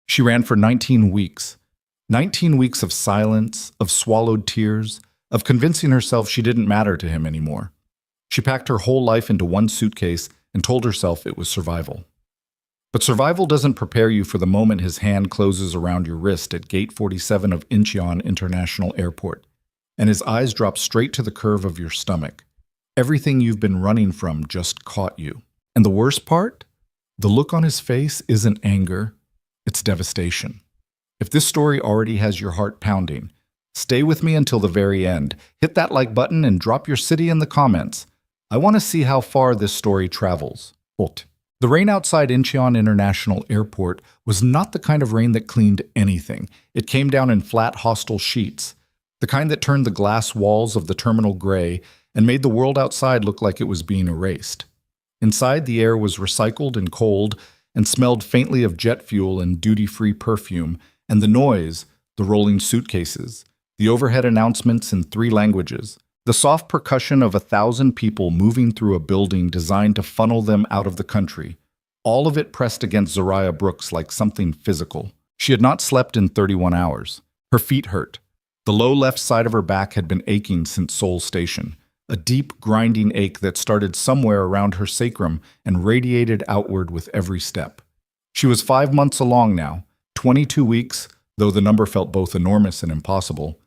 She ran for 19 weeks. 19 weeks of silence, of swallowed tears, of convincing herself she didn't matter to him anymore. She packed her whole life into one suitcase and told herself it was survival. But survival doesn't prepare you for the moment his hand closes around your wrist at Gate 47 of Incheon International Airport, and his eyes drop straight to the curve of your stomach. Everything you've been running from just caught you. And the worst part? The look on his face isn't anger, it's devastation. If this story already has your heart pounding, stay with me until the very end. Hit that like button and drop your city in the comments. I want to see how far this story travels. The rain outside Incheon International Airport was not the kind of rain that cleaned anything. It came down in flat, hostile sheets, the kind that turned the glass walls of the terminal gray and made the world outside look like it was being erased. Inside, the air was recycled and cold and smelled faintly of jet fuel and duty-free perfume, and the noise, the rolling suitcases, the overhead announcements in 3 languages, the soft percussion of 1,000 people moving through a building designed to funnel them out of the country, all of it pressed against Zariah Brooks like something physical. She had not slept in 31 hours. Her feet hurt. The low left side of her back had been aching since Seoul Station, a deep, grinding ache that started somewhere around her sacrum and radiated outward with every step. She was 5 months along now, 22 weeks, though the number felt both enormous and impossible,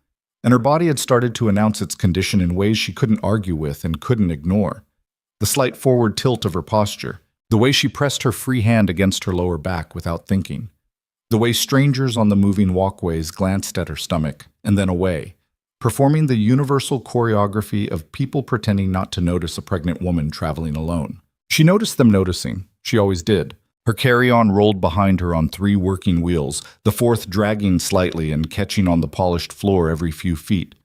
and her body had started to announce its condition in ways she couldn't argue with and couldn't ignore. The slight forward tilt of her posture, the way she pressed her free hand against her lower back without thinking, the way strangers on the moving walkways glanced at her stomach and then away, performing the universal choreography of people pretending not to notice a pregnant woman traveling alone. She noticed them noticing. She always did. Her carry-on rolled behind her on 3 working wheels, the 4th dragging slightly and catching on the polished floor every few feet.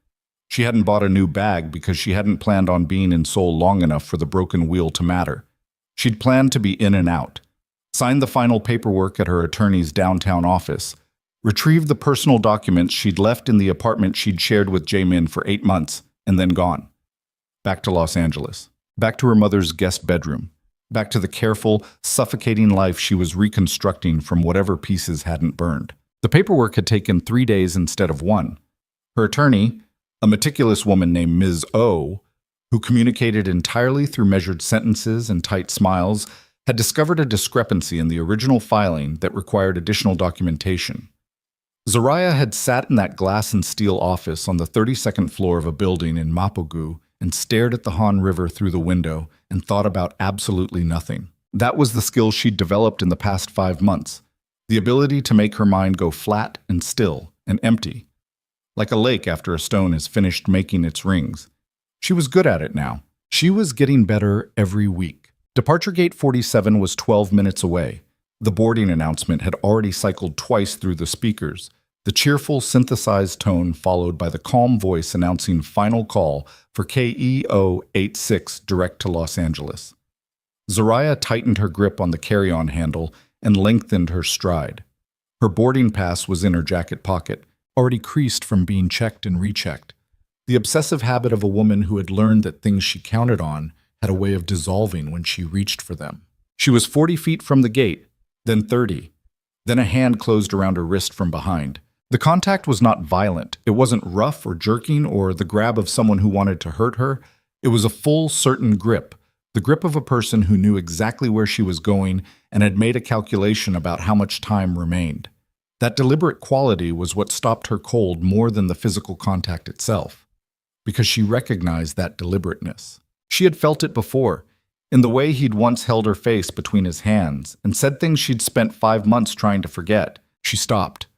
She hadn't bought a new bag because she hadn't planned on being in Seoul long enough for the broken wheel to matter. She'd planned to be in and out, signed the final paperwork at her attorney's downtown office, retrieved the personal documents she'd left in the apartment she'd shared with Jae-min for 8 months, and then gone. Back to Los Angeles. Back to her mother's guest bedroom. Back to the careful, suffocating life she was reconstructing from whatever pieces hadn't burned. The paperwork had taken 3 days instead of 1. Her attorney, a meticulous woman named Ms. O, who communicated entirely through measured sentences and tight smiles, had discovered a discrepancy in the original filing that required additional documentation. Zariah had sat in that glass and steel office on the 32nd floor of a building in Mapogu and stared at the Han River through the window and thought about absolutely nothing. That was the skill she'd developed in the past 5 months, the ability to make her mind go flat and still and empty, like a lake after a stone has finished making its rings. She was good at it now. She was getting better every week. Departure Gate 47 was 12 minutes away. The boarding announcement had already cycled twice through the speakers, the cheerful, synthesized tone followed by the calm voice announcing final call for KEO 86 direct to Los Angeles. Zariah tightened her grip on the carry-on handle and lengthened her stride. Her boarding pass was in her jacket pocket, already creased from being checked and rechecked. The obsessive habit of a woman who had learned that things she counted on had a way of dissolving when she reached for them. She was 40 feet from the gate, then 30. Then a hand closed around her wrist from behind. The contact was not violent. It wasn't rough or jerking or the grab of someone who wanted to hurt her. It was a full, certain grip, the grip of a person who knew exactly where she was going and had made a calculation about how much time remained. That deliberate quality was what stopped her cold more than the physical contact itself, because she recognized that deliberateness. She had felt it before, in the way he'd once held her face between his hands and said things she'd spent 5 months trying to forget. She stopped.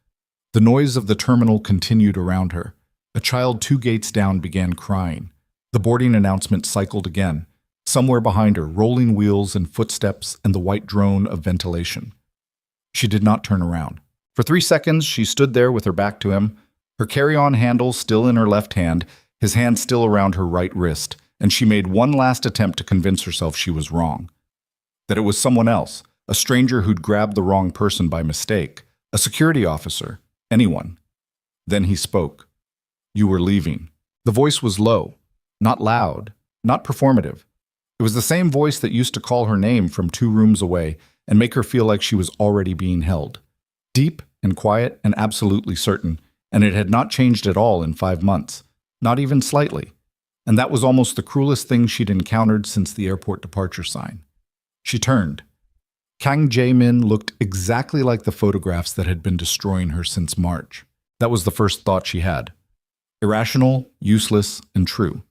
The noise of the terminal continued around her. A child 2 gates down began crying. The boarding announcement cycled again. Somewhere behind her, rolling wheels and footsteps and the white drone of ventilation. She did not turn around. For 3 seconds, she stood there with her back to him, her carry-on handle still in her left hand, his hand still around her right wrist, and she made one last attempt to convince herself she was wrong. That it was someone else, a stranger who'd grabbed the wrong person by mistake, a security officer, anyone. Then he spoke. "You were leaving." The voice was low, not loud, not performative. It was the same voice that used to call her name from 2 rooms away and make her feel like she was already being held. Deep and quiet and absolutely certain, and it had not changed at all in 5 months, not even slightly. And that was almost the cruelest thing she'd encountered since the airport departure sign. She turned. Kang Jae-min looked exactly like the photographs that had been destroying her since March. That was the first thought she had. Irrational, useless, and true.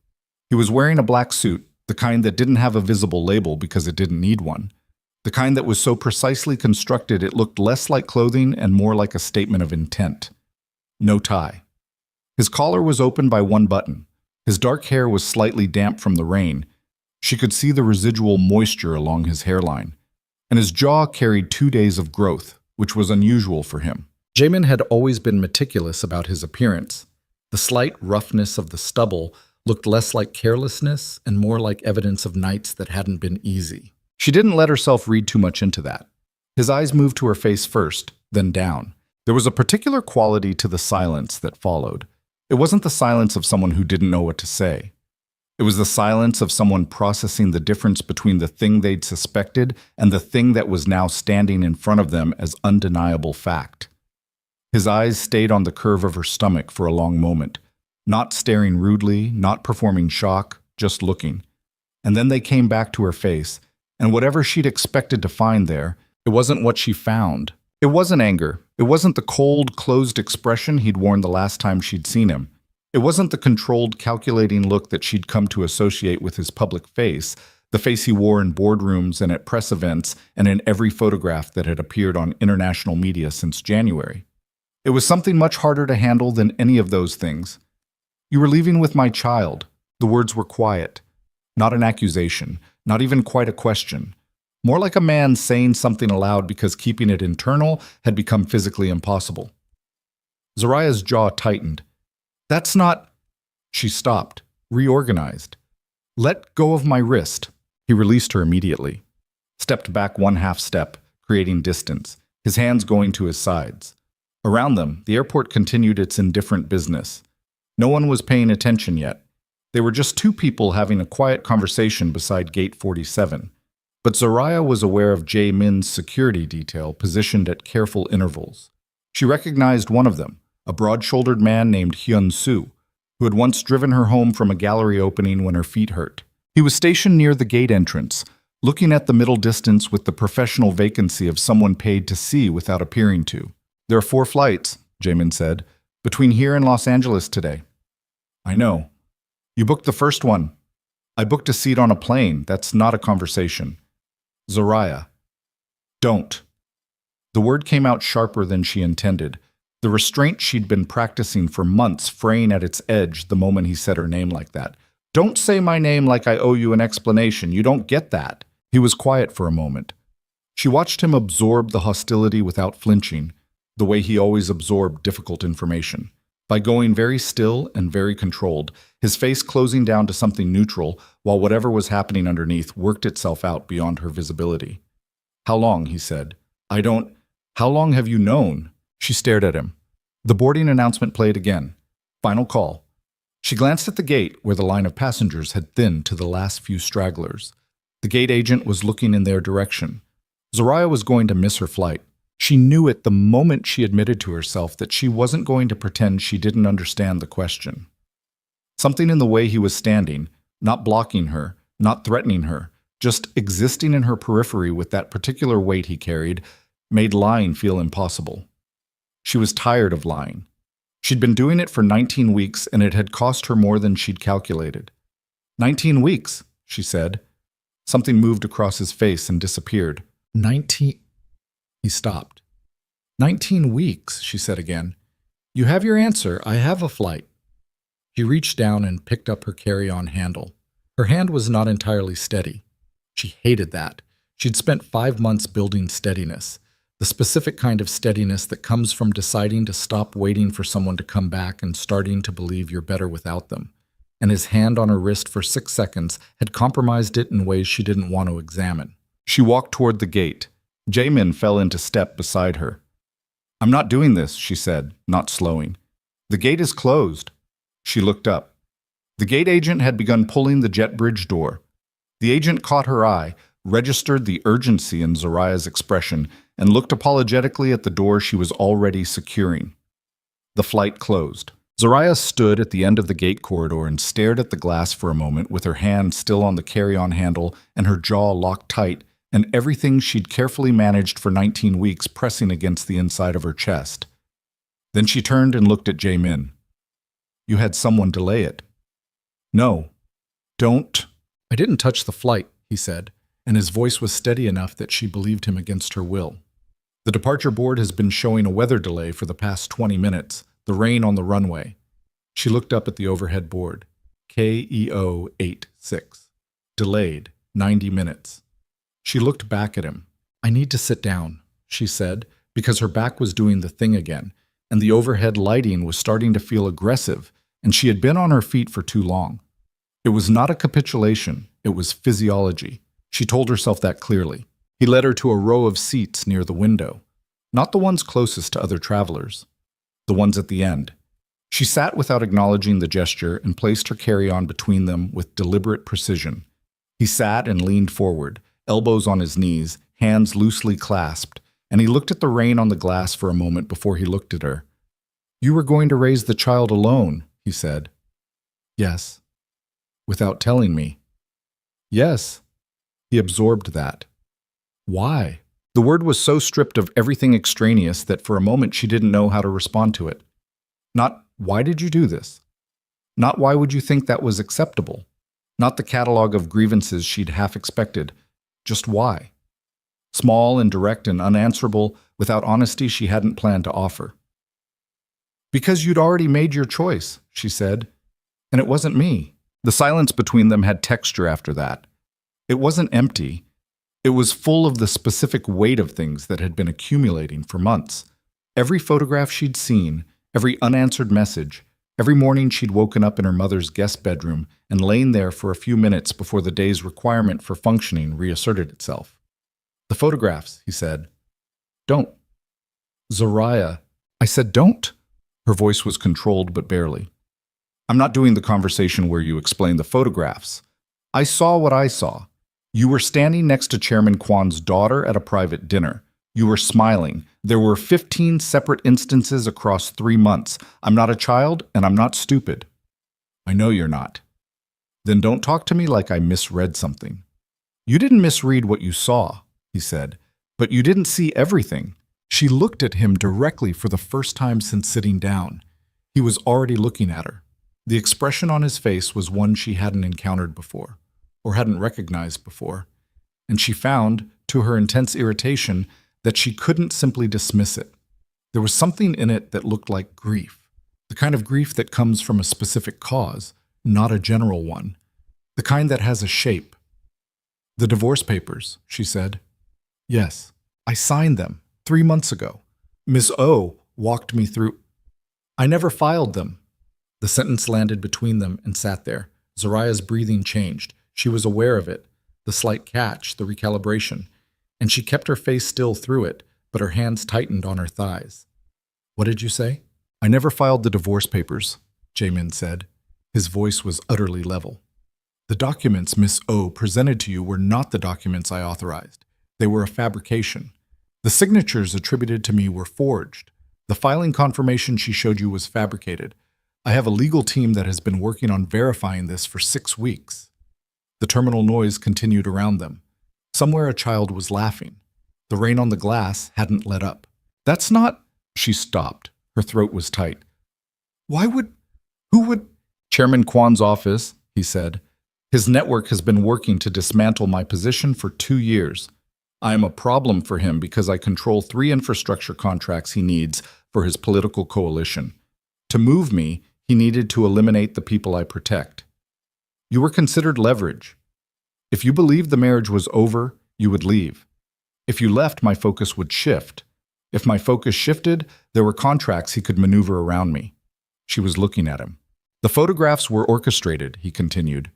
He was wearing a black suit, the kind that didn't have a visible label because it didn't need one. The kind that was so precisely constructed it looked less like clothing and more like a statement of intent. No tie. His collar was open by one button. His dark hair was slightly damp from the rain. She could see the residual moisture along his hairline. And his jaw carried 2 days of growth, which was unusual for him. Jaemin had always been meticulous about his appearance. The slight roughness of the stubble looked less like carelessness and more like evidence of nights that hadn't been easy. She didn't let herself read too much into that. His eyes moved to her face first, then down. There was a particular quality to the silence that followed. It wasn't the silence of someone who didn't know what to say. It was the silence of someone processing the difference between the thing they'd suspected and the thing that was now standing in front of them as undeniable fact. His eyes stayed on the curve of her stomach for a long moment, not staring rudely, not performing shock, just looking. And then they came back to her face, and whatever she'd expected to find there, it wasn't what she found. It wasn't anger. It wasn't the cold, closed expression he'd worn the last time she'd seen him. It wasn't the controlled, calculating look that she'd come to associate with his public face, the face he wore in boardrooms and at press events and in every photograph that had appeared on international media since January. It was something much harder to handle than any of those things. "You were leaving with my child." The words were quiet. Not an accusation, not even quite a question. More like a man saying something aloud because keeping it internal had become physically impossible. Zoraya's jaw tightened. "That's not—" She stopped, reorganized. "Let go of my wrist." He released her immediately. Stepped back 1/2 step, creating distance, his hands going to his sides. Around them, the airport continued its indifferent business. No one was paying attention yet. They were just two people having a quiet conversation beside Gate 47. But Zoraya was aware of Jae-min's security detail positioned at careful intervals. She recognized one of them, a broad-shouldered man named Hyun-soo, who had once driven her home from a gallery opening when her feet hurt. He was stationed near the gate entrance, looking at the middle distance with the professional vacancy of someone paid to see without appearing to. "There are 4 flights," Jaemin said, "between here and Los Angeles today." "I know. You booked the first one." "I booked a seat on a plane. That's not a conversation." "Zoraya." "Don't." The word came out sharper than she intended, the restraint she'd been practicing for months fraying at its edge the moment he said her name like that. "Don't say my name like I owe you an explanation. You don't get that." He was quiet for a moment. She watched him absorb the hostility without flinching, the way he always absorbed difficult information. By going very still and very controlled, his face closing down to something neutral, while whatever was happening underneath worked itself out beyond her visibility. "How long?" he said. How long have you known?" She stared at him. The boarding announcement played again. Final call. She glanced at the gate where the line of passengers had thinned to the last few stragglers. The gate agent was looking in their direction. Zoraya was going to miss her flight. She knew it the moment she admitted to herself that she wasn't going to pretend she didn't understand the question. Something in the way he was standing, not blocking her, not threatening her, just existing in her periphery with that particular weight he carried, made lying feel impossible. She was tired of lying. She'd been doing it for 19 weeks, and it had cost her more than she'd calculated. 19 weeks, she said. Something moved across his face and disappeared. 19... He stopped. 19 weeks, she said again. "You have your answer. I have a flight." She reached down and picked up her carry-on handle. Her hand was not entirely steady. She hated that. She'd spent 5 months building steadiness, the specific kind of steadiness that comes from deciding to stop waiting for someone to come back and starting to believe you're better without them. And his hand on her wrist for 6 seconds had compromised it in ways she didn't want to examine. She walked toward the gate. Jaemin fell into step beside her. "I'm not doing this," she said, not slowing. "The gate is closed." She looked up. The gate agent had begun pulling the jet bridge door. The agent caught her eye, registered the urgency in Zoraya's expression, and looked apologetically at the door she was already securing. The flight closed. Zoraya stood at the end of the gate corridor and stared at the glass for a moment with her hand still on the carry-on handle and her jaw locked tight and everything she'd carefully managed for 19 weeks pressing against the inside of her chest. Then she turned and looked at Jae-min. "You had someone delay it." "No. Don't." "I didn't touch the flight," he said, and his voice was steady enough that she believed him against her will. "The departure board has been showing a weather delay for the past 20 minutes. The rain on the runway." She looked up at the overhead board. KEO 86. Delayed 90 minutes. She looked back at him. "I need to sit down," she said, because her back was doing the thing again, and the overhead lighting was starting to feel aggressive, and she had been on her feet for too long. It was not a capitulation, it was physiology. She told herself that clearly. He led her to a row of seats near the window, not the ones closest to other travelers. The ones at the end. She sat without acknowledging the gesture and placed her carry-on between them with deliberate precision. He sat and leaned forward, elbows on his knees, hands loosely clasped, and he looked at the rain on the glass for a moment before he looked at her. "You were going to raise the child alone," he said. "Yes." "Without telling me." "Yes." He absorbed that. Why? The word was so stripped of everything extraneous that for a moment she didn't know how to respond to it. Not, "Why did you do this?" Not, "Why would you think that was acceptable?" Not the catalog of grievances she'd half expected. Just why? Small and direct and unanswerable, without honesty she hadn't planned to offer. "Because you'd already made your choice," she said. "And it wasn't me." The silence between them had texture after that. It wasn't empty. It was full of the specific weight of things that had been accumulating for months. Every photograph she'd seen, every unanswered message, every morning she'd woken up in her mother's guest bedroom and lain there for a few minutes before the day's requirement for functioning reasserted itself. "The photographs," he said. "Don't." "Zoraya." I said, "Don't." Her voice was controlled but barely. "I'm not doing the conversation where you explain the photographs. I saw what I saw. You were standing next to Chairman Kwan's daughter at a private dinner. You were smiling. There were 15 separate instances across 3 months. I'm not a child, and I'm not stupid." "I know you're not." "Then don't talk to me like I misread something." "You didn't misread what you saw," he said, "but you didn't see everything." She looked at him directly for the first time since sitting down. He was already looking at her. The expression on his face was one she hadn't encountered before, or hadn't recognized before, and she found, to her intense irritation, that she couldn't simply dismiss it. There was something in it that looked like grief, the kind of grief that comes from a specific cause, not a general one, the kind that has a shape. "The divorce papers," she said. "Yes, I signed them 3 months ago. Miss O walked me through. I never filed them." The sentence landed between them and sat there. Zoraya's breathing changed. She was aware of it, the slight catch, the recalibration, and she kept her face still through it, but her hands tightened on her thighs. "What did you say?" "I never filed the divorce papers," Jae-min said. His voice was utterly level. "The documents Miss O presented to you were not the documents I authorized. They were a fabrication. The signatures attributed to me were forged. The filing confirmation she showed you was fabricated. I have a legal team that has been working on verifying this for 6 weeks. The terminal noise continued around them. Somewhere a child was laughing. The rain on the glass hadn't let up. "That's not—" She stopped. Her throat was tight. Who would— "Chairman Kwan's office," he said. "His network has been working to dismantle my position for 2 years. I am a problem for him because I control 3 infrastructure contracts he needs for his political coalition. To move me, he needed to eliminate the people I protect. You were considered leverage. If you believed the marriage was over, you would leave. If you left, my focus would shift. If my focus shifted, there were contracts he could maneuver around me." She was looking at him. "The photographs were orchestrated," he continued.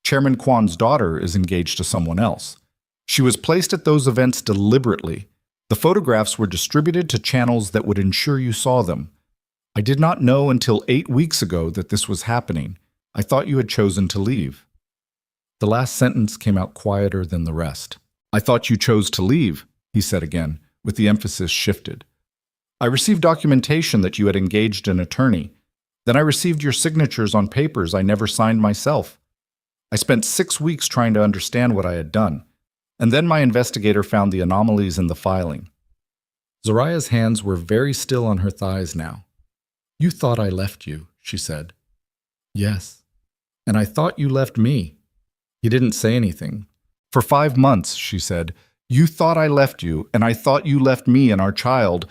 "Chairman Kwan's daughter is engaged to someone else. She was placed at those events deliberately. The photographs were distributed to channels that would ensure you saw them. I did not know until 8 weeks ago that this was happening. I thought you had chosen to leave." The last sentence came out quieter than the rest. "I thought you chose to leave," he said again, with the emphasis shifted. I received documentation that you had engaged an attorney. Then I received your signatures on papers I never signed myself. I spent 6 weeks trying to understand what I had done, and then my investigator found the anomalies in the filing. Zoraya's hands were very still on her thighs now. You thought I left you, she said. Yes. And I thought you left me. He didn't say anything. For 5 months, she said. You thought I left you, and I thought you left me and our child.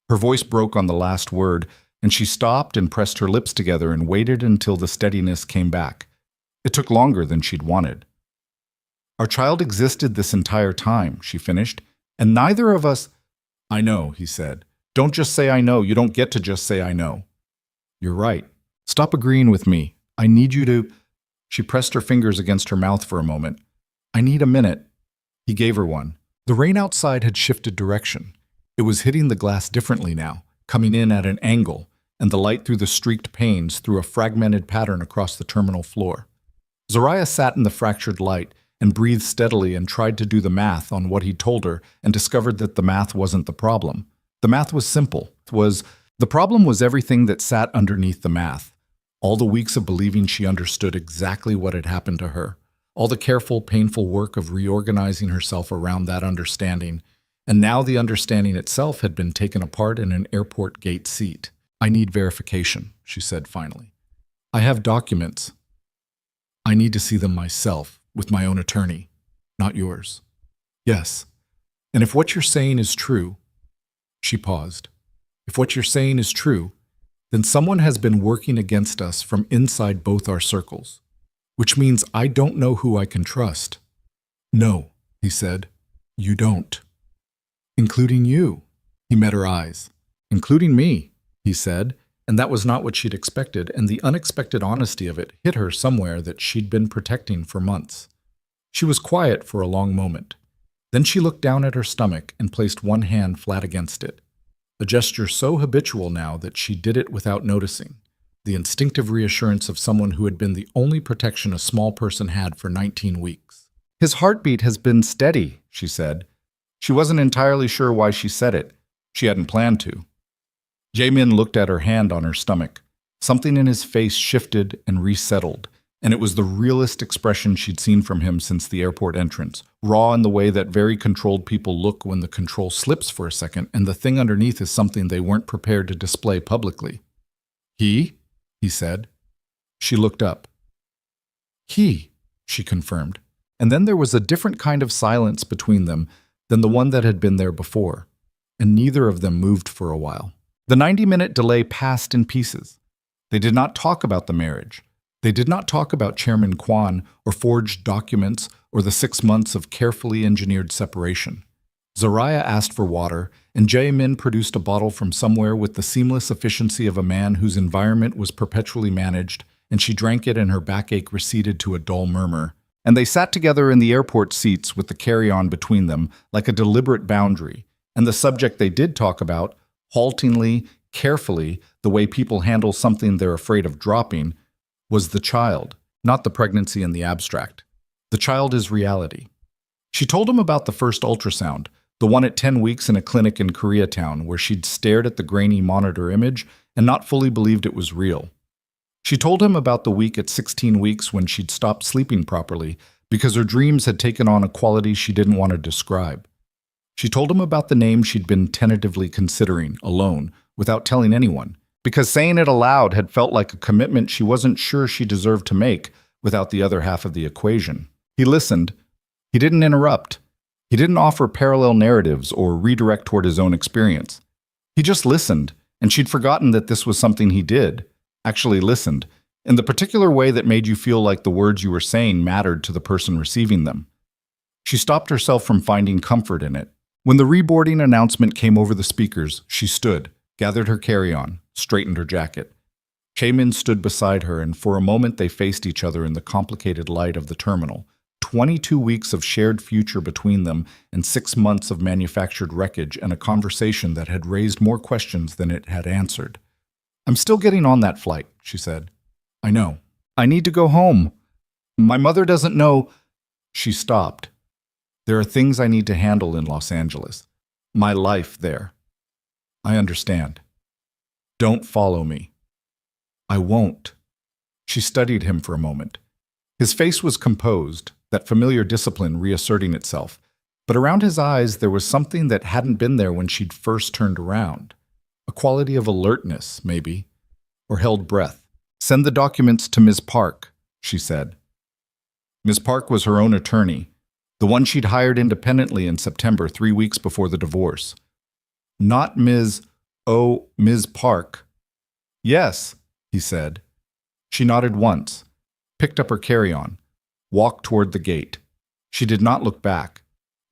Her voice broke on the last word, and she stopped and pressed her lips together and waited until the steadiness came back. It took longer than she'd wanted. Our child existed this entire time, she finished, and neither of us— I know, he said. Don't just say I know. You don't get to just say I know. You're right. Stop agreeing with me. I need you to— She pressed her fingers against her mouth for a moment. I need a minute. He gave her one. The rain outside had shifted direction. It was hitting the glass differently now, coming in at an angle, and the light through the streaked panes threw a fragmented pattern across the terminal floor. Zoraya sat in the fractured light and breathed steadily and tried to do the math on what he'd told her and discovered that the math wasn't the problem. The math was simple. The problem was everything that sat underneath the math. All the weeks of believing she understood exactly what had happened to her. All the careful, painful work of reorganizing herself around that understanding. And now the understanding itself had been taken apart in an airport gate seat. I need verification, she said finally. I have documents. I need to see them myself, with my own attorney, not yours. Yes. And if what you're saying is true— She paused. If what you're saying is true, then someone has been working against us from inside both our circles, which means I don't know who I can trust. No, he said, you don't. Including you. He met her eyes. Including me, he said, and that was not what she'd expected, and the unexpected honesty of it hit her somewhere that she'd been protecting for months. She was quiet for a long moment. Then she looked down at her stomach and placed one hand flat against it. A gesture so habitual now that she did it without noticing. The instinctive reassurance of someone who had been the only protection a small person had for 19 weeks. His heartbeat has been steady, she said. She wasn't entirely sure why she said it. She hadn't planned to. Jaemin looked at her hand on her stomach. Something in his face shifted and resettled, and it was the realest expression she'd seen from him since the airport entrance, raw in the way that very controlled people look when the control slips for a second and the thing underneath is something they weren't prepared to display publicly. He said. She looked up. He, she confirmed, and then there was a different kind of silence between them than the one that had been there before, and neither of them moved for a while. The 90-minute delay passed in pieces. They did not talk about the marriage. They did not talk about Chairman Kwan or forged documents or the 6 months of carefully engineered separation. Zoraya asked for water, and Jaemin produced a bottle from somewhere with the seamless efficiency of a man whose environment was perpetually managed, and she drank it and her backache receded to a dull murmur. And they sat together in the airport seats with the carry-on between them like a deliberate boundary, and the subject they did talk about, haltingly, carefully, the way people handle something they're afraid of dropping, was the child, not the pregnancy in the abstract. The child is reality. She told him about the first ultrasound, the one at 10 weeks in a clinic in Koreatown where she'd stared at the grainy monitor image and not fully believed it was real. She told him about the week at 16 weeks when she'd stopped sleeping properly because her dreams had taken on a quality she didn't want to describe. She told him about the name she'd been tentatively considering, alone, without telling anyone, because saying it aloud had felt like a commitment she wasn't sure she deserved to make without the other half of the equation. He listened. He didn't interrupt. He didn't offer parallel narratives or redirect toward his own experience. He just listened, and she'd forgotten that this was something he did, actually listened, in the particular way that made you feel like the words you were saying mattered to the person receiving them. She stopped herself from finding comfort in it. When the reboarding announcement came over the speakers, she stood, gathered her carry-on, straightened her jacket. Jaemin stood beside her, and for a moment they faced each other in the complicated light of the terminal. 22 weeks of shared future between them and 6 months of manufactured wreckage and a conversation that had raised more questions than it had answered. I'm still getting on that flight, she said. I know. I need to go home. My mother doesn't know. She stopped. There are things I need to handle in Los Angeles. My life there. I understand. Don't follow me. I won't. She studied him for a moment. His face was composed, that familiar discipline reasserting itself, but around his eyes there was something that hadn't been there when she'd first turned around. A quality of alertness, maybe, or held breath. Send the documents to Ms. Park, she said. Ms. Park was her own attorney, the one she'd hired independently in September, 3 weeks before the divorce. Not Ms. Park. Yes, he said. She nodded once, picked up her carry-on, walked toward the gate. She did not look back,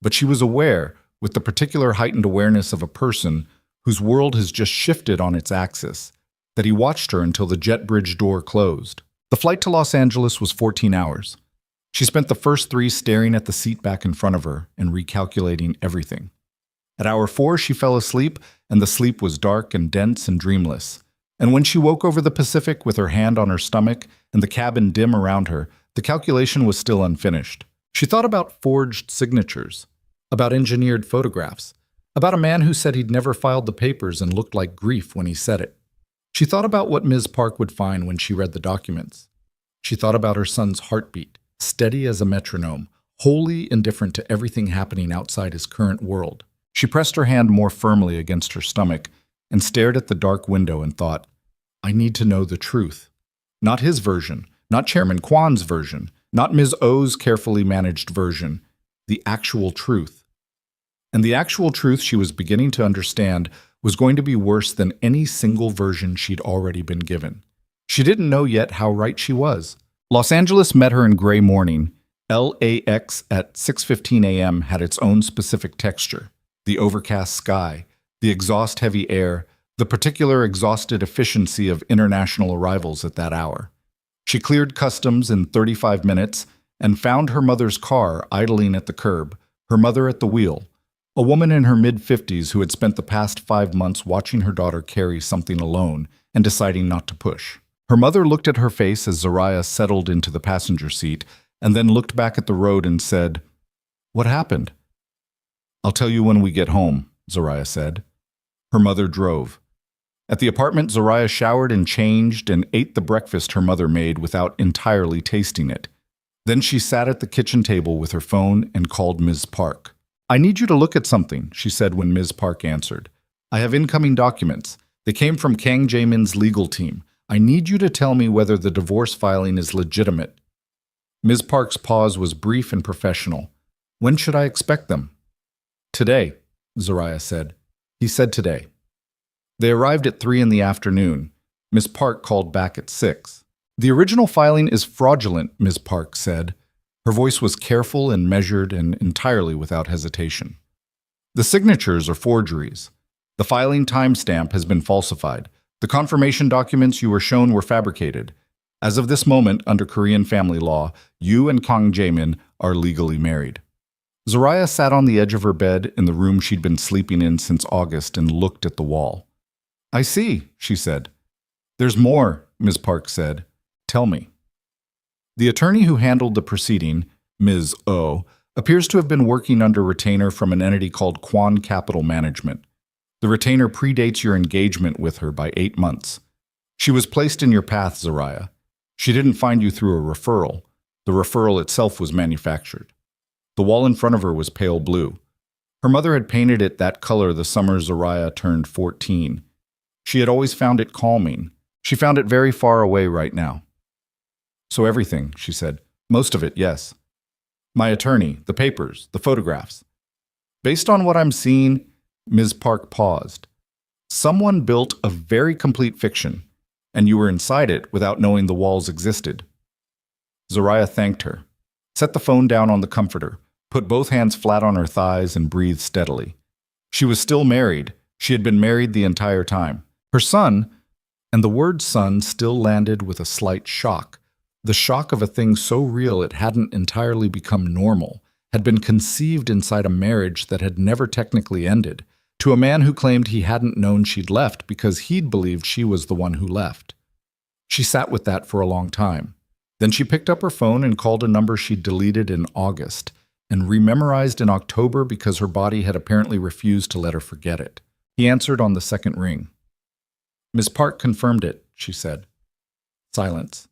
but she was aware, with the particular heightened awareness of a person whose world has just shifted on its axis, that he watched her until the jet bridge door closed. The flight to Los Angeles was 14 hours. She spent the first 3 staring at the seat back in front of her and recalculating everything. At hour 4, she fell asleep, and the sleep was dark and dense and dreamless. And when she woke over the Pacific with her hand on her stomach and the cabin dim around her, the calculation was still unfinished. She thought about forged signatures, about engineered photographs, about a man who said he'd never filed the papers and looked like grief when he said it. She thought about what Ms. Park would find when she read the documents. She thought about her son's heartbeat, steady as a metronome, wholly indifferent to everything happening outside his current world. She pressed her hand more firmly against her stomach and stared at the dark window and thought, I need to know the truth. Not his version, not Chairman Kwan's version, not Ms. O's carefully managed version, the actual truth. And the actual truth she was beginning to understand was going to be worse than any single version she'd already been given. She didn't know yet how right she was. Los Angeles met her in gray morning. LAX at 6:15 a.m. had its own specific texture. The overcast sky, the exhaust-heavy air, the particular exhausted efficiency of international arrivals at that hour. She cleared customs in 35 minutes and found her mother's car idling at the curb, her mother at the wheel, a woman in her mid-50s who had spent the past 5 months watching her daughter carry something alone and deciding not to push. Her mother looked at her face as Zariah settled into the passenger seat and then looked back at the road and said, What happened? I'll tell you when we get home, Zariah said. Her mother drove. At the apartment, Zariah showered and changed and ate the breakfast her mother made without entirely tasting it. Then she sat at the kitchen table with her phone and called Ms. Park. I need you to look at something, she said when Ms. Park answered. I have incoming documents. They came from Kang Jae-min's legal team. I need you to tell me whether the divorce filing is legitimate. Ms. Park's pause was brief and professional. When should I expect them? Today, Zariah said. He said today. They arrived at 3 in the afternoon. Ms. Park called back at 6. The original filing is fraudulent, Ms. Park said. Her voice was careful and measured and entirely without hesitation. The signatures are forgeries. The filing timestamp has been falsified. The confirmation documents you were shown were fabricated. As of this moment, under Korean family law, you and Kang Jae-min are legally married. Zariah sat on the edge of her bed in the room she'd been sleeping in since August and looked at the wall. I see, she said. There's more, Ms. Park said. Tell me. The attorney who handled the proceeding, Ms. O, appears to have been working under retainer from an entity called Kwan Capital Management. The retainer predates your engagement with her by 8 months. She was placed in your path, Zariah. She didn't find you through a referral. The referral itself was manufactured. The wall in front of her was pale blue. Her mother had painted it that color the summer Zariah turned 14. She had always found it calming. She found it very far away right now. So everything, she said. Most of it, yes. My attorney, the papers, the photographs. Based on what I'm seeing, Ms. Park paused. Someone built a very complete fiction, and you were inside it without knowing the walls existed. Zariah thanked her, set the phone down on the comforter, put both hands flat on her thighs, and breathed steadily. She was still married. She had been married the entire time. Her son, and the word son still landed with a slight shock, the shock of a thing so real it hadn't entirely become normal, had been conceived inside a marriage that had never technically ended, to a man who claimed he hadn't known she'd left because he'd believed she was the one who left. She sat with that for a long time. Then she picked up her phone and called a number she'd deleted in August, and rememorized in October because her body had apparently refused to let her forget it. He answered on the second ring. "Miss Park confirmed it," she said. Silence.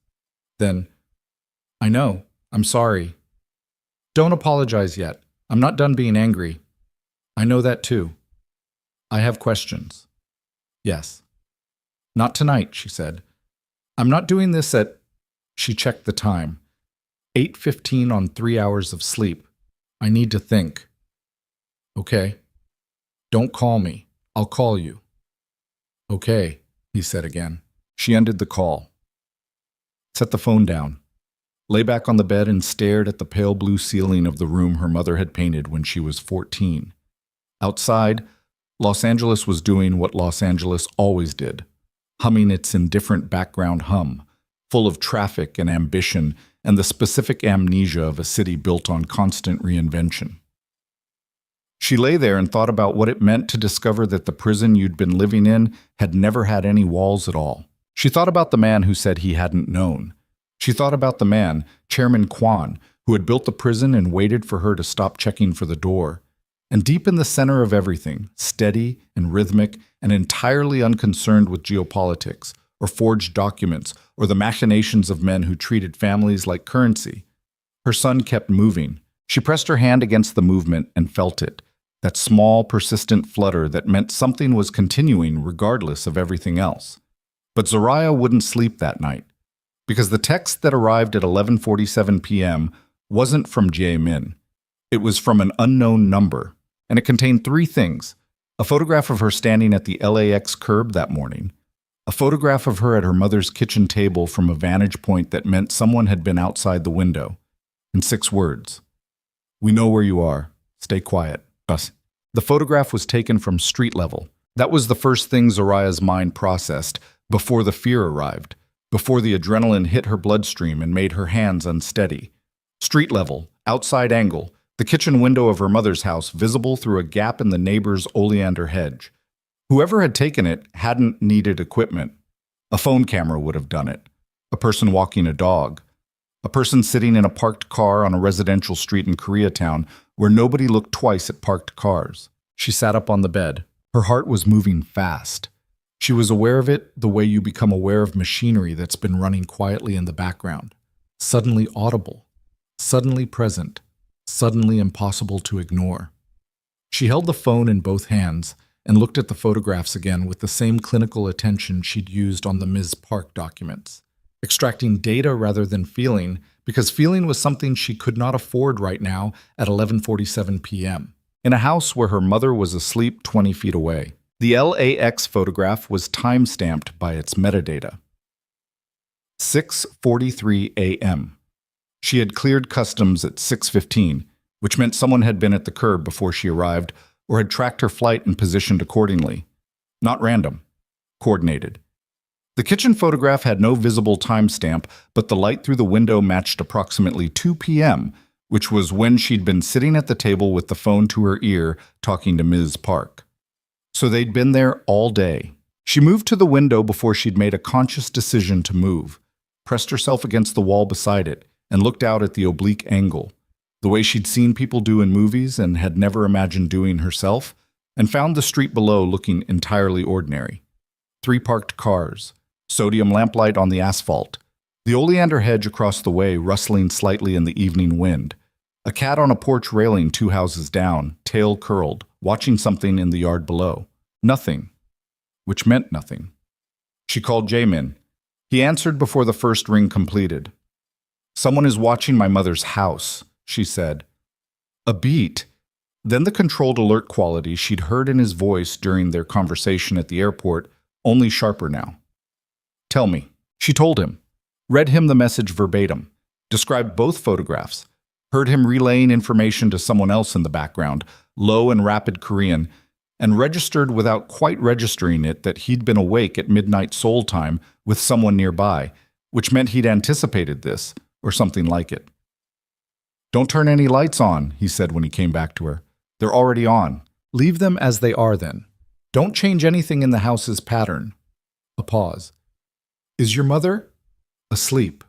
Then, "I know. I'm sorry." "Don't apologize yet. I'm not done being angry." "I know that too." "I have questions." "Yes." "Not tonight," she said. "I'm not doing this at—" She checked the time. 8:15 on 3 hours of sleep. "I need to think." "Okay." "Don't call me. I'll call you." "Okay," he said again. She ended the call. Set the phone down. Lay back on the bed and stared at the pale blue ceiling of the room her mother had painted when she was 14. Outside, Los Angeles was doing what Los Angeles always did, humming its indifferent background hum, full of traffic and ambition and the specific amnesia of a city built on constant reinvention. She lay there and thought about what it meant to discover that the prison you'd been living in had never had any walls at all. She thought about the man who said he hadn't known. She thought about the man, Chairman Kwan, who had built the prison and waited for her to stop checking for the door. And deep in the center of everything, steady and rhythmic and entirely unconcerned with geopolitics, or forged documents, or the machinations of men who treated families like currency, her son kept moving. She pressed her hand against the movement and felt it, that small, persistent flutter that meant something was continuing regardless of everything else. But Zoraya wouldn't sleep that night, because the text that arrived at 11:47 p.m. wasn't from Jae-min. It was from an unknown number, and it contained 3 things: a photograph of her standing at the LAX curb that morning, a photograph of her at her mother's kitchen table from a vantage point that meant someone had been outside the window, and 6 words: "We know where you are. Stay quiet. Us." The photograph was taken from street level. That was the first thing Zoraya's mind processed before the fear arrived, before the adrenaline hit her bloodstream and made her hands unsteady. Street level, outside angle, the kitchen window of her mother's house visible through a gap in the neighbor's oleander hedge. Whoever had taken it hadn't needed equipment. A phone camera would have done it. A person walking a dog. A person sitting in a parked car on a residential street in Koreatown where nobody looked twice at parked cars. She sat up on the bed. Her heart was moving fast. She was aware of it the way you become aware of machinery that's been running quietly in the background. Suddenly audible. Suddenly present. Suddenly impossible to ignore. She held the phone in both hands and looked at the photographs again with the same clinical attention she'd used on the Ms. Park documents, extracting data rather than feeling, because feeling was something she could not afford right now at 11:47 p.m. in a house where her mother was asleep 20 feet away. The LAX photograph was time-stamped by its metadata. 6:43 a.m. She had cleared customs at 6:15, which meant someone had been at the curb before she arrived or had tracked her flight and positioned accordingly. Not random. Coordinated. The kitchen photograph had no visible timestamp, but the light through the window matched approximately 2 p.m., which was when she'd been sitting at the table with the phone to her ear talking to Ms. Park. So they'd been there all day. She moved to the window before she'd made a conscious decision to move, pressed herself against the wall beside it, and looked out at the oblique angle, the way she'd seen people do in movies and had never imagined doing herself, and found the street below looking entirely ordinary. 3 parked cars, sodium lamplight on the asphalt, the oleander hedge across the way rustling slightly in the evening wind, a cat on a porch railing 2 houses down, tail curled, watching something in the yard below. Nothing. Which meant nothing. She called Jae-min. He answered before the first ring completed. "Someone is watching my mother's house," she said. A beat. Then the controlled alert quality she'd heard in his voice during their conversation at the airport, only sharper now. "Tell me." She told him. Read him the message verbatim. Described both photographs. Heard him relaying information to someone else in the background, low and rapid Korean, and registered without quite registering it that he'd been awake at midnight Seoul time with someone nearby, which meant he'd anticipated this, or something like it. "Don't turn any lights on," he said when he came back to her. "They're already on. Leave them as they are then. Don't change anything in the house's pattern." A pause. "Is your mother?" "Asleep."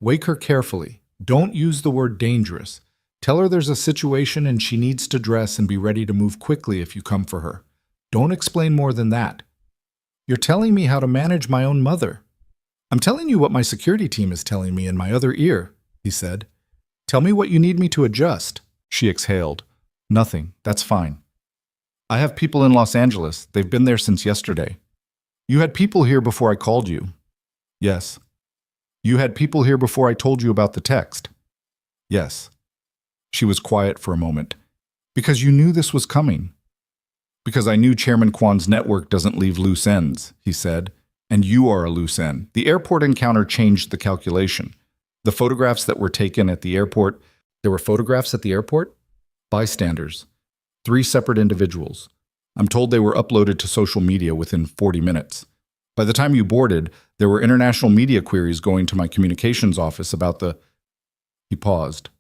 "Wake her carefully. Don't use the word dangerous. Tell her there's a situation and she needs to dress and be ready to move quickly if you come for her. Don't explain more than that. You're telling me how to manage my own mother. I'm telling you what my security team is telling me in my other ear, he said. Tell me what you need me to adjust. She exhaled. Nothing. That's fine. I have people in Los Angeles. They've been there since yesterday. You had people here before I called you. Yes. You had people here before I told you about the text. Yes. She was quiet for a moment. Because you knew this was coming. Because I knew Chairman Kwan's network doesn't leave loose ends, he said. And you are a loose end. The airport encounter changed the calculation. The photographs that were taken at the airport. There were photographs at the airport? Bystanders. 3 separate individuals. I'm told they were uploaded to social media within 40 minutes. By the time you boarded, there were international media queries going to my communications office about the... He paused.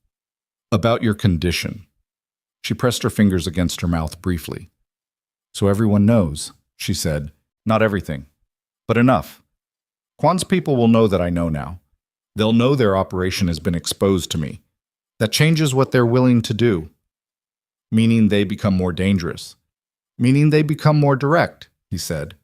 About your condition. She pressed her fingers against her mouth briefly. So everyone knows, she said. Not everything, but enough. Kwan's people will know that I know now. They'll know their operation has been exposed to me. That changes what they're willing to do. Meaning they become more dangerous. Meaning they become more direct, he said.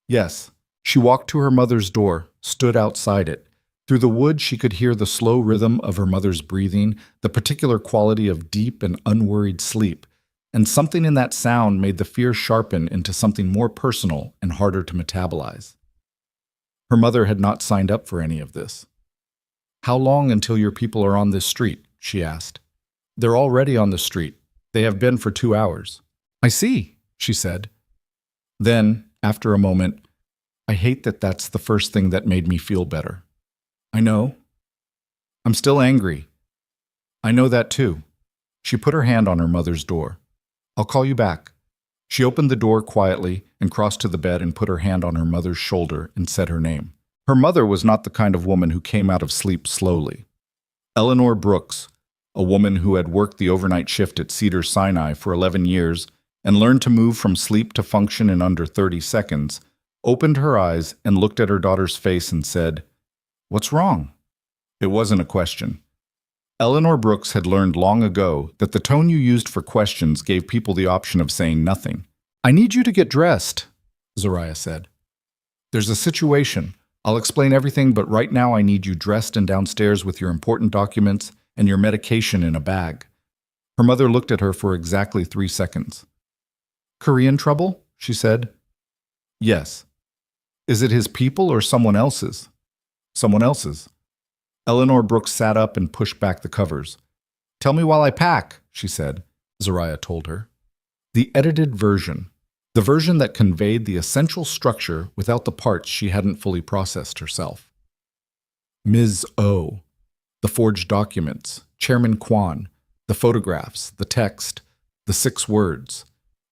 Yes. She walked to her mother's door, stood outside it. Through the wood she could hear the slow rhythm of her mother's breathing, the particular quality of deep and unworried sleep, and something in that sound made the fear sharpen into something more personal and harder to metabolize. Her mother had not signed up for any of this. How long until your people are on this street? She asked. They're already on the street. They have been for 2 hours. I see, she said. Then, after a moment, I hate that that's the first thing that made me feel better. I know. I'm still angry. I know that too. She put her hand on her mother's door. I'll call you back. She opened the door quietly and crossed to the bed and put her hand on her mother's shoulder and said her name. Her mother was not the kind of woman who came out of sleep slowly. Eleanor Brooks, a woman who had worked the overnight shift at Cedars-Sinai for 11 years and learned to move from sleep to function in under 30 seconds, opened her eyes and looked at her daughter's face and said, What's wrong? It wasn't a question. Eleanor Brooks had learned long ago that the tone you used for questions gave people the option of saying nothing. I need you to get dressed, Zariah said. There's a situation. I'll explain everything, but right now I need you dressed and downstairs with your important documents and your medication in a bag. Her mother looked at her for exactly 3 seconds. Korean trouble? She said. Yes. Is it his people or someone else's? Someone else's. Eleanor Brooks sat up and pushed back the covers. Tell me while I pack, she said, Zariah told her. The edited version. The version that conveyed the essential structure without the parts she hadn't fully processed herself. Ms. O. The forged documents, Chairman Kwan, the photographs, the text, the 6 words.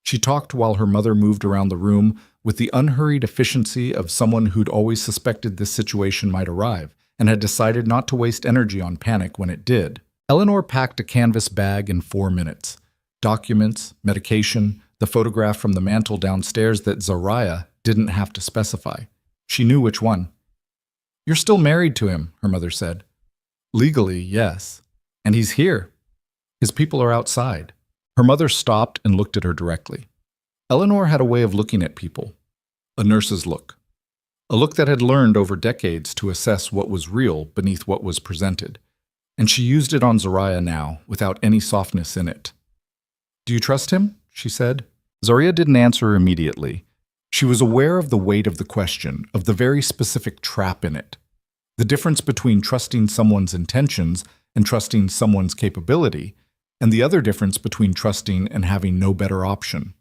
She talked while her mother moved around the room with the unhurried efficiency of someone who'd always suspected this situation might arrive and had decided not to waste energy on panic when it did. Eleanor packed a canvas bag in 4 minutes. Documents, medication, the photograph from the mantel downstairs that Zariah didn't have to specify. She knew which one. You're still married to him, her mother said. Legally, yes. And he's here. His people are outside. Her mother stopped and looked at her directly. Eleanor had a way of looking at people. A nurse's look. A look that had learned over decades to assess what was real beneath what was presented. And she used it on Zariah now, without any softness in it. Do you trust him? She said. Zariah didn't answer immediately. She was aware of the weight of the question, of the very specific trap in it. The difference between trusting someone's intentions and trusting someone's capability, and the other difference between trusting and having no better option.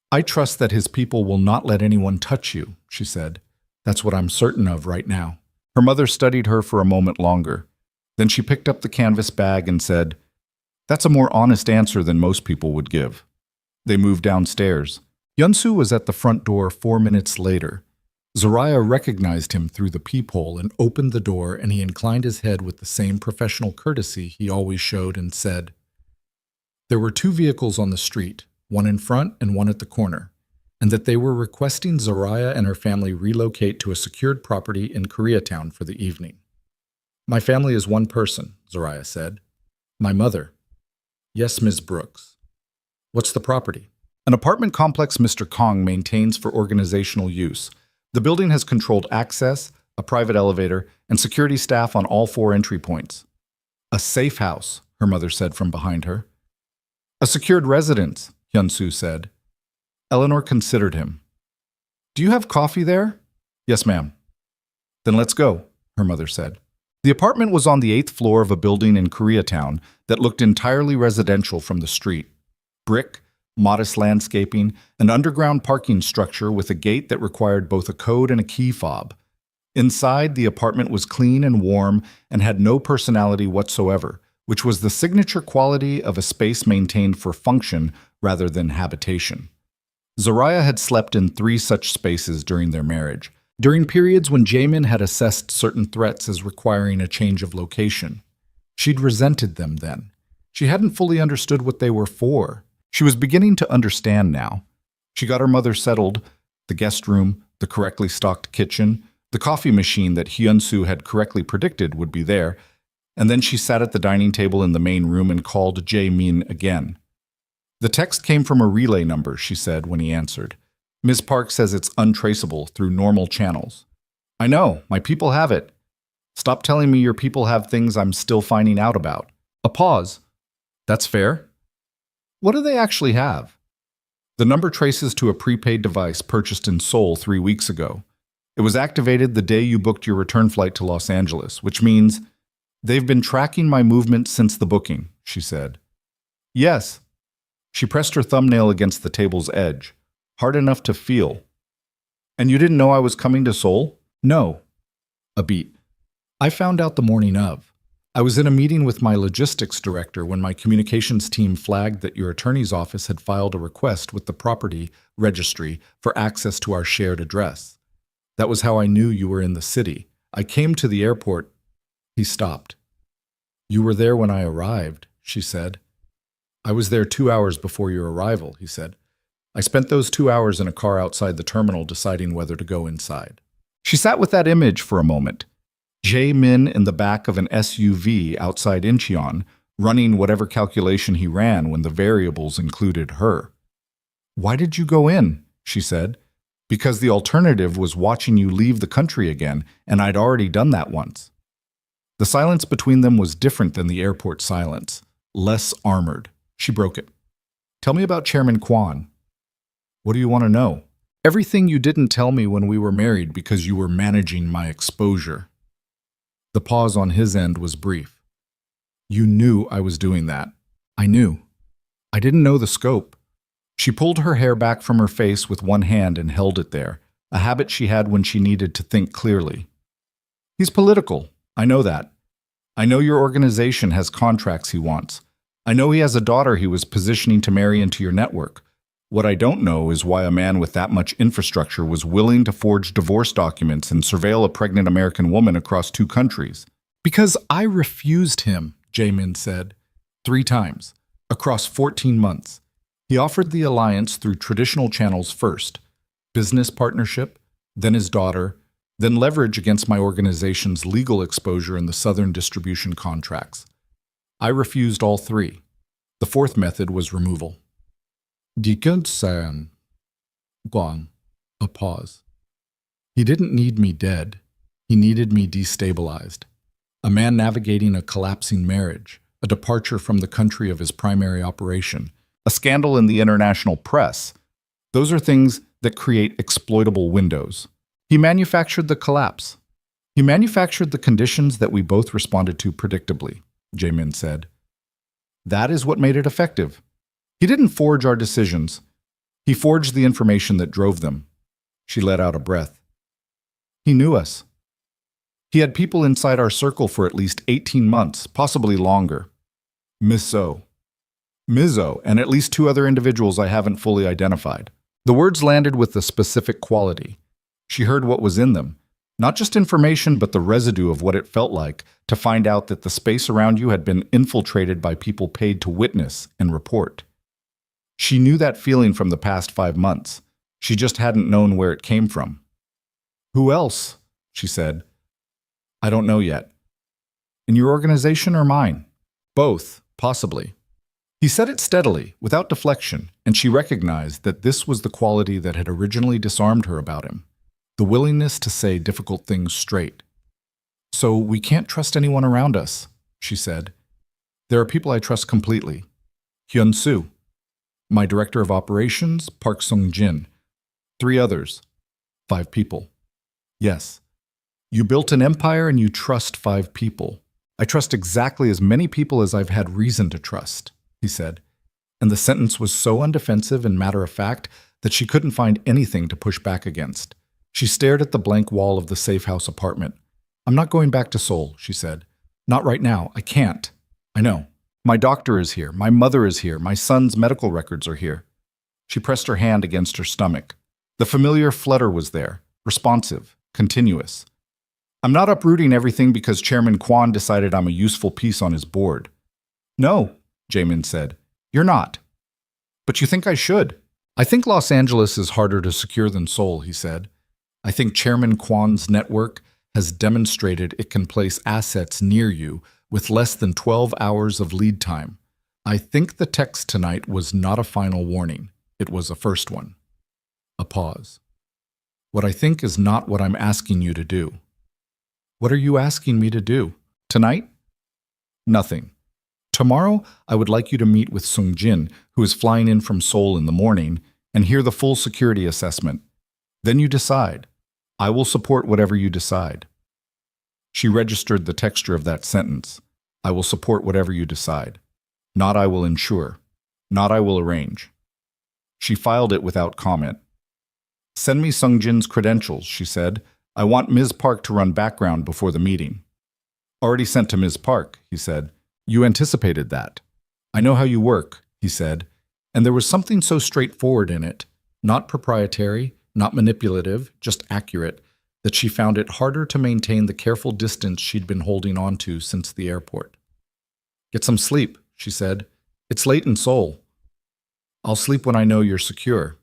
I trust that his people will not let anyone touch you, she said. That's what I'm certain of right now. Her mother studied her for a moment longer. Then she picked up the canvas bag and said, That's a more honest answer than most people would give. They moved downstairs. Yunsu was at the front door 4 minutes later. Zariah recognized him through the peephole and opened the door, and he inclined his head with the same professional courtesy he always showed and said, There were 2 vehicles on the street, one in front and one at the corner, and that they were requesting Zariah and her family relocate to a secured property in Koreatown for the evening. My family is one person, Zariah said. My mother. Yes, Ms. Brooks. What's the property? An apartment complex Mr. Kong maintains for organizational use. The building has controlled access, a private elevator, and security staff on all 4 entry points. A safe house, her mother said from behind her. A secured residence, Hyun-soo said. Eleanor considered him. Do you have coffee there? Yes, ma'am. Then let's go, her mother said. The apartment was on the 8th floor of a building in Koreatown that looked entirely residential from the street. Brick, modest landscaping, an underground parking structure with a gate that required both a code and a key fob. Inside, the apartment was clean and warm and had no personality whatsoever, which was the signature quality of a space maintained for function rather than habitation. Zariah had slept in 3 such spaces during their marriage, during periods when Jaemin had assessed certain threats as requiring a change of location. She'd resented them then. She hadn't fully understood what they were for. She was beginning to understand now. She got her mother settled, the guest room, the correctly stocked kitchen, the coffee machine that Hyun-soo had correctly predicted would be there, and then she sat at the dining table in the main room and called Jae-min again. The text came from a relay number, she said when he answered. Ms. Park says it's untraceable through normal channels. I know, my people have it. Stop telling me your people have things I'm still finding out about. A pause. That's fair. What do they actually have? The number traces to a prepaid device purchased in Seoul 3 weeks ago. It was activated the day you booked your return flight to Los Angeles, which means they've been tracking my movement since the booking, she said. Yes. She pressed her thumbnail against the table's edge, hard enough to feel. And you didn't know I was coming to Seoul? No. A beat. I found out the morning of. I was in a meeting with my logistics director when my communications team flagged that your attorney's office had filed a request with the property registry for access to our shared address. That was how I knew you were in the city. I came to the airport. He stopped. You were there when I arrived, she said. I was there 2 hours before your arrival, he said. I spent those 2 hours in a car outside the terminal deciding whether to go inside. She sat with that image for a moment. Jae-min in the back of an SUV outside Incheon, running whatever calculation he ran when the variables included her. Why did you go in? She said. Because the alternative was watching you leave the country again, and I'd already done that once. The silence between them was different than the airport silence, less armored. She broke it. Tell me about Chairman Kwan. What do you want to know? Everything you didn't tell me when we were married because you were managing my exposure. The pause on his end was brief. You knew I was doing that. I knew. I didn't know the scope. She pulled her hair back from her face with one hand and held it there, a habit she had when she needed to think clearly. He's political. I know that. I know your organization has contracts he wants. I know he has a daughter he was positioning to marry into your network. What I don't know is why a man with that much infrastructure was willing to forge divorce documents and surveil a pregnant American woman across 2 countries. Because I refused him, Jae-min said, 3 times, across 14 months. He offered the alliance through traditional channels first, business partnership, then his daughter, then leverage against my organization's legal exposure in the Southern distribution contracts. I refused all 3. The 4th method was removal. Gwan. A pause. He didn't need me dead. He needed me destabilized. A man navigating a collapsing marriage, a departure from the country of his primary operation, a scandal in the international press. Those are things that create exploitable windows. He manufactured the collapse. He manufactured the conditions that we both responded to predictably, Jae-min said. That is what made it effective. He didn't forge our decisions. He forged the information that drove them. She let out a breath. He knew us. He had people inside our circle for at least 18 months, possibly longer. Mizzo, and at least 2 other individuals I haven't fully identified. The words landed with a specific quality. She heard what was in them. Not just information, but the residue of what it felt like to find out that the space around you had been infiltrated by people paid to witness and report. She knew that feeling from the past 5 months. She just hadn't known where it came from. Who else? She said. I don't know yet. In your organization or mine? Both, possibly. He said it steadily, without deflection, and she recognized that this was the quality that had originally disarmed her about him, the willingness to say difficult things straight. "So we can't trust anyone around us," she said. "There are people I trust completely. Hyun-soo, my director of operations, Park Sung-jin, 3 others, 5 people. Yes, you built an empire and you trust 5 people. I trust exactly as many people as I've had reason to trust," he said. And the sentence was so undefensive and matter-of-fact that she couldn't find anything to push back against. She stared at the blank wall of the safe house apartment. "I'm not going back to Seoul," she said. "Not right now. I can't. I know. My doctor is here. My mother is here. My son's medical records are here." She pressed her hand against her stomach. The familiar flutter was there, responsive, continuous. "I'm not uprooting everything because Chairman Kwon decided I'm a useful piece on his board." "No," Jaemin said. "You're not. But you think I should." "I think Los Angeles is harder to secure than Seoul," he said. "I think Chairman Kwon's network has demonstrated it can place assets near you with less than 12 hours of lead time. I think the text tonight was not a final warning. It was a first one." A pause. "What I think is not what I'm asking you to do." "What are you asking me to do? Tonight?" "Nothing. Tomorrow, I would like you to meet with Sung-jin, who is flying in from Seoul in the morning, and hear the full security assessment. Then you decide. I will support whatever you decide." She registered the texture of that sentence. "I will support whatever you decide. Not I will ensure. Not I will arrange." She filed it without comment. "Send me Sung-jin's credentials," she said. "I want Ms. Park to run background before the meeting." "Already sent to Ms. Park," he said. "You anticipated that." "I know how you work," he said. And there was something so straightforward in it, not proprietary, not manipulative, just accurate, that she found it harder to maintain the careful distance she'd been holding on to since the airport. "Get some sleep," she said. "It's late in Seoul." "I'll sleep when I know you're secure.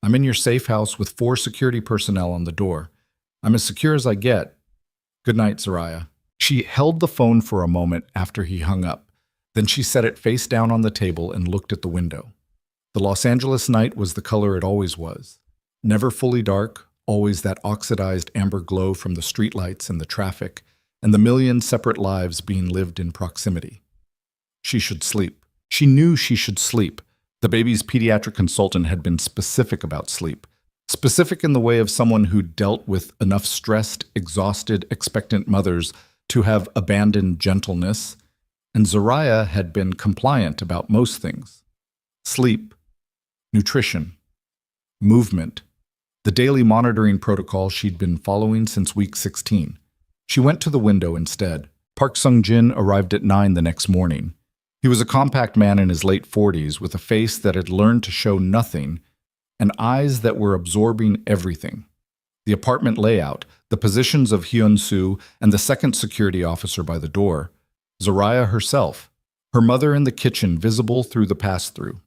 I'm in your safe house with 4 security personnel on the door. I'm as secure as I get. Good night, Soraya." She held the phone for a moment after he hung up. Then she set it face down on the table and looked at the window. The Los Angeles night was the color it always was. Never fully dark, always that oxidized amber glow from the streetlights and the traffic, and the million separate lives being lived in proximity. She should sleep. She knew she should sleep. The baby's pediatric consultant had been specific about sleep. Specific in the way of someone who dealt with enough stressed, exhausted, expectant mothers to have abandoned gentleness, and Zoraya had been compliant about most things. Sleep, nutrition, movement, the daily monitoring protocol she'd been following since week 16. She went to the window instead. Park Sung-jin arrived at 9 the next morning. He was a compact man in his late 40s with a face that had learned to show nothing and eyes that were absorbing everything. The apartment layout, the positions of Hyun-soo and the second security officer by the door, Zoraya herself, her mother in the kitchen visible through the pass-through.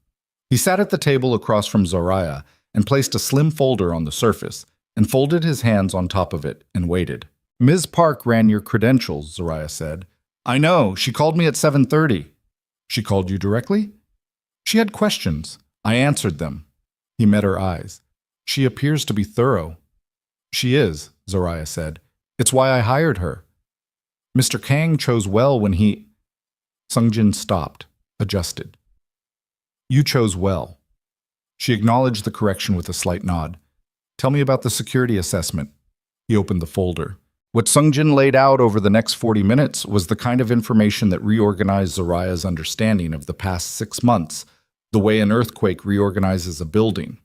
He sat at the table across from Zoraya and placed a slim folder on the surface and folded his hands on top of it and waited. "Ms. Park ran your credentials," Zoraya said. "I know. She called me at 7:30. "She called you directly?" "She had questions. I answered them." He met her eyes. "She appears to be thorough." "She is," Zoraya said. "It's why I hired her. Mr. Kang chose well when he—" Sung-jin stopped, adjusted. "You chose well." She acknowledged the correction with a slight nod. "Tell me about the security assessment." He opened the folder. What Sung-jin laid out over the next 40 minutes was the kind of information that reorganized Zoraya's understanding of the past 6 months, the way an earthquake reorganizes a building.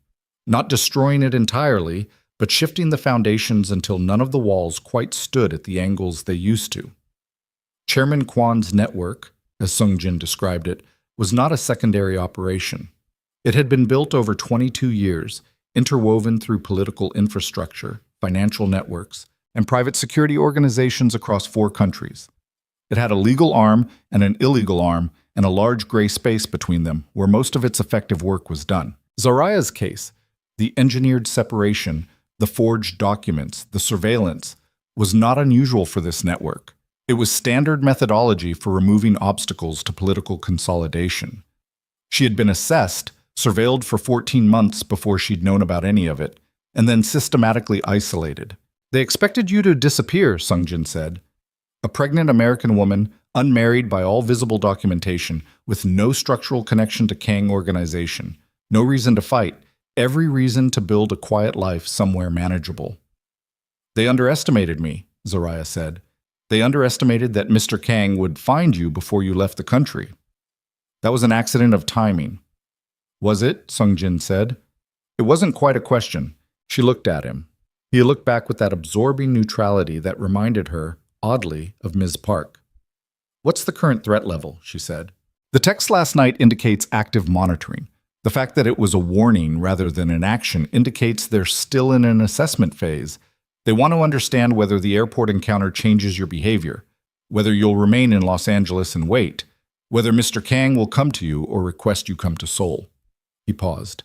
Not destroying it entirely, but shifting the foundations until none of the walls quite stood at the angles they used to. Chairman Kwon's network, as Sung-jin described it, was not a secondary operation. It had been built over 22 years, interwoven through political infrastructure, financial networks, and private security organizations across 4 countries. It had a legal arm and an illegal arm and a large gray space between them where most of its effective work was done. Zoraya's case, the engineered separation, the forged documents, the surveillance, was not unusual for this network. It was standard methodology for removing obstacles to political consolidation. She had been assessed, surveilled for 14 months before she'd known about any of it, and then systematically isolated. They expected you to disappear, Sungjin said. A pregnant American woman, unmarried by all visible documentation, with no structural connection to Kang organization, no reason to fight, every reason to build a quiet life somewhere manageable. They underestimated me, Zoraya said. They underestimated that Mr. Kang would find you before you left the country. That was an accident of timing. Was it? Sungjin said. It wasn't quite a question. She looked at him. He looked back with that absorbing neutrality that reminded her, oddly, of Ms. Park. What's the current threat level? She said. The text last night indicates active monitoring. The fact that it was a warning rather than an action indicates they're still in an assessment phase. They want to understand whether the airport encounter changes your behavior, whether you'll remain in Los Angeles and wait, whether Mr. Kang will come to you or request you come to Seoul. He paused.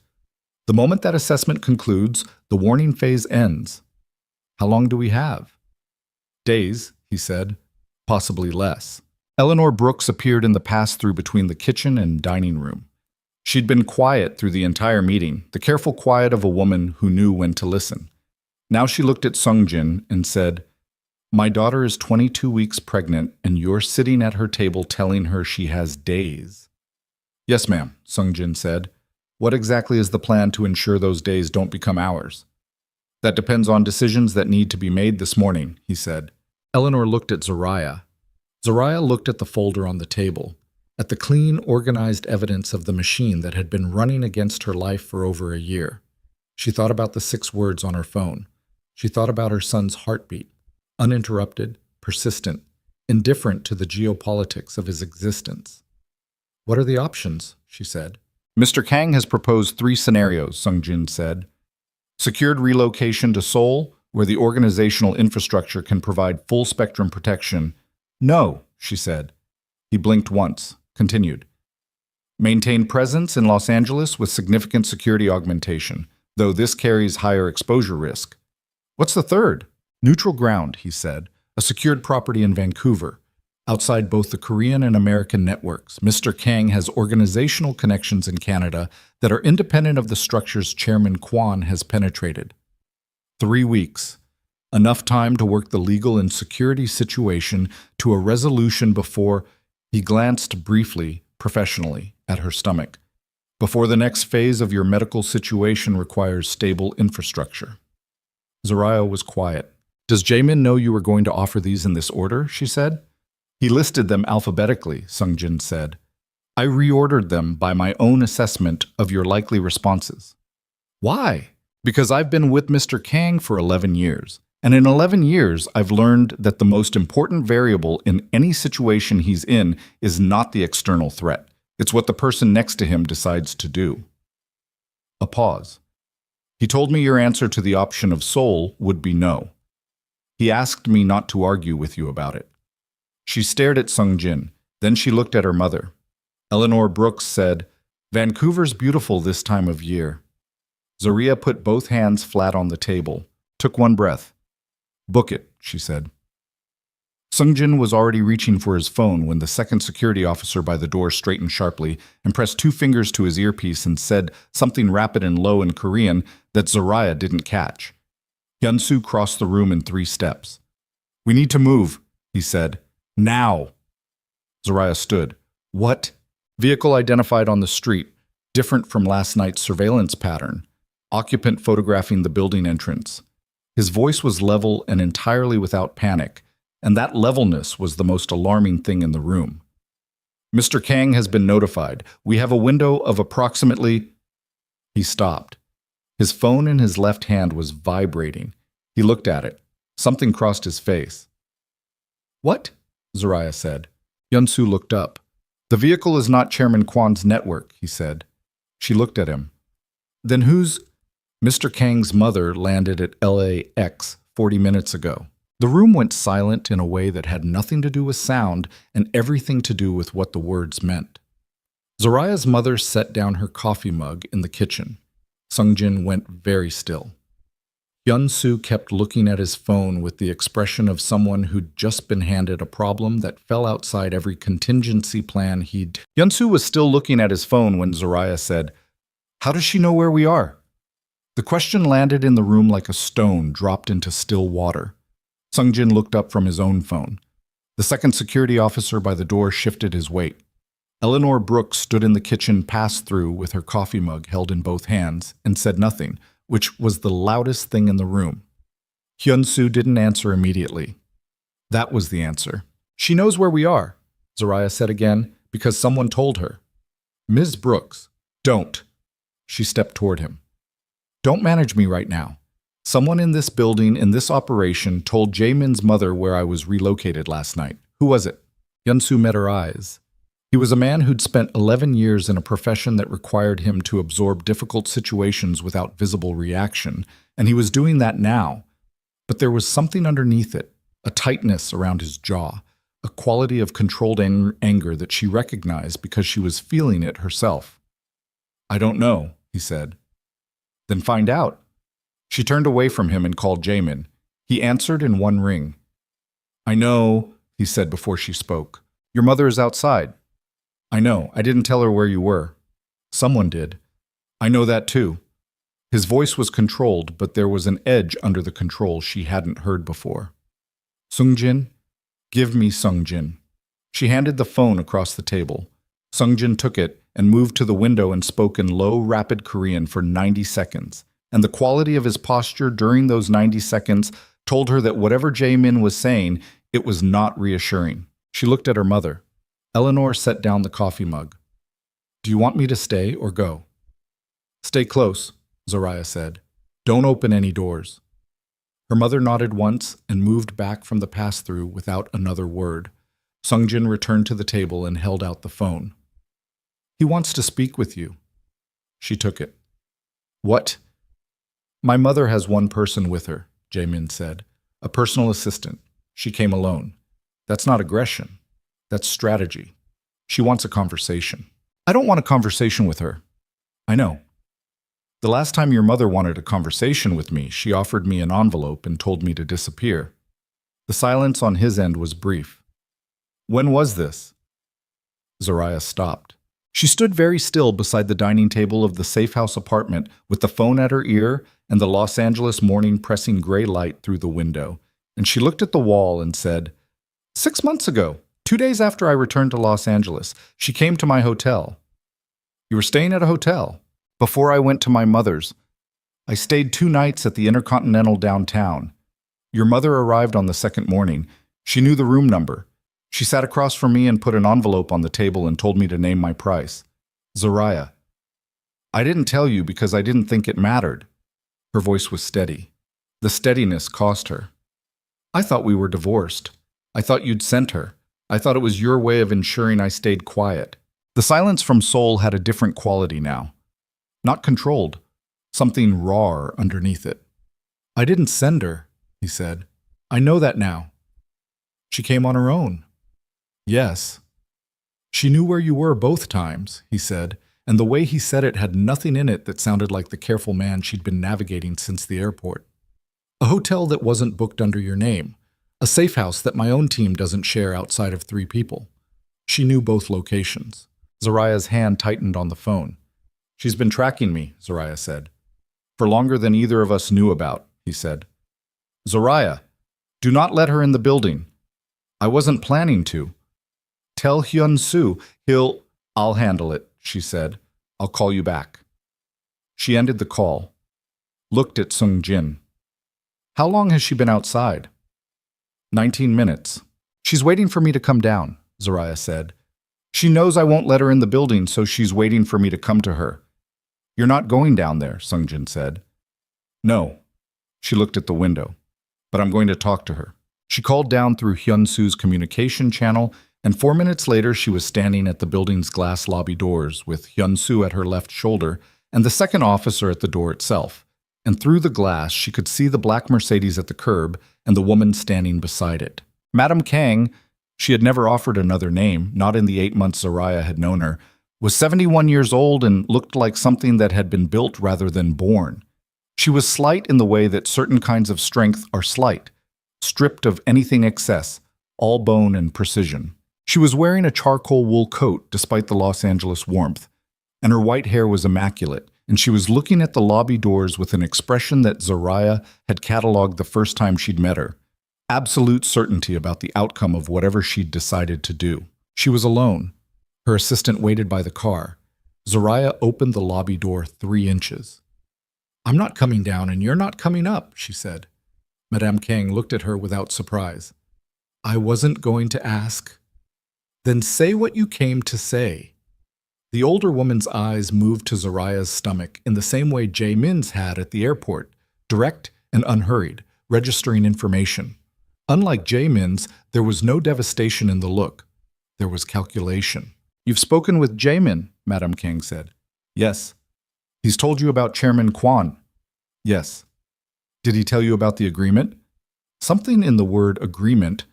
The moment that assessment concludes, the warning phase ends. How long do we have? Days, he said, possibly less. Eleanor Brooks appeared in the pass-through between the kitchen and dining room. She'd been quiet through the entire meeting, the careful quiet of a woman who knew when to listen. Now she looked at Sungjin and said, "My daughter is 22 weeks pregnant, and you're sitting at her table telling her she has days." "Yes, ma'am," Sungjin said. "What exactly is the plan to ensure those days don't become ours?" "That depends on decisions that need to be made this morning," he said. Eleanor looked at Zoraya. Zoraya looked at the folder on the table, at the clean, organized evidence of the machine that had been running against her life for over a year. She thought about the 6 words on her phone. She thought about her son's heartbeat, uninterrupted, persistent, indifferent to the geopolitics of his existence. "What are the options?" she said. "Mr. Kang has proposed 3 scenarios," Sungjin said. "Secured relocation to Seoul, where the organizational infrastructure can provide full-spectrum protection." "No," she said. He blinked once, continued. "Maintain presence in Los Angeles with significant security augmentation, though this carries higher exposure risk." "What's the third?" "Neutral ground," he said. "A secured property in Vancouver. Outside both the Korean and American networks, Mr. Kang has organizational connections in Canada that are independent of the structures Chairman Kwan has penetrated. 3 weeks. Enough time to work the legal and security situation to a resolution before—" He glanced briefly, professionally, at her stomach. "Before the next phase of your medical situation requires stable infrastructure." Zoraya was quiet. "Does Jaemin know you were going to offer these in this order?" she said. "He listed them alphabetically," Sungjin said. "I reordered them by my own assessment of your likely responses." "Why?" "Because I've been with Mr. Kang for 11 years. And in 11 years, I've learned that the most important variable in any situation he's in is not the external threat. It's what the person next to him decides to do." A pause. "He told me your answer to the option of Seoul would be no. He asked me not to argue with you about it." She stared at Sungjin. Then she looked at her mother. Eleanor Brooks said, "Vancouver's beautiful this time of year." Zoraya put both hands flat on the table, took one breath. "Book it," she said. Sungjin was already reaching for his phone when the second security officer by the door straightened sharply and pressed 2 fingers to his earpiece and said something rapid and low in Korean that Zoraya didn't catch. Hyunsu crossed the room in 3 steps. "We need to move," he said. "Now." Zoraya stood. "What?" "Vehicle identified on the street, different from last night's surveillance pattern. Occupant photographing the building entrance." His voice was level and entirely without panic, and that levelness was the most alarming thing in the room. "Mr. Kang has been notified. We have a window of approximately—" He stopped. His phone in his left hand was vibrating. He looked at it. Something crossed his face. "What?" Zoraya said. Hyunsu looked up. "The vehicle is not Chairman Kwan's network," he said. She looked at him. "Then whose—" "Mr. Kang's mother landed at LAX 40 minutes ago." The room went silent in a way that had nothing to do with sound and everything to do with what the words meant. Zoraya's mother set down her coffee mug in the kitchen. Sungjin went very still. Hyun-soo kept looking at his phone with the expression of someone who'd just been handed a problem that fell outside every contingency plan he'd... Hyun-soo was still looking at his phone when Zoraya said, "How does she know where we are?" The question landed in the room like a stone dropped into still water. Sungjin looked up from his own phone. The second security officer by the door shifted his weight. Eleanor Brooks stood in the kitchen pass-through with her coffee mug held in both hands and said nothing, which was the loudest thing in the room. Hyun-soo didn't answer immediately. That was the answer. "She knows where we are," Zoraya said again, "because someone told her." "Ms. Brooks, don't." She stepped toward him. "Don't manage me right now. Someone in this building, in this operation, told Jaemin's mother where I was relocated last night. Who was it?" Hyun-soo met her eyes. He was a man who'd spent 11 years in a profession that required him to absorb difficult situations without visible reaction, and he was doing that now. But there was something underneath it, a tightness around his jaw, a quality of controlled anger that she recognized because she was feeling it herself. "I don't know," he said. "Then find out." She turned away from him and called Jaemin. He answered in one ring. "I know," he said before she spoke. "Your mother is outside." "I know. I didn't tell her where you were." "Someone did." "I know that too." His voice was controlled, but there was an edge under the control she hadn't heard before. "Sungjin, give me Sungjin." She handed the phone across the table. Sungjin took it and moved to the window and spoke in low, rapid Korean for 90 seconds. And the quality of his posture during those 90 seconds told her that whatever Jaemin was saying, it was not reassuring. She looked at her mother. Eleanor set down the coffee mug. "Do you want me to stay or go?" "Stay close," Zoraya said. "Don't open any doors." Her mother nodded once and moved back from the pass-through without another word. Sungjin returned to the table and held out the phone. "He wants to speak with you." She took it. "What?" "My mother has one person with her," Jaemin said. "A personal assistant. She came alone. That's not aggression. That's strategy. She wants a conversation." "I don't want a conversation with her." "I know. The last time your mother wanted a conversation with me, she offered me an envelope and told me to disappear." The silence on his end was brief. "When was this?" Zoraya stopped. She stood very still beside the dining table of the safe house apartment with the phone at her ear and the Los Angeles morning pressing gray light through the window, and she looked at the wall and said, 6 months ago, 2 days after I returned to Los Angeles, she came to my hotel." "You were staying at a hotel?" "Before I went to my mother's. I stayed 2 nights at the Intercontinental downtown. Your mother arrived on the second morning. She knew the room number. She sat across from me and put an envelope on the table and told me to name my price. Zoraya. I didn't tell you because I didn't think it mattered." Her voice was steady. The steadiness cost her. "I thought we were divorced. I thought you'd sent her. I thought it was your way of ensuring I stayed quiet." The silence from Seoul had a different quality now. Not controlled. Something raw underneath it. "I didn't send her," he said. "I know that now." "She came on her own." "Yes." "She knew where you were both times," he said, and the way he said it had nothing in it that sounded like the careful man she'd been navigating since the airport. "A hotel that wasn't booked under your name. A safe house that my own team doesn't share outside of 3 people. She knew both locations." Zoraya's hand tightened on the phone. "She's been tracking me," Zoraya said. "For longer than either of us knew about," he said. "Zoraya, do not let her in the building." "I wasn't planning to." "Tell Hyun-soo, I'll handle it," she said. "I'll call you back." She ended the call. Looked at Sungjin. "How long has she been outside?" 19 minutes. "She's waiting for me to come down," Zoraya said. "She knows I won't let her in the building, so she's waiting for me to come to her." "You're not going down there," Sungjin said. "No." She looked at the window. "But I'm going to talk to her." She called down through Hyun-soo's communication channel, and 4 minutes later she was standing at the building's glass lobby doors with Hyun-soo at her left shoulder and the second officer at the door itself. And through the glass she could see the black Mercedes at the curb and the woman standing beside it. Madame Kang, she had never offered another name, not in the 8 months Zoraya had known her, was 71 years old and looked like something that had been built rather than born. She was slight in the way that certain kinds of strength are slight, stripped of anything excess, all bone and precision. She was wearing a charcoal wool coat despite the Los Angeles warmth, and her white hair was immaculate, and she was looking at the lobby doors with an expression that Zariah had catalogued the first time she'd met her. Absolute certainty about the outcome of whatever she'd decided to do. She was alone. Her assistant waited by the car. Zariah opened the lobby door 3 inches. "I'm not coming down and you're not coming up," she said. Madame Kang looked at her without surprise. "I wasn't going to ask." "Then say what you came to say." The older woman's eyes moved to Zariah's stomach in the same way Jae-min's had at the airport, direct and unhurried, registering information. Unlike Jae-min's, there was no devastation in the look. There was calculation. "You've spoken with Jae-min," Madame Kang said. "Yes." "He's told you about Chairman Kwon?" "Yes." "Did he tell you about the agreement?" Something in the word agreement,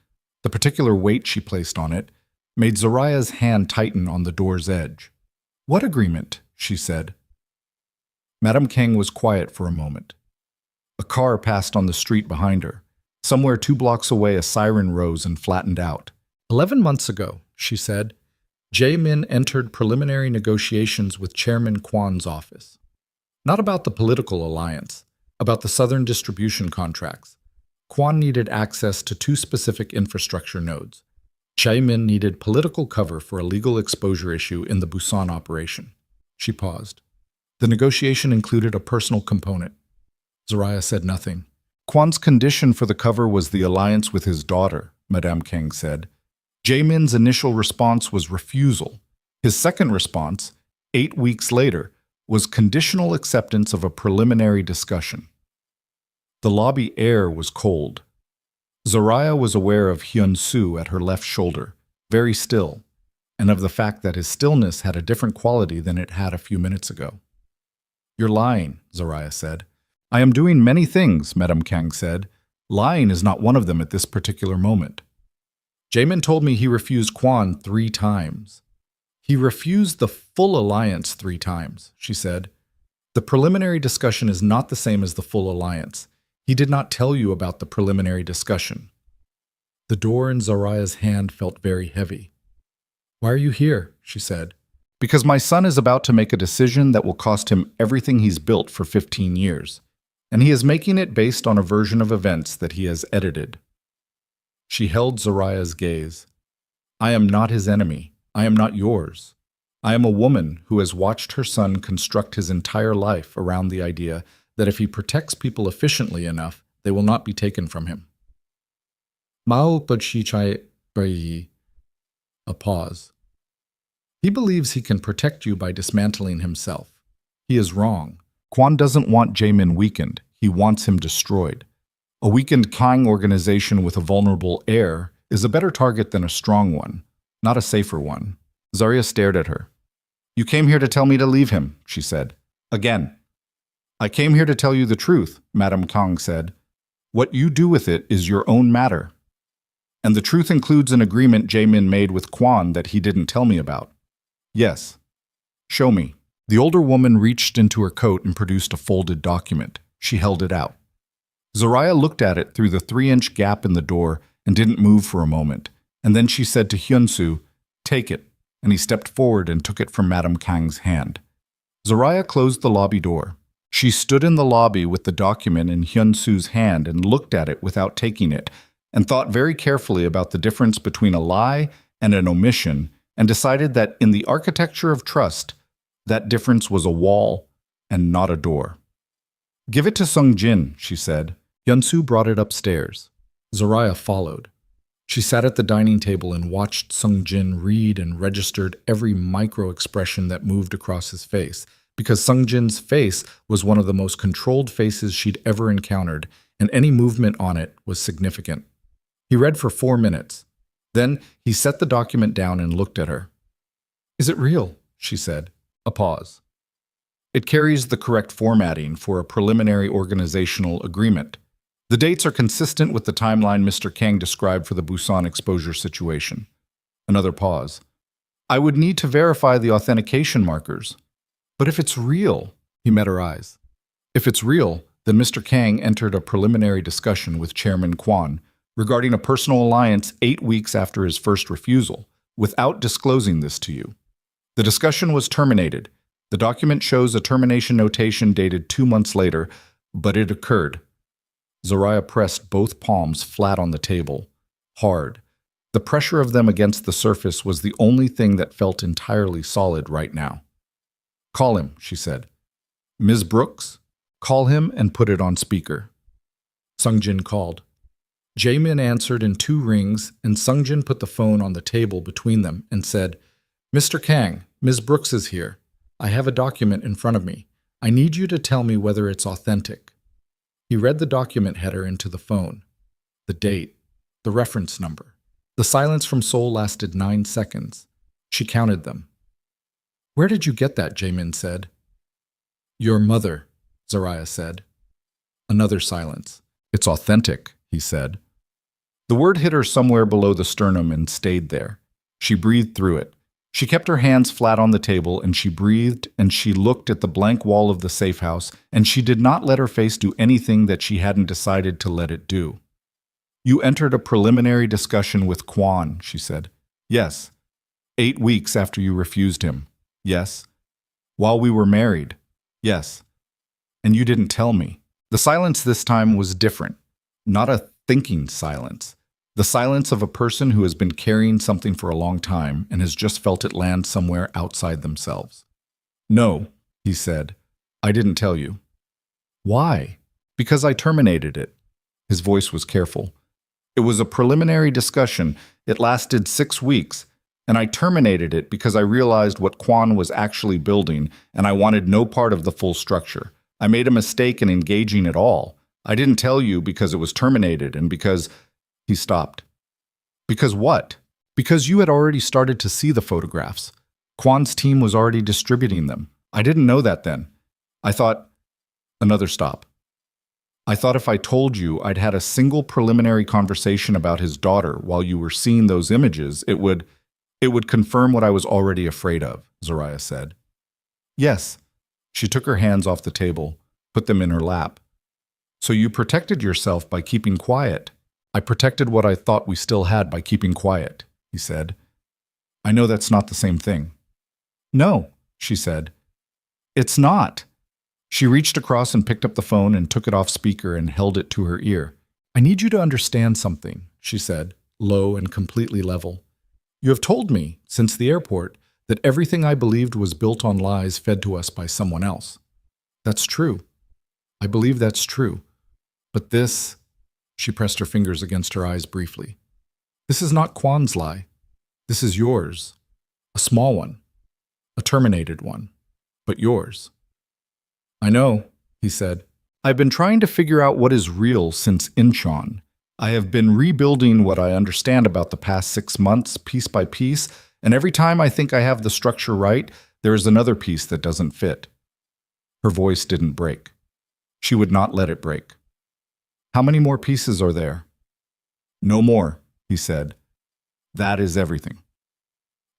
the particular weight she placed on it, made Zariah's hand tighten on the door's edge. "What agreement?" she said. Madame Kang was quiet for a moment. A car passed on the street behind her. Somewhere 2 blocks away, a siren rose and flattened out. 11 months ago, she said, Jae-min entered preliminary negotiations with Chairman Kwon's office. Not about the political alliance, about the Southern distribution contracts. Kwon needed access to 2 specific infrastructure nodes. Jae-min needed political cover for a legal exposure issue in the Busan operation. She paused. The negotiation included a personal component. Zariah said nothing. Kwon's condition for the cover was the alliance with his daughter, Madame Kang said. Jae-min's initial response was refusal. His second response, 8 weeks later, was conditional acceptance of a preliminary discussion. The lobby air was cold. Zariah was aware of Hyun-soo at her left shoulder, very still, and of the fact that his stillness had a different quality than it had a few minutes ago. "You're lying," Zariah said. "I am doing many things," Madame Kang said. "Lying is not one of them at this particular moment." Jae-min told me he refused Kwon 3 times. "He refused the full alliance 3 times, she said. "The preliminary discussion is not the same as the full alliance. He did not tell you about the preliminary discussion." The door in Zariah's hand felt very heavy. "Why are you here?" she said. "Because my son is about to make a decision that will cost him everything he's built for 15 years. And he is making it based on a version of events that he has edited." She held Zariah's gaze. "I am not his enemy. I am not yours. I am a woman who has watched her son construct his entire life around the idea that if he protects people efficiently enough, they will not be taken from him." A pause. "He believes he can protect you by dismantling himself. He is wrong. Kwon doesn't want Jae-min weakened. He wants him destroyed. A weakened Kang organization with a vulnerable heir is a better target than a strong one, not a safer one." Zariah stared at her. "You came here to tell me to leave him," she said. "Again." "I came here to tell you the truth," Madame Kang said. "What you do with it is your own matter. And the truth includes an agreement Jae-min made with Kwon that he didn't tell me about." "Yes." "Show me." The older woman reached into her coat and produced a folded document. She held it out. Zariah looked at it through the 3-inch gap in the door and didn't move for a moment. And then she said to Hyun-soo, "Take it," and he stepped forward and took it from Madame Kang's hand. Zariah closed the lobby door. She stood in the lobby with the document in Hyun-soo's hand and looked at it without taking it, and thought very carefully about the difference between a lie and an omission, and decided that in the architecture of trust, that difference was a wall and not a door. "Give it to Sung-jin," she said. Hyun-soo brought it upstairs. Zariah followed. She sat at the dining table and watched Sung-jin read and registered every micro-expression that moved across his face, because Sung-jin's face was one of the most controlled faces she'd ever encountered, and any movement on it was significant. He read for 4 minutes. Then he set the document down and looked at her. "Is it real?" she said. A pause. "It carries the correct formatting for a preliminary organizational agreement. The dates are consistent with the timeline Mr. Kang described for the Busan exposure situation." Another pause. "I would need to verify the authentication markers." "But if it's real," he met her eyes. "If it's real, Then Mr. Kang entered a preliminary discussion with Chairman Kwan regarding a personal alliance 8 weeks after his first refusal, without disclosing this to you. The discussion was terminated. The document shows a termination notation dated 2 months later, but it occurred. Zariah pressed both palms flat on the table, hard. The pressure of them against the surface was the only thing that felt entirely solid right now. "Call him," she said. "Ms. Brooks, call him and put it on speaker." Sungjin called. Jaemin answered in 2 rings, and Sungjin put the phone on the table between them and said, "Mr. Kang, Ms. Brooks is here. I have a document in front of me. I need you to tell me whether it's authentic." He read the document header into the phone. The date, the reference number. The silence from Seoul lasted 9 seconds. She counted them. "Where did you get that?" Jaemin said. "Your mother," Zariah said. Another silence. "It's authentic," he said. The word hit her somewhere below the sternum and stayed there. She breathed through it. She kept her hands flat on the table, and she breathed, and she looked at the blank wall of the safe house, and she did not let her face do anything that she hadn't decided to let it do. "You entered a preliminary discussion with Kwan," she said. "Yes." 8 weeks after you refused him. "Yes." "While we were married." "Yes." "And you didn't tell me." The silence this time was different. Not a thinking silence. The silence of a person who has been carrying something for a long time and has just felt it land somewhere outside themselves. "No," he said. "I didn't tell you." "Why?" "Because I terminated it." His voice was careful. "It was a preliminary discussion. It lasted 6 weeks, and I terminated it because I realized what Kwan was actually building, and I wanted no part of the full structure. I made a mistake in engaging at all. I didn't tell you because it was terminated and because—" He stopped. "Because what?" "Because you had already started to see the photographs. Kwan's team was already distributing them. I didn't know that then. I thought—" Another stop. "I thought if I told you I'd had a single preliminary conversation about his daughter while you were seeing those images, it would confirm what I was already afraid of," Zariah said. "Yes." She took her hands off the table, put them in her lap. "So you protected yourself by keeping quiet." "I protected what I thought we still had by keeping quiet," he said. "I know that's not the same thing." "No," she said. "It's not." She reached across and picked up the phone and took it off speaker and held it to her ear. "I need you to understand something," she said, low and completely level. "You have told me, since the airport, that everything I believed was built on lies fed to us by someone else. That's true. I believe that's true. But this—" She pressed her fingers against her eyes briefly. "This is not Kwan's lie. This is yours. A small one. A terminated one. But yours." "I know," he said. "I've been trying to figure out what is real since Incheon. I have been rebuilding what I understand about the past 6 months, piece by piece, and every time I think I have the structure right, there is another piece that doesn't fit." Her voice didn't break. She would not let it break. "How many more pieces are there?" "No more," he said. "That is everything."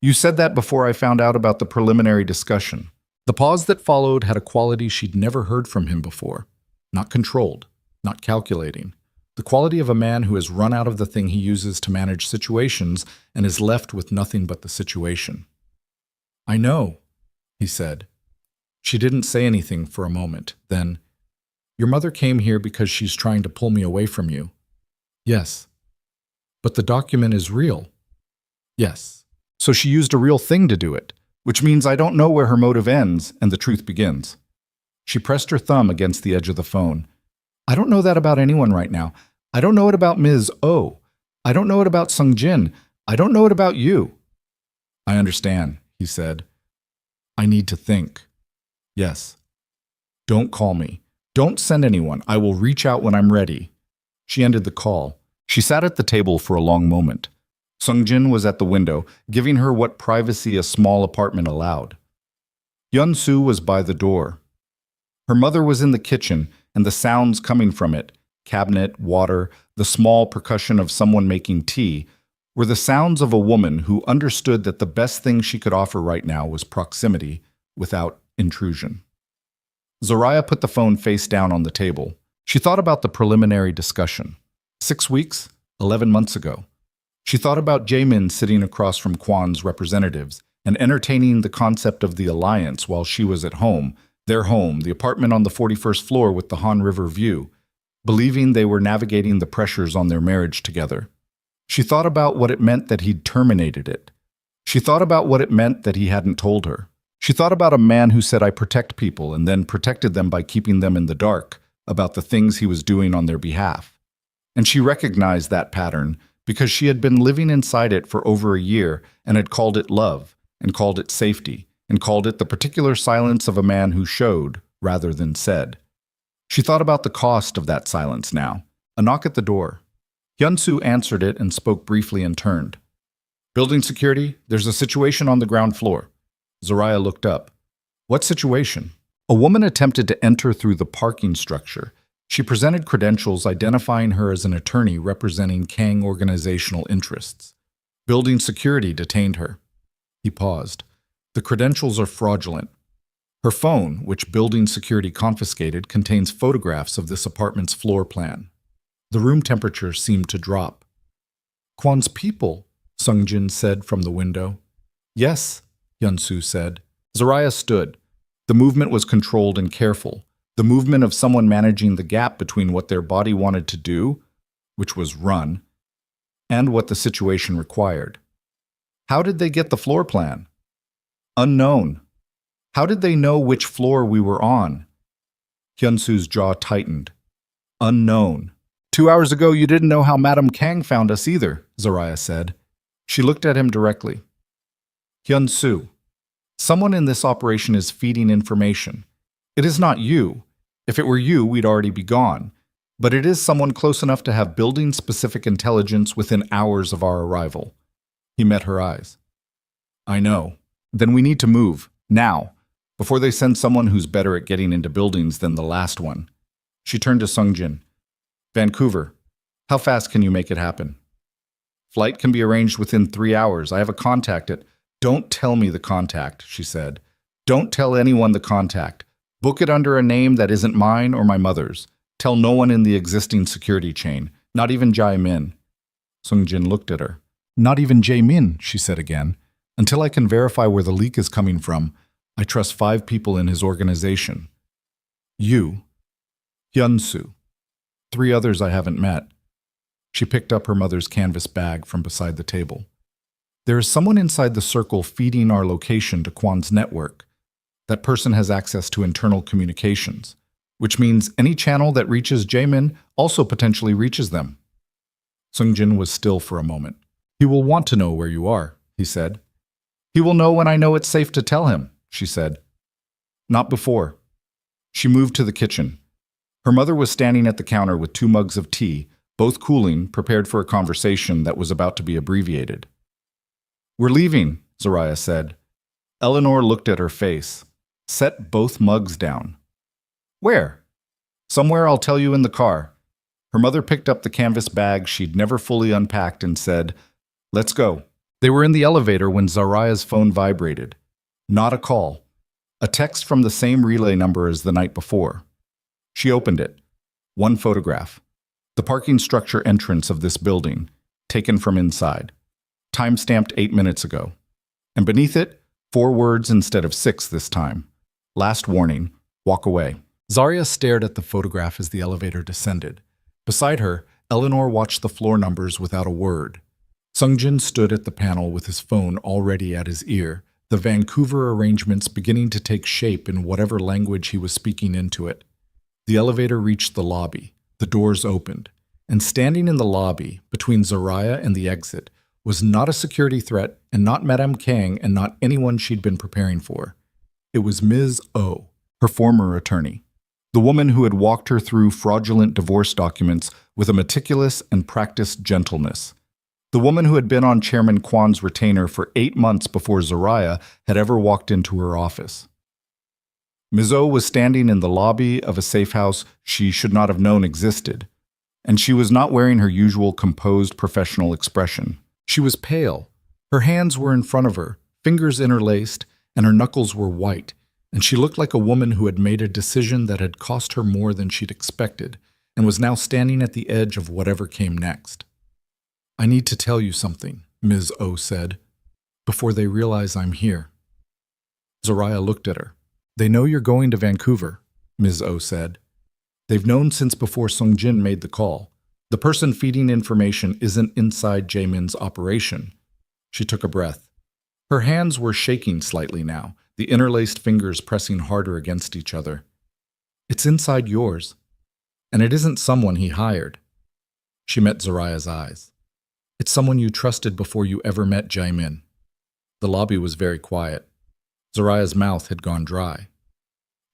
"You said that before I found out about the preliminary discussion." The pause that followed had a quality she'd never heard from him before. Not controlled, not calculating. The quality of a man who has run out of the thing he uses to manage situations and is left with nothing but the situation. "I know," he said. She didn't say anything for a moment. Then, "Your mother came here because she's trying to pull me away from you." "Yes." "But the document is real." "Yes." "So she used a real thing to do it, which means I don't know where her motive ends and the truth begins." She pressed her thumb against the edge of the phone. "I don't know that about anyone right now. I don't know it about Ms. O. I don't know it about Sungjin. I don't know it about you." "I understand," he said. "I need to think." "Yes." "Don't call me. Don't send anyone. I will reach out when I'm ready." She ended the call. She sat at the table for a long moment. Sungjin was at the window, giving her what privacy a small apartment allowed. Hyun-soo was by the door. Her mother was in the kitchen, and the sounds coming from it, cabinet, water, the small percussion of someone making tea, were the sounds of a woman who understood that the best thing she could offer right now was proximity without intrusion. Zoraya put the phone face down on the table. She thought about the preliminary discussion. 6 weeks, 11 months ago. She thought about Jaemin sitting across from Kwan's representatives and entertaining the concept of the alliance while she was at home, their home, the apartment on the 41st floor with the Han River view, believing they were navigating the pressures on their marriage together. She thought about what it meant that he'd terminated it. She thought about what it meant that he hadn't told her. She thought about a man who said, "I protect people," and then protected them by keeping them in the dark about the things he was doing on their behalf. And she recognized that pattern because she had been living inside it for over a year and had called it love, and called it safety, and called it the particular silence of a man who showed rather than said. She thought about the cost of that silence now. A knock at the door. Hyun-soo answered it and spoke briefly and turned. "Building security, there's a situation on the ground floor." Zoraya looked up. "What situation?" A woman attempted to enter through the parking structure. She presented credentials identifying her as an attorney representing Kang organizational interests. Building security detained her. He paused. "The credentials are fraudulent." Her phone, which building security confiscated, contains photographs of this apartment's floor plan. The room temperature seemed to drop. "Kwan's people," Sungjin said from the window. "Yes," Hyun-soo said. Zoraya stood. The movement was controlled and careful. The movement of someone managing the gap between what their body wanted to do, which was run, and what the situation required. "How did they get the floor plan?" "Unknown." "How did they know which floor we were on?" Hyun-soo's jaw tightened. "Unknown." "2 hours ago you didn't know how Madame Kang found us either," Zoraya said. She looked at him directly. "Hyun-soo, someone in this operation is feeding information. It is not you. If it were you, we'd already be gone. But it is someone close enough to have building-specific intelligence within hours of our arrival." He met her eyes. "I know. Then we need to move, now, before they send someone who's better at getting into buildings than the last one." She turned to Sungjin. "Vancouver, how fast can you make it happen?" "Flight can be arranged within 3 hours. I have a contact at—" "Don't tell me the contact," she said. "Don't tell anyone the contact. Book it under a name that isn't mine or my mother's. Tell no one in the existing security chain, not even Jae-min." Sungjin looked at her. "Not even Jae-min," she said again. "Until I can verify where the leak is coming from, I trust 5 people in his organization. You, Hyun-soo, 3 others I haven't met." She picked up her mother's canvas bag from beside the table. "There is someone inside the circle feeding our location to Kwan's network. That person has access to internal communications, which means any channel that reaches Jaemin also potentially reaches them." Sungjin was still for a moment. "He will want to know where you are," he said. "He will know when I know it's safe to tell him," she said. "Not before." She moved to the kitchen. Her mother was standing at the counter with 2 mugs of tea, both cooling, prepared for a conversation that was about to be abbreviated. "We're leaving," Zoraya said. Eleanor looked at her face. "Set both mugs down." "Where?" "Somewhere I'll tell you in the car." Her mother picked up the canvas bag she'd never fully unpacked and said, "Let's go." They were in the elevator when Zoraya's phone vibrated. Not a call. A text from the same relay number as the night before. She opened it. 1 photograph. The parking structure entrance of this building, taken from inside. Time-stamped 8 minutes ago. And beneath it, 4 words instead of 6 this time. "Last warning, walk away." Zarya stared at the photograph as the elevator descended. Beside her, Eleanor watched the floor numbers without a word. Sungjin stood at the panel with his phone already at his ear, the Vancouver arrangements beginning to take shape in whatever language he was speaking into it. The elevator reached the lobby. The doors opened. And standing in the lobby, between Zarya and the exit, was not a security threat and not Madame Kang and not anyone she'd been preparing for. It was Ms. O, her former attorney. The woman who had walked her through fraudulent divorce documents with a meticulous and practiced gentleness. The woman who had been on Chairman Kwan's retainer for 8 months before Zoraya had ever walked into her office. Ms. O was standing in the lobby of a safe house she should not have known existed, and she was not wearing her usual composed professional expression. She was pale. Her hands were in front of her, fingers interlaced, and her knuckles were white, and she looked like a woman who had made a decision that had cost her more than she'd expected and was now standing at the edge of whatever came next. "I need to tell you something," Ms. O said, "before they realize I'm here." Zoraya looked at her. "They know you're going to Vancouver," Ms. O said. "They've known since before Sung Jin made the call. The person feeding information isn't inside Jaemin's operation." She took a breath. Her hands were shaking slightly now, the interlaced fingers pressing harder against each other. "It's inside yours. And it isn't someone he hired." She met Zoraya's eyes. "It's someone you trusted before you ever met Jaemin." The lobby was very quiet. Zoraya's mouth had gone dry.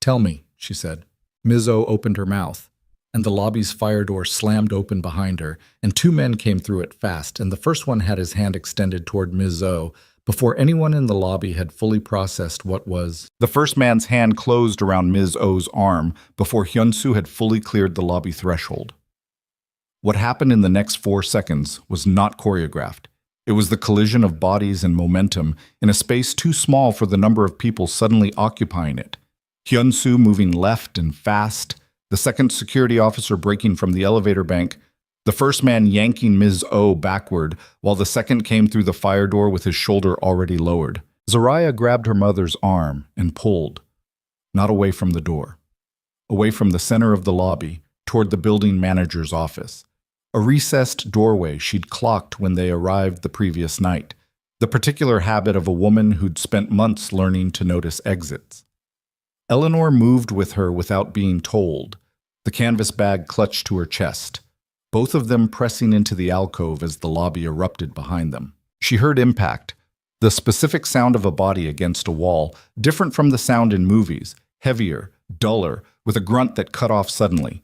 "Tell me," she said. Ms. O opened her mouth, and the lobby's fire door slammed open behind her, and two men came through it fast, and the first one had his hand extended toward Ms. O before anyone in the lobby had fully processed what was. The first man's hand closed around Ms. O's arm before Hyun-soo had fully cleared the lobby threshold. What happened in the next 4 seconds was not choreographed. It was the collision of bodies and momentum in a space too small for the number of people suddenly occupying it. Hyun-soo moving left and fast, the second security officer breaking from the elevator bank, the first man yanking Ms. O backward, while the second came through the fire door with his shoulder already lowered. Zoraya grabbed her mother's arm and pulled, not away from the door, away from the center of the lobby, toward the building manager's office. A recessed doorway she'd clocked when they arrived the previous night, the particular habit of a woman who'd spent months learning to notice exits. Eleanor moved with her without being told, the canvas bag clutched to her chest, both of them pressing into the alcove as the lobby erupted behind them. She heard impact, the specific sound of a body against a wall, different from the sound in movies, heavier, duller, with a grunt that cut off suddenly.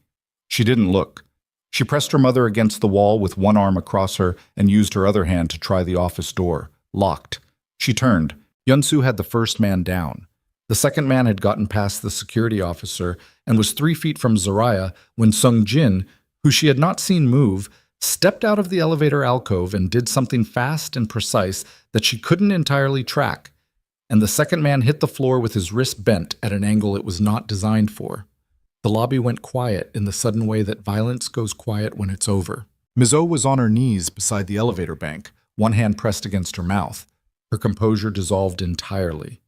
She didn't look. She pressed her mother against the wall with one arm across her and used her other hand to try the office door. Locked. She turned. Hyun-soo had the first man down. The second man had gotten past the security officer and was 3 feet from Zoraya when Sung Jin, who she had not seen move, stepped out of the elevator alcove and did something fast and precise that she couldn't entirely track. And the second man hit the floor with his wrist bent at an angle it was not designed for. The lobby went quiet in the sudden way that violence goes quiet when it's over. Ms. O was on her knees beside the elevator bank, one hand pressed against her mouth. Her composure dissolved entirely.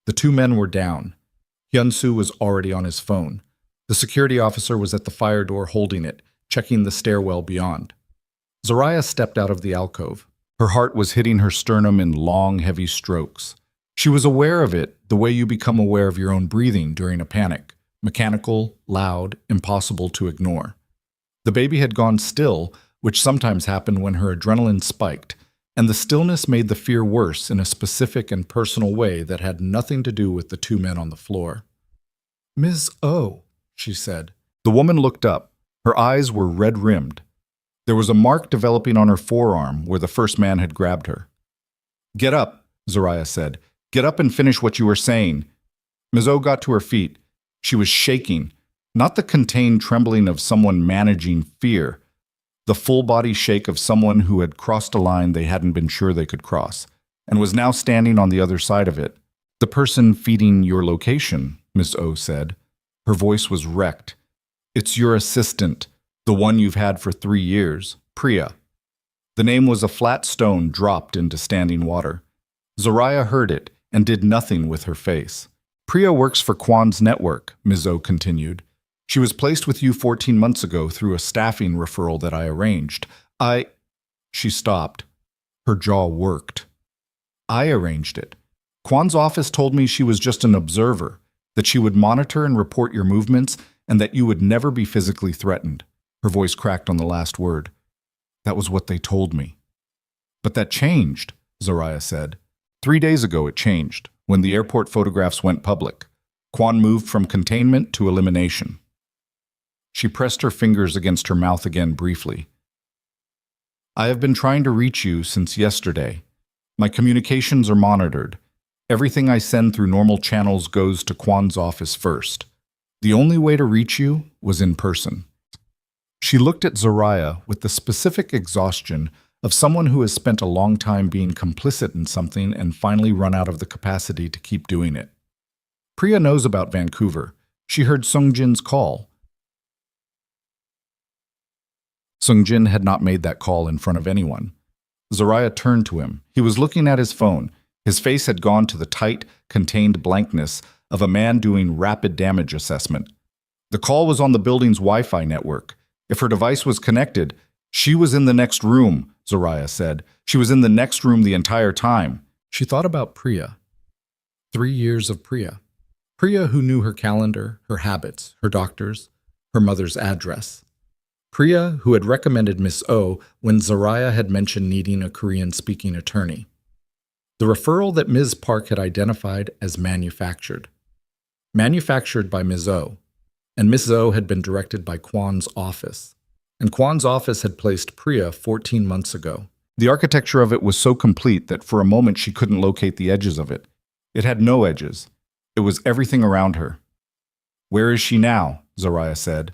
The two men were down. Hyun-soo was already on his phone. The security officer was at the fire door holding it, checking the stairwell beyond. Zoraya stepped out of the alcove. Her heart was hitting her sternum in long, heavy strokes. She was aware of it the way you become aware of your own breathing during a panic. Mechanical, loud, impossible to ignore. The baby had gone still, which sometimes happened when her adrenaline spiked, and the stillness made the fear worse in a specific and personal way that had nothing to do with the two men on the floor. "Ms. O," she said. The woman looked up. Her eyes were red-rimmed. There was a mark developing on her forearm where the first man had grabbed her. "Get up," Zoraya said. "Get up and finish what you were saying." Ms. O got to her feet. She was shaking, not the contained trembling of someone managing fear, the full-body shake of someone who had crossed a line they hadn't been sure they could cross, and was now standing on the other side of it. "The person feeding your location," Ms. O said. Her voice was wrecked. "It's your assistant, the one you've had for 3 years, Priya." The name was a flat stone dropped into standing water. Zoraya heard it and did nothing with her face. "Priya works for Kwan's network," Ms. O continued. "She was placed with you 14 months ago through a staffing referral that I arranged. She stopped. Her jaw worked. "I arranged it. Kwan's office told me she was just an observer, that she would monitor and report your movements, and that you would never be physically threatened." Her voice cracked on the last word. "That was what they told me." "But that changed," Zoraya said. 3 days ago it changed, when the airport photographs went public. Kwan moved from containment to elimination." She pressed her fingers against her mouth again briefly. "I have been trying to reach you since yesterday. My communications are monitored. Everything I send through normal channels goes to Kwan's office first. The only way to reach you was in person." She looked at Zoraya with the specific exhaustion of someone who has spent a long time being complicit in something and finally run out of the capacity to keep doing it. Priya knows about Vancouver. She heard Sungjin's call. Sungjin had not made that call in front of anyone. Zaraya turned to him. He was looking at his phone. His face had gone to the tight, contained blankness of a man doing rapid damage assessment. The call was on the building's Wi-Fi network. If her device was connected, she was in the next room, Zaraya said. She was in the next room the entire time. She thought about Priya. 3 years of Priya. Priya who knew her calendar, her habits, her doctors, her mother's address. Priya who had recommended Miss O when Zaraya had mentioned needing a Korean-speaking attorney. The referral that Ms. Park had identified as manufactured. Manufactured by Ms. O. And Ms. O had been directed by Kwan's office. And Kwan's office had placed Priya 14 months ago. The architecture of it was so complete that for a moment she couldn't locate the edges of it. It had no edges. It was everything around her. Where is she now? Zaraya said.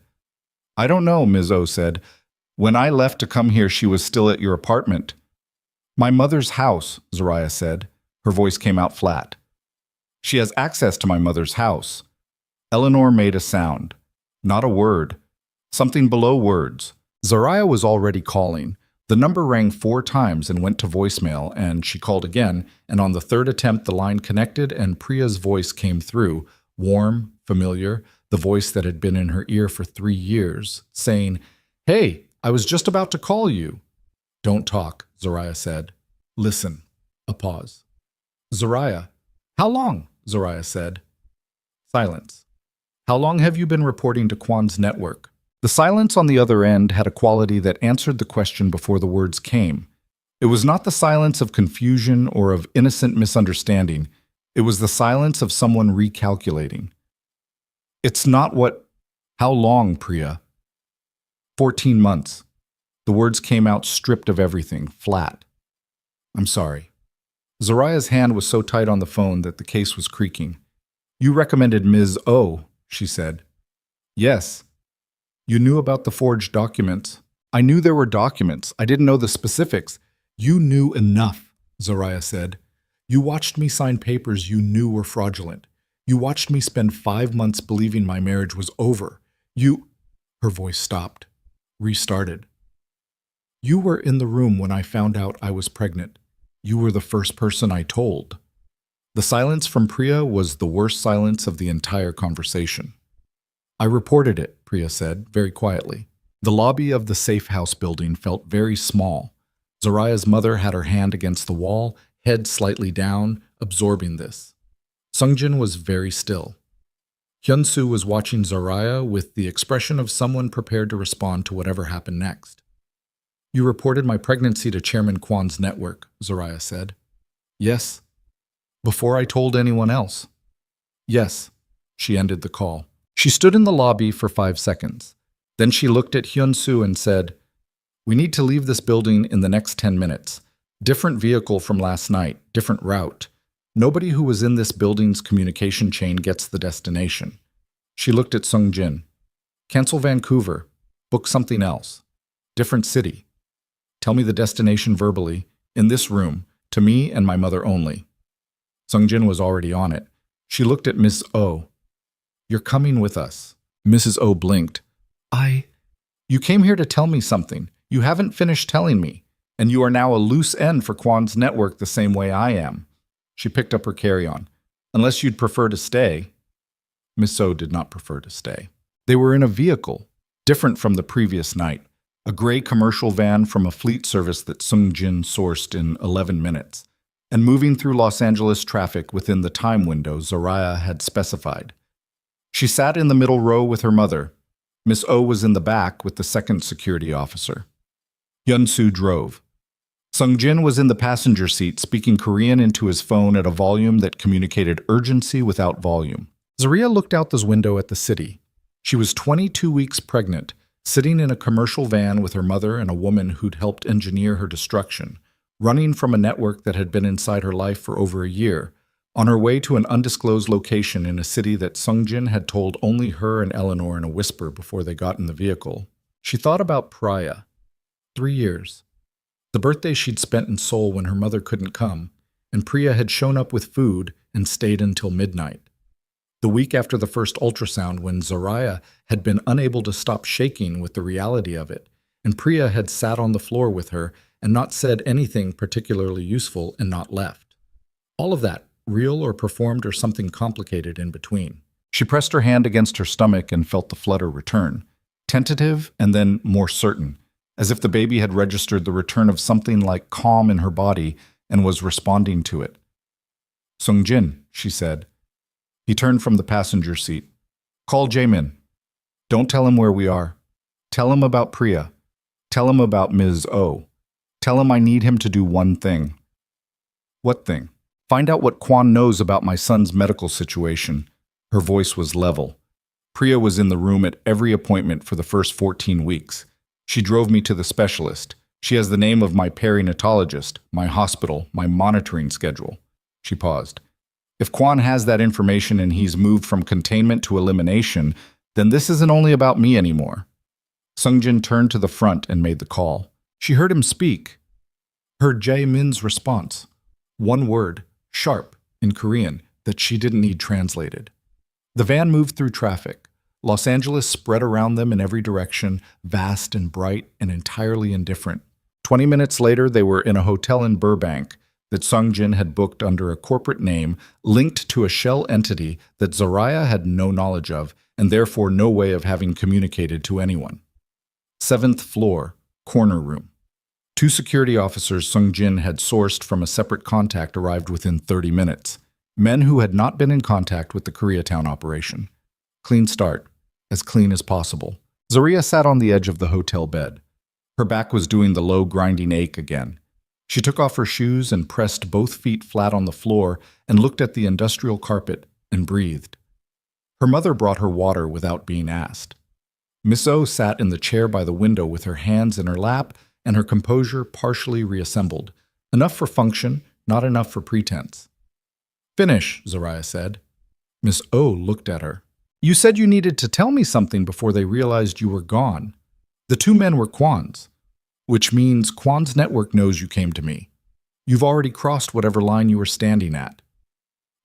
I don't know, Ms. O said. When I left to come here, she was still at your apartment. My mother's house, Zaraya said. Her voice came out flat. She has access to my mother's house. Eleanor made a sound. Not a word. Something below words. Zaraya was already calling. The number rang 4 times and went to voicemail, and she called again, and on the 3rd attempt the line connected and Priya's voice came through, warm, familiar, the voice that had been in her ear for 3 years, saying, Hey, I was just about to call you. Don't talk, Zaraya said. Listen. A pause. Zaraya. How long? Zaraya said. Silence. How long have you been reporting to Kwan's network? The silence on the other end had a quality that answered the question before the words came. It was not the silence of confusion or of innocent misunderstanding. It was the silence of someone recalculating. It's not what... How long, Priya? 14 months. The words came out stripped of everything, flat. I'm sorry. Zaraya's hand was so tight on the phone that the case was creaking. You recommended Ms. O, she said. Yes. You knew about the forged documents. I knew there were documents. I didn't know the specifics. You knew enough, Zaraya said. You watched me sign papers you knew were fraudulent. You watched me spend 5 months believing my marriage was over. Her voice stopped, restarted. You were in the room when I found out I was pregnant. You were the first person I told. The silence from Priya was the worst silence of the entire conversation. I reported it, Priya said, very quietly. The lobby of the safe house building felt very small. Zaraya's mother had her hand against the wall, head slightly down, absorbing this. Sungjin was very still. Hyunsoo was watching Zaraya with the expression of someone prepared to respond to whatever happened next. You reported my pregnancy to Chairman Kwan's network, Zaraya said. Yes. Before I told anyone else. Yes. She ended the call. She stood in the lobby for 5 seconds. Then she looked at Hyunsoo and said, We need to leave this building in the next 10 minutes. Different vehicle from last night, different route. Nobody who was in this building's communication chain gets the destination. She looked at Sungjin. Cancel Vancouver. Book something else. Different city. Tell me the destination verbally, in this room, to me and my mother only. Sungjin was already on it. She looked at Miss O. You're coming with us. Mrs. O blinked. You came here to tell me something. You haven't finished telling me. And you are now a loose end for Kwan's network the same way I am. She picked up her carry-on. Unless you'd prefer to stay. Miss O did not prefer to stay. They were in a vehicle, different from the previous night. A gray commercial van from a fleet service that Sungjin sourced in 11 minutes. And moving through Los Angeles traffic within the time window Zaraya had specified. She sat in the middle row with her mother. Miss O was in the back with the second security officer. Hyunsoo drove. Sungjin was in the passenger seat speaking Korean into his phone at a volume that communicated urgency without volume. Zaraya looked out the window at the city. She was 22 weeks pregnant, sitting in a commercial van with her mother and a woman who'd helped engineer her destruction, running from a network that had been inside her life for over a year, on her way to an undisclosed location in a city that Sungjin had told only her and Eleanor in a whisper before they got in the vehicle. She thought about Priya. 3 years. The birthday she'd spent in Seoul when her mother couldn't come, and Priya had shown up with food and stayed until midnight. The week after the first ultrasound, when Zariah had been unable to stop shaking with the reality of it, and Priya had sat on the floor with her and not said anything particularly useful and not left. All of that, real or performed or something complicated in between. She pressed her hand against her stomach and felt the flutter return, tentative and then more certain, as if the baby had registered the return of something like calm in her body and was responding to it. "Sungjin," she said. He turned from the passenger seat. "Call Jaemin. Don't tell him where we are. Tell him about Priya. Tell him about Ms. O. Tell him I need him to do one thing." "What thing?" "Find out what Kwon knows about my son's medical situation." Her voice was level. "Priya was in the room at every appointment for the first 14 weeks. She drove me to the specialist. She has the name of my perinatologist, my hospital, my monitoring schedule." She paused. "If Kwon has that information and he's moved from containment to elimination, then this isn't only about me anymore." Sungjin turned to the front and made the call. She heard him speak. Heard Jae-min's response. One word, sharp, in Korean, that she didn't need translated. The van moved through traffic. Los Angeles spread around them in every direction, vast and bright and entirely indifferent. 20 minutes later, they were in a hotel in Burbank that Sungjin had booked under a corporate name linked to a shell entity that Zariah had no knowledge of and therefore no way of having communicated to anyone. 7th floor, corner room. 2 security officers Sungjin had sourced from a separate contact arrived within 30 minutes. Men who had not been in contact with the Koreatown operation. Clean start, as clean as possible. Zariah sat on the edge of the hotel bed. Her back was doing the low grinding ache again. She took off her shoes and pressed both feet flat on the floor and looked at the industrial carpet and breathed. Her mother brought her water without being asked. Miss O sat in the chair by the window with her hands in her lap and her composure partially reassembled. Enough for function, not enough for pretense. "Finish," Zariah said. Miss O looked at her. "You said you needed to tell me something before they realized you were gone. The 2 men were Kwon's, which means Kwon's network knows you came to me. You've already crossed whatever line you were standing at."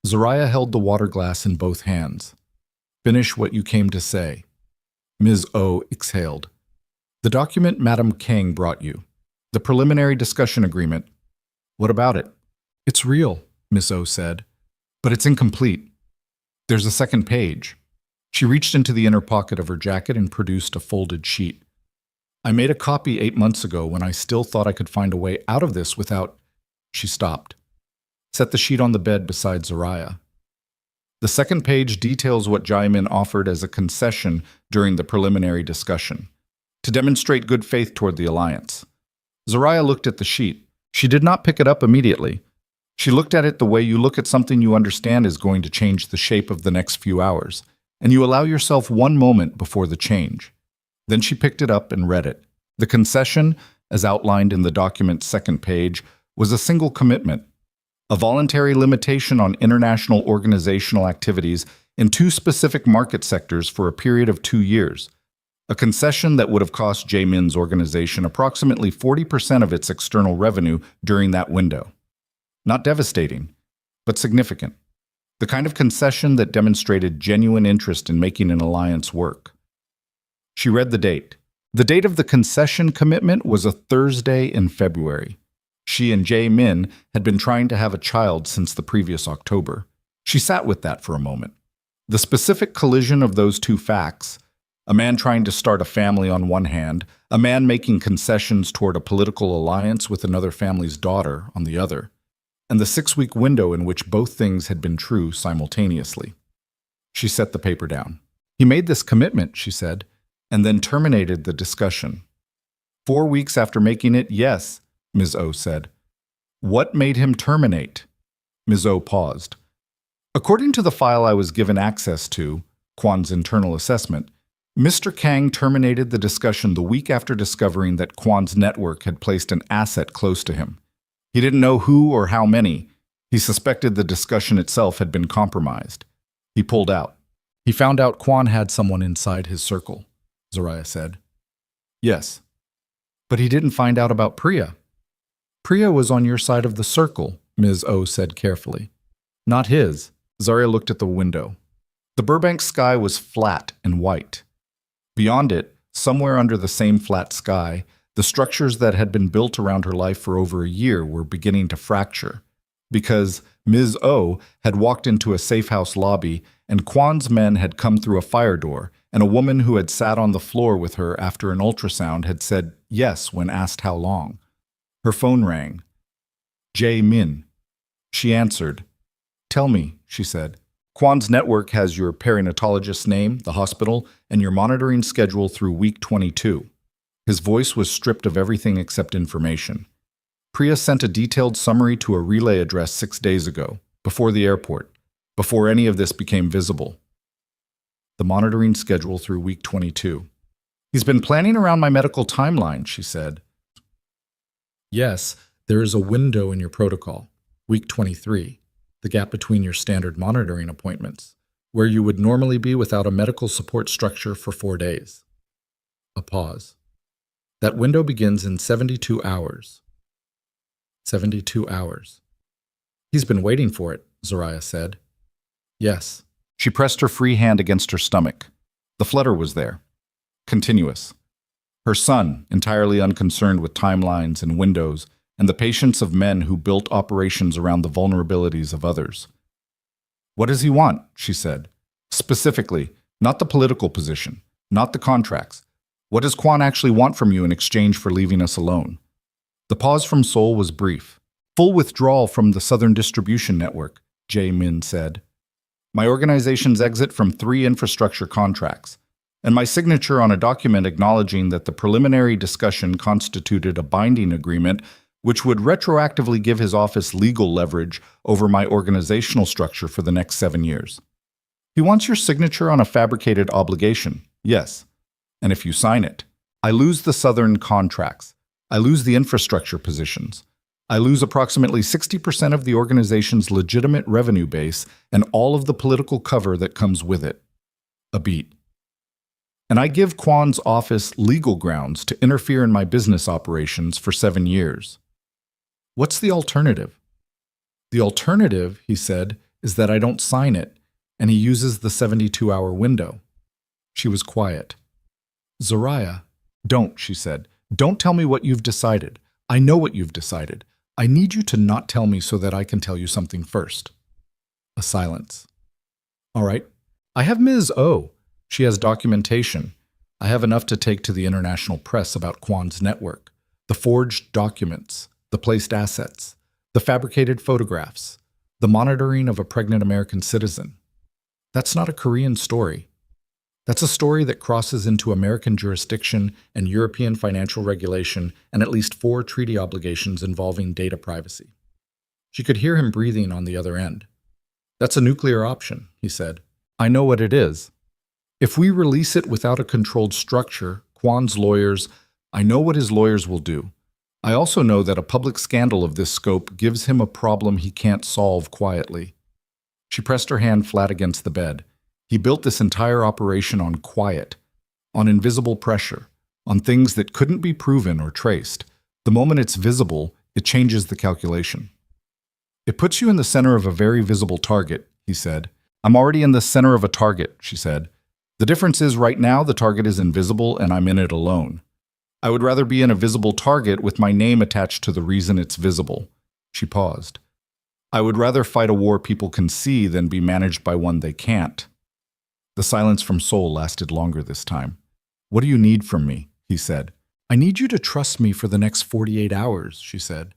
Zariah held the water glass in both hands. "Finish what you came to say." Ms. O exhaled. "The document Madam Kang brought you. The preliminary discussion agreement. What about it?" "It's real," Ms. O said. "But it's incomplete. There's a second page." She reached into the inner pocket of her jacket and produced a folded sheet. "I made a copy 8 months ago when I still thought I could find a way out of this without—" She stopped. Set the sheet on the bed beside Zariah. The second page details what Jae-min offered as a concession during the preliminary discussion, to demonstrate good faith toward the alliance. Zariah looked at the sheet. She did not pick it up immediately. She looked at it the way you look at something you understand is going to change the shape of the next few hours, and you allow yourself one moment before the change. Then she picked it up and read it. The concession, as outlined in the document's second page, was a single commitment, a voluntary limitation on international organizational activities in 2 specific market sectors for a period of 2 years, a concession that would have cost Jae-min's organization approximately 40% of its external revenue during that window. Not devastating, but significant. The kind of concession that demonstrated genuine interest in making an alliance work. She read the date. The date of the concession commitment was a Thursday in February. She and Jae-min had been trying to have a child since the previous October. She sat with that for a moment. The specific collision of those 2 facts, a man trying to start a family on one hand, a man making concessions toward a political alliance with another family's daughter on the other, and the 6-week window in which both things had been true simultaneously. She set the paper down. "He made this commitment," she said, and then terminated the discussion. 4 weeks after making it, yes, Ms. O said. "What made him terminate?" Ms. O paused. "According to the file I was given access to, Kwon's internal assessment, Mr. Kang terminated the discussion the week after discovering that Kwon's network had placed an asset close to him. He didn't know who or how many. He suspected the discussion itself had been compromised. He pulled out. He found out Kwon had someone inside his circle," Zariah said. "Yes. But he didn't find out about Priya." "Priya was on your side of the circle," Ms. O said carefully. "Not his." Zariah looked at the window. The Burbank sky was flat and white. Beyond it, somewhere under the same flat sky, the structures that had been built around her life for over a year were beginning to fracture, because Ms. O had walked into a safe house lobby and Kwan's men had come through a fire door, and a woman who had sat on the floor with her after an ultrasound had said yes when asked how long. Her phone rang. Jae Min. She answered. "Tell me," she said. "Kwan's network has your perinatologist's name, the hospital, and your monitoring schedule through week 22. His voice was stripped of everything except information. Priya sent a detailed summary to a relay address 6 days ago, before the airport, before any of this became visible. The monitoring schedule through week 22. He's been planning around my medical timeline, she said. Yes, there is a window in your protocol, week 23, the gap between your standard monitoring appointments, where you would normally be without a medical support structure for 4 days. A pause. That window begins in 72 hours. 72 hours. He's been waiting for it, Zoraya said. Yes. She pressed her free hand against her stomach. The flutter was there. Continuous. Her son, entirely unconcerned with timelines and windows, and the patience of men who built operations around the vulnerabilities of others. What does he want? She said. Specifically, not the political position, not the contracts. What does Kwan actually want from you in exchange for leaving us alone? The pause from Seoul was brief. Full withdrawal from the Southern Distribution Network, Jae Min said. My organization's exit from 3 infrastructure contracts, and my signature on a document acknowledging that the preliminary discussion constituted a binding agreement which would retroactively give his office legal leverage over my organizational structure for the next 7 years. He wants your signature on a fabricated obligation, yes. And if you sign it, I lose the Southern contracts. I lose the infrastructure positions. I lose approximately 60% of the organization's legitimate revenue base and all of the political cover that comes with it. A beat. And I give Kwan's office legal grounds to interfere in my business operations for 7 years. What's the alternative? The alternative, he said, is that I don't sign it, and he uses the 72-hour window. She was quiet. Zoraya, don't, she said. Don't tell me what you've decided. I know what you've decided. I need you to not tell me so that I can tell you something first. A silence. All right. I have Ms. O. She has documentation. I have enough to take to the international press about Kwan's network, the forged documents, the placed assets, the fabricated photographs, the monitoring of a pregnant American citizen. That's not a Korean story. That's a story that crosses into American jurisdiction and European financial regulation and at least 4 treaty obligations involving data privacy. She could hear him breathing on the other end. That's a nuclear option, he said. I know what it is. If we release it without a controlled structure, Kwan's lawyers, I know what his lawyers will do. I also know that a public scandal of this scope gives him a problem he can't solve quietly. She pressed her hand flat against the bed. He built this entire operation on quiet, on invisible pressure, on things that couldn't be proven or traced. The moment it's visible, it changes the calculation. It puts you in the center of a very visible target, he said. I'm already in the center of a target, she said. The difference is right now the target is invisible and I'm in it alone. I would rather be in a visible target with my name attached to the reason it's visible. She paused. I would rather fight a war people can see than be managed by one they can't. The silence from Seoul lasted longer this time. What do you need from me? He said. I need you to trust me for the next 48 hours, she said.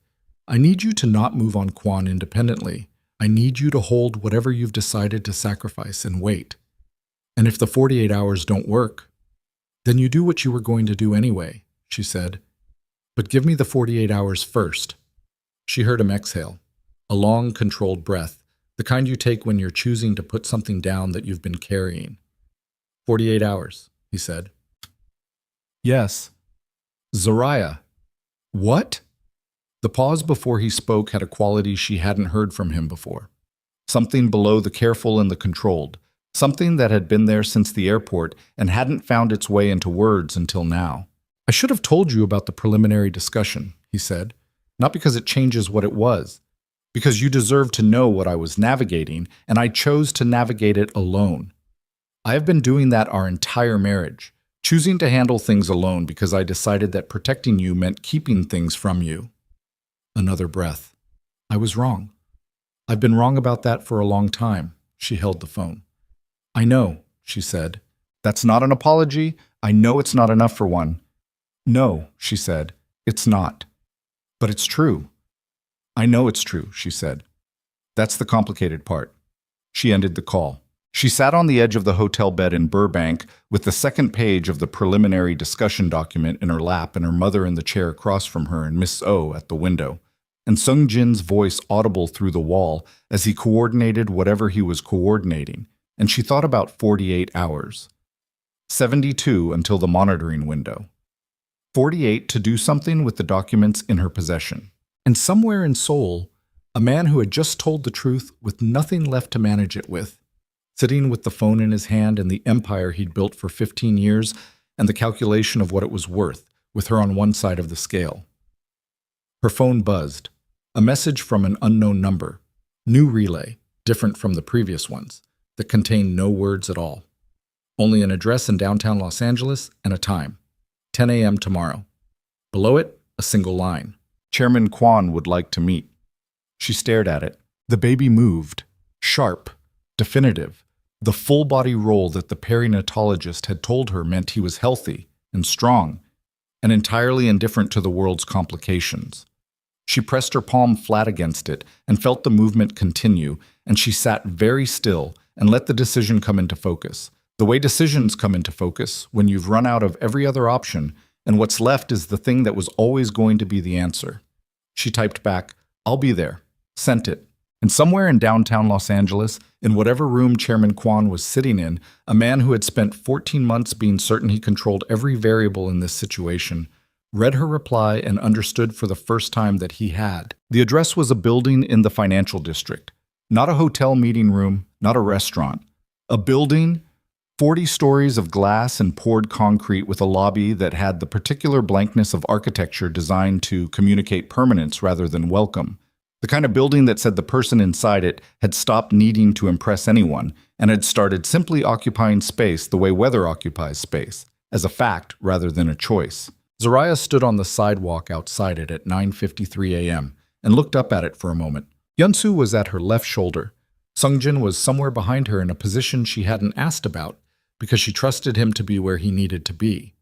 I need you to not move on Kwan independently. I need you to hold whatever you've decided to sacrifice and wait. And if the 48 hours don't work, then you do what you were going to do anyway, she said. But give me the 48 hours first. She heard him exhale, a long, controlled breath, the kind you take when you're choosing to put something down that you've been carrying. 48 hours, he said. Yes. Zoraya. What? The pause before he spoke had a quality she hadn't heard from him before. Something below the careful and the controlled. Something that had been there since the airport and hadn't found its way into words until now. I should have told you about the preliminary discussion, he said. Not because it changes what it was. Because you deserve to know what I was navigating, and I chose to navigate it alone. I have been doing that our entire marriage, choosing to handle things alone because I decided that protecting you meant keeping things from you. Another breath. I was wrong. I've been wrong about that for a long time. She held the phone. I know, she said. That's not an apology. I know it's not enough for one. No, she said. It's not. But it's true. I know it's true, she said. That's the complicated part. She ended the call. She sat on the edge of the hotel bed in Burbank with the second page of the preliminary discussion document in her lap and her mother in the chair across from her and Miss O at the window, and Sung Jin's voice audible through the wall as he coordinated whatever he was coordinating, and she thought about 48 hours. 72 until the monitoring window. 48 to do something with the documents in her possession. And somewhere in Seoul, a man who had just told the truth with nothing left to manage it with, sitting with the phone in his hand and the empire he'd built for 15 years and the calculation of what it was worth, with her on one side of the scale. Her phone buzzed. A message from an unknown number. New relay, different from the previous ones, that contained no words at all. Only an address in downtown Los Angeles and a time. 10 a.m. tomorrow. Below it, a single line. Chairman Kwon would like to meet. She stared at it. The baby moved. Sharp. Definitive. The full-body roll that the perinatologist had told her meant he was healthy and strong and entirely indifferent to the world's complications. She pressed her palm flat against it and felt the movement continue, and she sat very still and let the decision come into focus. The way decisions come into focus, when you've run out of every other option, and what's left is the thing that was always going to be the answer. She typed back, "I'll be there." Sent it. And somewhere in downtown Los Angeles, in whatever room Chairman Kwon was sitting in, a man who had spent 14 months being certain he controlled every variable in this situation, read her reply and understood for the first time that he had. The address was a building in the financial district. Not a hotel meeting room, not a restaurant. A building, 40 stories of glass and poured concrete with a lobby that had the particular blankness of architecture designed to communicate permanence rather than welcome. The kind of building that said the person inside it had stopped needing to impress anyone and had started simply occupying space the way weather occupies space, as a fact rather than a choice. Zariah stood on the sidewalk outside it at 9:53 a.m. and looked up at it for a moment. Yunsu was at her left shoulder. Sungjin was somewhere behind her in a position she hadn't asked about because she trusted him to be where he needed to be.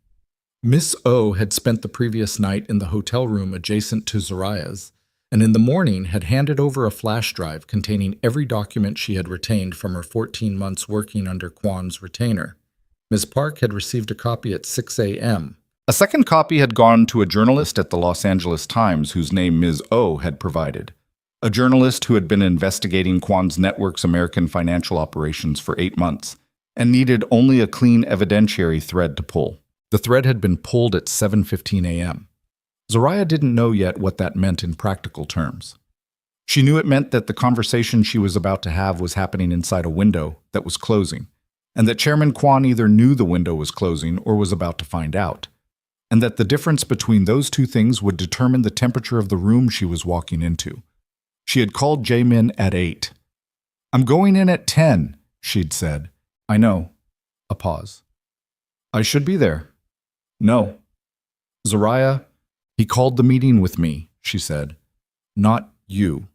Miss O had spent the previous night in the hotel room adjacent to Zariah's, and in the morning had handed over a flash drive containing every document she had retained from her 14 months working under Kwon's retainer. Ms. Park had received a copy at 6 a.m. A second copy had gone to a journalist at the Los Angeles Times whose name Ms. O had provided. A journalist who had been investigating Kwon's network's American financial operations for 8 months and needed only a clean evidentiary thread to pull. The thread had been pulled at 7:15 a.m. Zariah didn't know yet what that meant in practical terms. She knew it meant that the conversation she was about to have was happening inside a window that was closing, and that Chairman Kwon either knew the window was closing or was about to find out, and that the difference between those two things would determine the temperature of the room she was walking into. She had called Jaemin at 8. "I'm going in at 10, she'd said. "I know." A pause. "I should be there." "No." "Zariah, he called the meeting with me," she said. "Not you.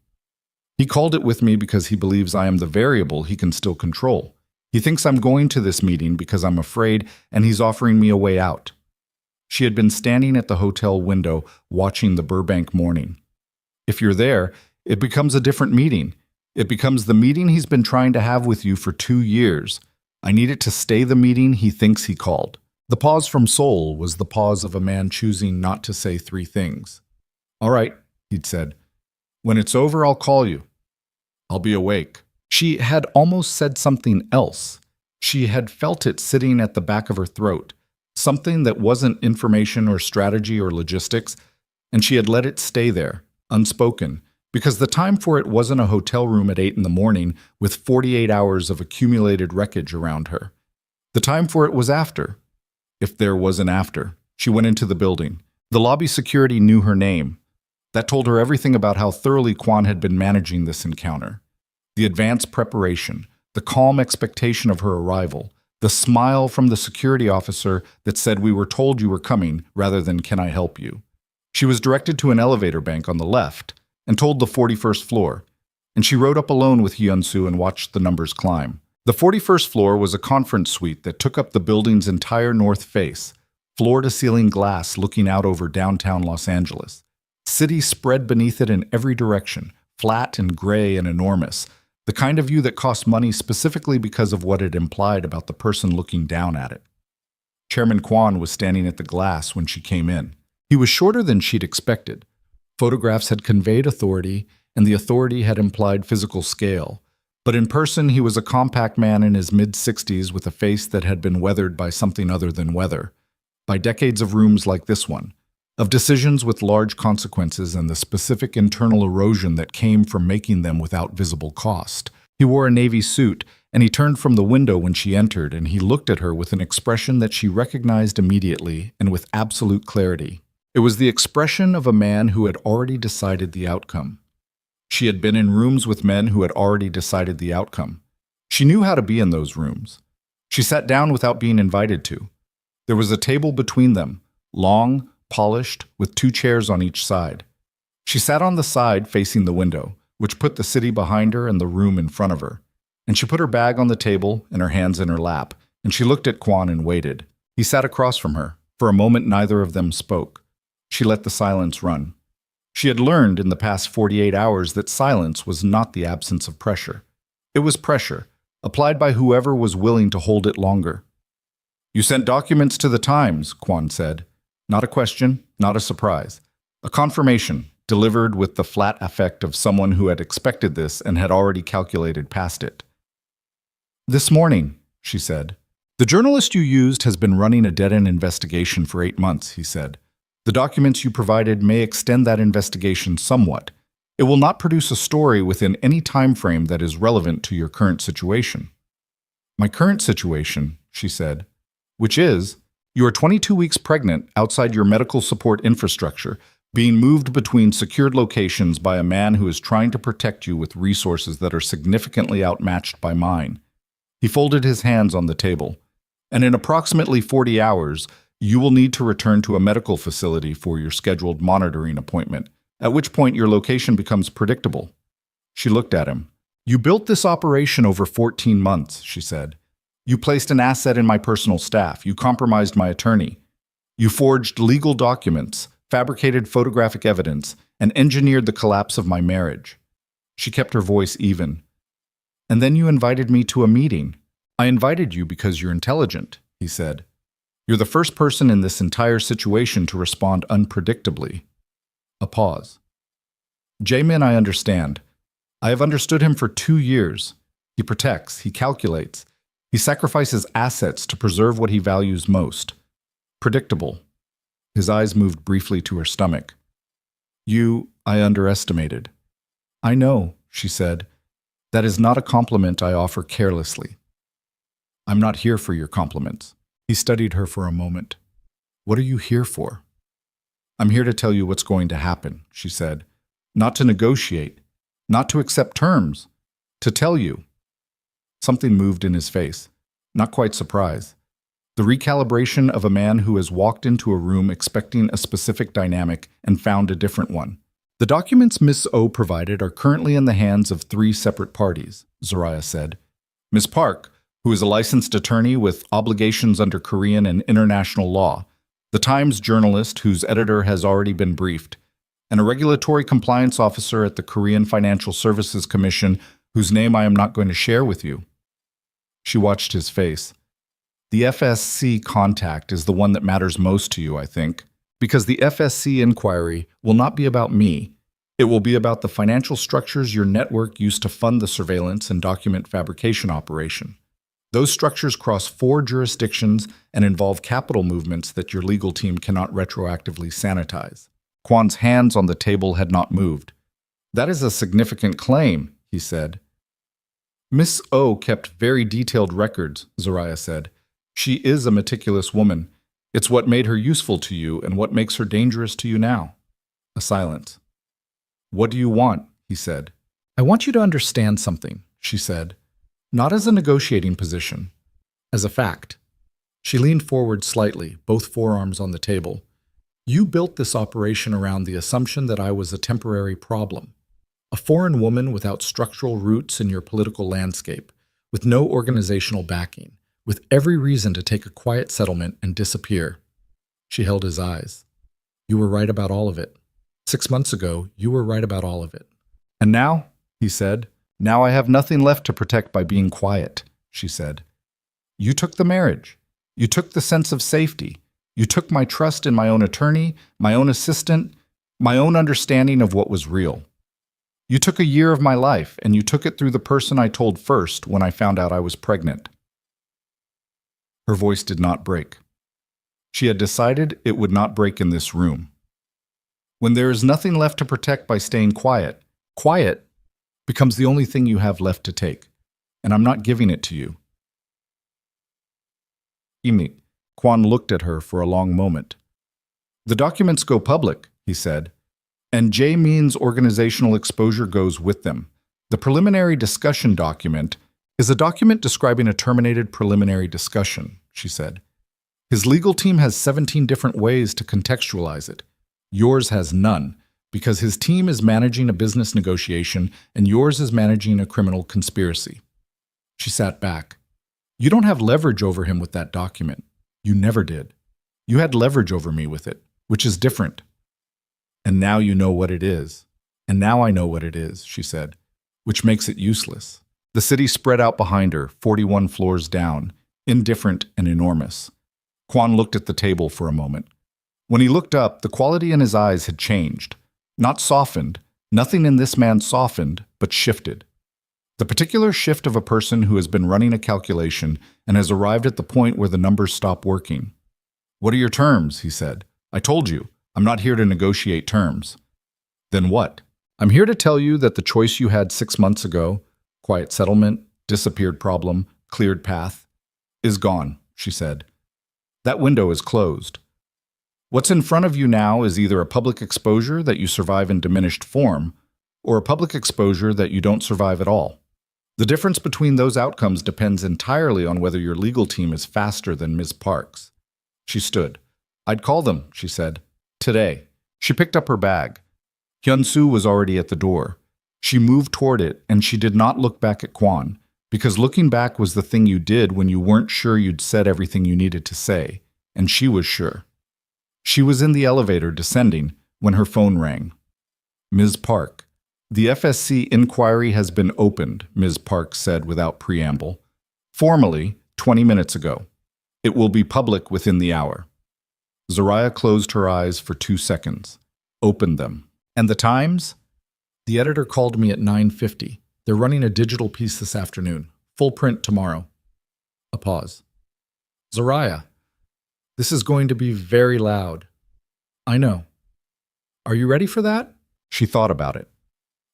He called it with me because he believes I am the variable he can still control. He thinks I'm going to this meeting because I'm afraid, and he's offering me a way out." She had been standing at the hotel window watching the Burbank morning. "If you're there, it becomes a different meeting. It becomes the meeting he's been trying to have with you for 2 years. I need it to stay the meeting he thinks he called." The pause from Seoul was the pause of a man choosing not to say 3 things. "All right," he'd said. "When it's over, I'll call you. I'll be awake." She had almost said something else. She had felt it sitting at the back of her throat, something that wasn't information or strategy or logistics, and she had let it stay there, unspoken, because the time for it wasn't a hotel room at 8 in the morning with 48 hours of accumulated wreckage around her. The time for it was after. If there was an after. She went into the building. The lobby security knew her name. That told her everything about how thoroughly Kwon had been managing this encounter. The advanced preparation, the calm expectation of her arrival, The smile from the security officer that said we were told you were coming rather than can I help you. She was directed to an elevator bank on the left and told the 41st floor, and she rode up alone with Hyun-soo and watched the numbers climb. The 41st floor was a conference suite that took up the building's entire north face, floor-to-ceiling glass looking out over downtown Los Angeles. City spread beneath it in every direction, flat and gray and enormous, the kind of view that cost money specifically because of what it implied about the person looking down at it. Chairman Kwon was standing at the glass when she came in. He was shorter than she'd expected. Photographs had conveyed authority, and the authority had implied physical scale. But in person, he was a compact man in his mid-60s with a face that had been weathered by something other than weather, by decades of rooms like this one, of decisions with large consequences and the specific internal erosion that came from making them without visible cost. He wore a navy suit, and he turned from the window when she entered, and he looked at her with an expression that she recognized immediately and with absolute clarity. It was the expression of a man who had already decided the outcome. She had been in rooms with men who had already decided the outcome. She knew how to be in those rooms. She sat down without being invited to. There was a table between them, long, polished, with 2 chairs on each side. She sat on the side facing the window, which put the city behind her and the room in front of her. And she put her bag on the table and her hands in her lap, and she looked at Kwon and waited. He sat across from her. For a moment, neither of them spoke. She let the silence run. She had learned in the past 48 hours that silence was not the absence of pressure. It was pressure, applied by whoever was willing to hold it longer. "You sent documents to the Times," Kwon said. Not a question, not a surprise. A confirmation, delivered with the flat affect of someone who had expected this and had already calculated past it. "This morning," she said. "The journalist you used has been running a dead-end investigation for 8 months," he said. "The documents you provided may extend that investigation somewhat. It will not produce a story within any time frame that is relevant to your current situation." "My current situation," she said, "which is, you are 22 weeks pregnant outside your medical support infrastructure, being moved between secured locations by a man who is trying to protect you with resources that are significantly outmatched by mine." He folded his hands on the table. "And in approximately 40 hours, you will need to return to a medical facility for your scheduled monitoring appointment, at which point your location becomes predictable." She looked at him. "You built this operation over 14 months," she said. "You placed an asset in my personal staff. You compromised my attorney. You forged legal documents, fabricated photographic evidence, and engineered the collapse of my marriage." She kept her voice even. "And then you invited me to a meeting." "I invited you because you're intelligent," he said. "You're the first person in this entire situation to respond unpredictably." A pause. "Jaemin, I understand. I have understood him for 2 years. He protects, he calculates. He sacrifices assets to preserve what he values most. Predictable." His eyes moved briefly to her stomach. I underestimated." "I know," she said. "That is not a compliment I offer carelessly." "I'm not here for your compliments." He studied her for a moment. "What are you here for?" "I'm here to tell you what's going to happen," she said. "Not to negotiate, not to accept terms, to tell you." Something moved in his face, not quite surprise. The recalibration of a man who has walked into a room expecting a specific dynamic and found a different one. "The documents Miss O provided are currently in the hands of 3 separate parties," Zoraya said. "Miss Park, who is a licensed attorney with obligations under Korean and international law, the Times journalist whose editor has already been briefed, and a regulatory compliance officer at the Korean Financial Services Commission whose name I am not going to share with you." She watched his face. "The FSC contact is the one that matters most to you, I think, because the FSC inquiry will not be about me. It will be about the financial structures your network used to fund the surveillance and document fabrication operation. Those structures cross 4 jurisdictions and involve capital movements that your legal team cannot retroactively sanitize." Kwon's hands on the table had not moved. "That is a significant claim," he said. "Miss O kept very detailed records," Zoraya said. "She is a meticulous woman. It's what made her useful to you and what makes her dangerous to you now." A silence. "What do you want?" he said. "I want you to understand something," she said. "Not as a negotiating position. As a fact. She leaned forward slightly, both forearms on the table. You built this operation around the assumption that I was a temporary problem. A foreign woman without structural roots in your political landscape, with no organizational backing, with every reason to take a quiet settlement and disappear. She held his eyes. You were right about all of it. 6 months ago, you were right about all of it. And now, he said, now I have nothing left to protect by being quiet, she said. You took the marriage. You took the sense of safety. You took my trust in my own attorney, my own assistant, my own understanding of what was real. You took a year of my life, and you took it through the person I told first when I found out I was pregnant. Her voice did not break. She had decided it would not break in this room. When there is nothing left to protect by staying quiet, quiet becomes the only thing you have left to take, and I'm not giving it to you. Quan looked at her for a long moment. The documents go public, he said, and Jae-min's organizational exposure goes with them. The preliminary discussion document is a document describing a terminated preliminary discussion, she said. His legal team has 17 different ways to contextualize it. Yours has none, because his team is managing a business negotiation and yours is managing a criminal conspiracy. She sat back. You don't have leverage over him with that document. You never did. You had leverage over me with it, which is different. And now you know what it is. And now I know what it is, she said, which makes it useless. The city spread out behind her, 41 floors down, indifferent and enormous. Quan looked at the table for a moment. When he looked up, the quality in his eyes had changed. Not softened. Nothing in this man softened, but shifted. The particular shift of a person who has been running a calculation and has arrived at the point where the numbers stop working. What are your terms? He said. I told you, I'm not here to negotiate terms. Then what? I'm here to tell you that the choice you had 6 months ago, quiet settlement, disappeared problem, cleared path, is gone, she said. That window is closed. What's in front of you now is either a public exposure that you survive in diminished form, or a public exposure that you don't survive at all. The difference between those outcomes depends entirely on whether your legal team is faster than Ms. Parks. She stood. I'd call them, she said. Today. She picked up her bag. Hyun-soo was already at the door. She moved toward it, and she did not look back at Kwon, because looking back was the thing you did when you weren't sure you'd said everything you needed to say, and she was sure. She was in the elevator descending when her phone rang. Ms. Park. The FSC inquiry has been opened, Ms. Park said without preamble. Formally, 20 minutes ago. It will be public within the hour. Zariah closed her eyes for 2 seconds, opened them. And the times? The editor called me at 9:50. They're running a digital piece this afternoon. Full print tomorrow. A pause. Zariah, this is going to be very loud. I know. Are you ready for that? She thought about it.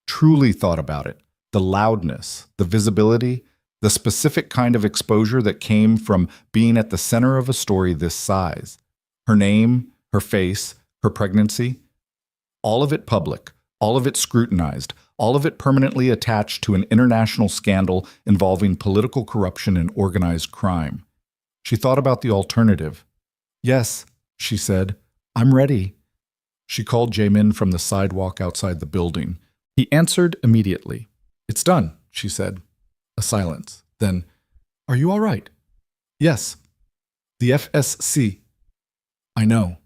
Truly thought about it. The loudness, the visibility, the specific kind of exposure that came from being at the center of a story this size. Her name, her face, her pregnancy. All of it public, all of it scrutinized, all of it permanently attached to an international scandal involving political corruption and organized crime. She thought about the alternative. Yes, she said, I'm ready. She called Jae-min from the sidewalk outside the building. He answered immediately. It's done, she said. A silence. Then, are you all right? Yes. The FSC. I know.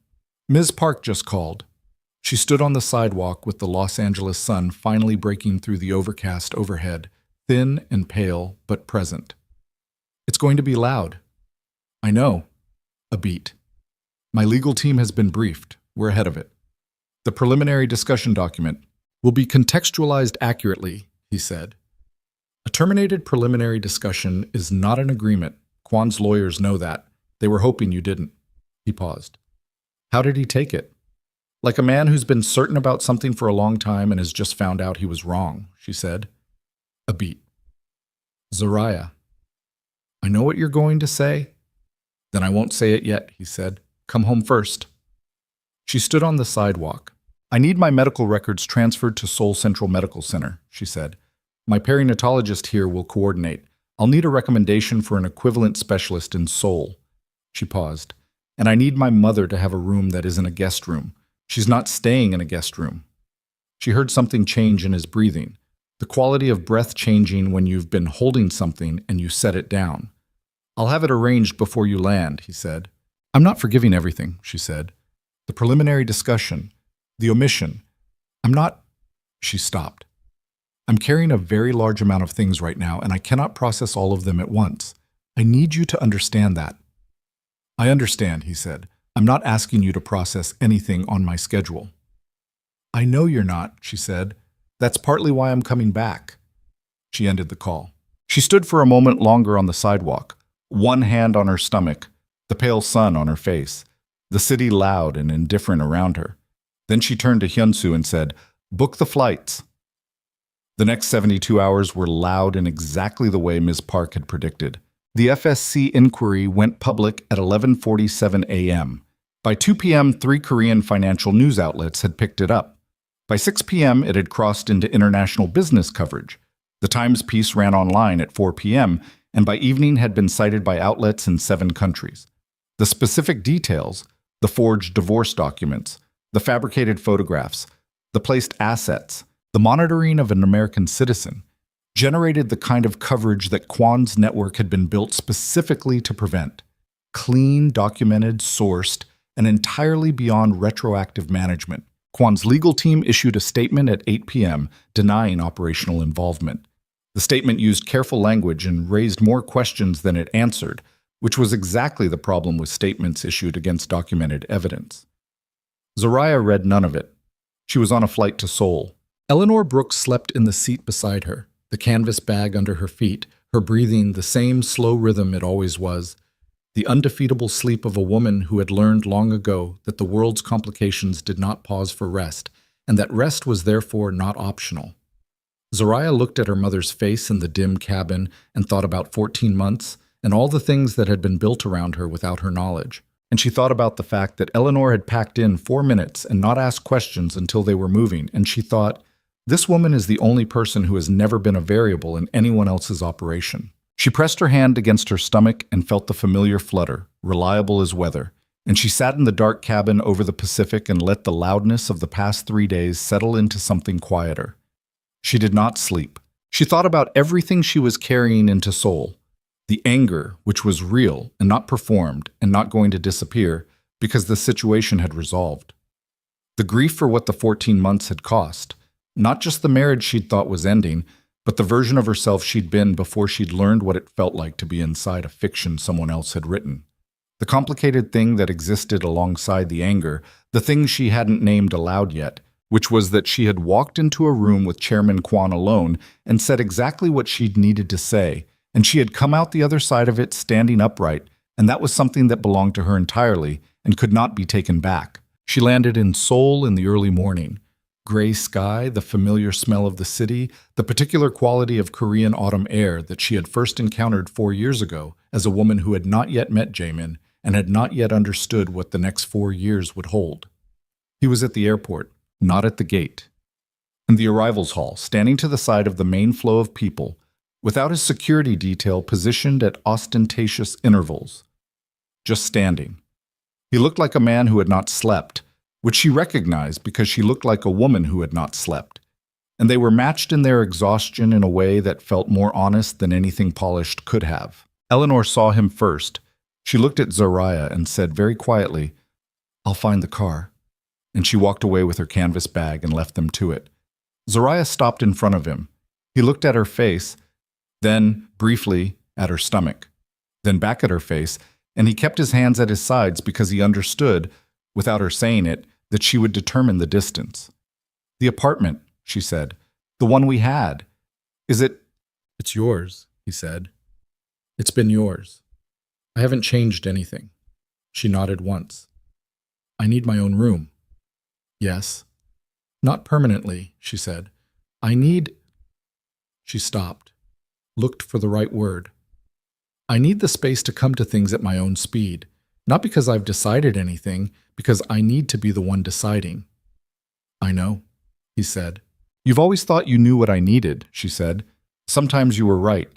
Ms. Park just called. She stood on the sidewalk with the Los Angeles sun finally breaking through the overcast overhead, thin and pale, but present. It's going to be loud. I know. A beat. My legal team has been briefed. We're ahead of it. The preliminary discussion document will be contextualized accurately, he said. A terminated preliminary discussion is not an agreement. Kwon's lawyers know that. They were hoping you didn't. He paused. How did he take it? Like a man who's been certain about something for a long time and has just found out he was wrong, she said. A beat. Zariah, I know what you're going to say. Then I won't say it yet, he said. Come home first. She stood on the sidewalk. I need my medical records transferred to Seoul Central Medical Center, she said. My perinatologist here will coordinate. I'll need a recommendation for an equivalent specialist in Seoul. She paused. And I need my mother to have a room that isn't a guest room. She's not staying in a guest room. She heard something change in his breathing. The quality of breath changing when you've been holding something and you set it down. I'll have it arranged before you land, he said. I'm not forgiving everything, she said. The preliminary discussion, the omission. I'm not... She stopped. I'm carrying a very large amount of things right now, and I cannot process all of them at once. I need you to understand that. I understand, he said. I'm not asking you to process anything on my schedule. I know you're not, she said. That's partly why I'm coming back. She ended the call. She stood for a moment longer on the sidewalk, one hand on her stomach, the pale sun on her face, the city loud and indifferent around her. Then she turned to Hyunsu and said, "Book the flights." The next 72 hours were loud in exactly the way Ms. Park had predicted. The FSC inquiry went public at 11:47 a.m. By 2 p.m., 3 Korean financial news outlets had picked it up. By 6 p.m., it had crossed into international business coverage. The Times piece ran online at 4 p.m., and by evening had been cited by outlets in 7 countries. The specific details, the forged divorce documents, the fabricated photographs, the placed assets, the monitoring of an American citizen, generated the kind of coverage that Kwon's network had been built specifically to prevent. Clean, documented, sourced, and entirely beyond retroactive management. Kwon's legal team issued a statement at 8 p.m. denying operational involvement. The statement used careful language and raised more questions than it answered, which was exactly the problem with statements issued against documented evidence. Zoraya read none of it. She was on a flight to Seoul. Eleanor Brooks slept in the seat beside her, the canvas bag under her feet, her breathing the same slow rhythm it always was, the undefeatable sleep of a woman who had learned long ago that the world's complications did not pause for rest, and that rest was therefore not optional. Zoraya looked at her mother's face in the dim cabin and thought about 14 months and all the things that had been built around her without her knowledge. And she thought about the fact that Eleanor had packed in 4 minutes and not asked questions until they were moving, and she thought, this woman is the only person who has never been a variable in anyone else's operation. She pressed her hand against her stomach and felt the familiar flutter, reliable as weather, and she sat in the dark cabin over the Pacific and let the loudness of the past 3 days settle into something quieter. She did not sleep. She thought about everything she was carrying into Seoul. The anger, which was real and not performed and not going to disappear because the situation had resolved. The grief for what the 14 months had cost. Not just the marriage she'd thought was ending, but the version of herself she'd been before she'd learned what it felt like to be inside a fiction someone else had written. The complicated thing that existed alongside the anger, the thing she hadn't named aloud yet, which was that she had walked into a room with Chairman Kwon alone and said exactly what she'd needed to say, and she had come out the other side of it standing upright, and that was something that belonged to her entirely and could not be taken back. She landed in Seoul in the early morning. Gray sky, the familiar smell of the city, the particular quality of Korean autumn air that she had first encountered 4 years ago as a woman who had not yet met Jaemin and had not yet understood what the next 4 years would hold. He was at the airport, not at the gate. In the arrivals hall, standing to the side of the main flow of people, without his security detail positioned at ostentatious intervals. Just standing. He looked like a man who had not slept, which she recognized because she looked like a woman who had not slept, and they were matched in their exhaustion in a way that felt more honest than anything polished could have. Eleanor saw him first. She looked at Zoraya and said very quietly, "I'll find the car," and she walked away with her canvas bag and left them to it. Zoraya stopped in front of him. He looked at her face, then, briefly, at her stomach, then back at her face, and he kept his hands at his sides because he understood, without her saying it, that she would determine the distance. "The apartment," she said. "The one we had. Is it—" "It's yours," he said. "It's been yours. I haven't changed anything." She nodded once. "I need my own room." "Yes." "Not permanently," she said. "I need—" She stopped, looked for the right word. "I need the space to come to things at my own speed. Not because I've decided anything, because I need to be the one deciding." "I know," he said. "You've always thought you knew what I needed," she said. "Sometimes you were right.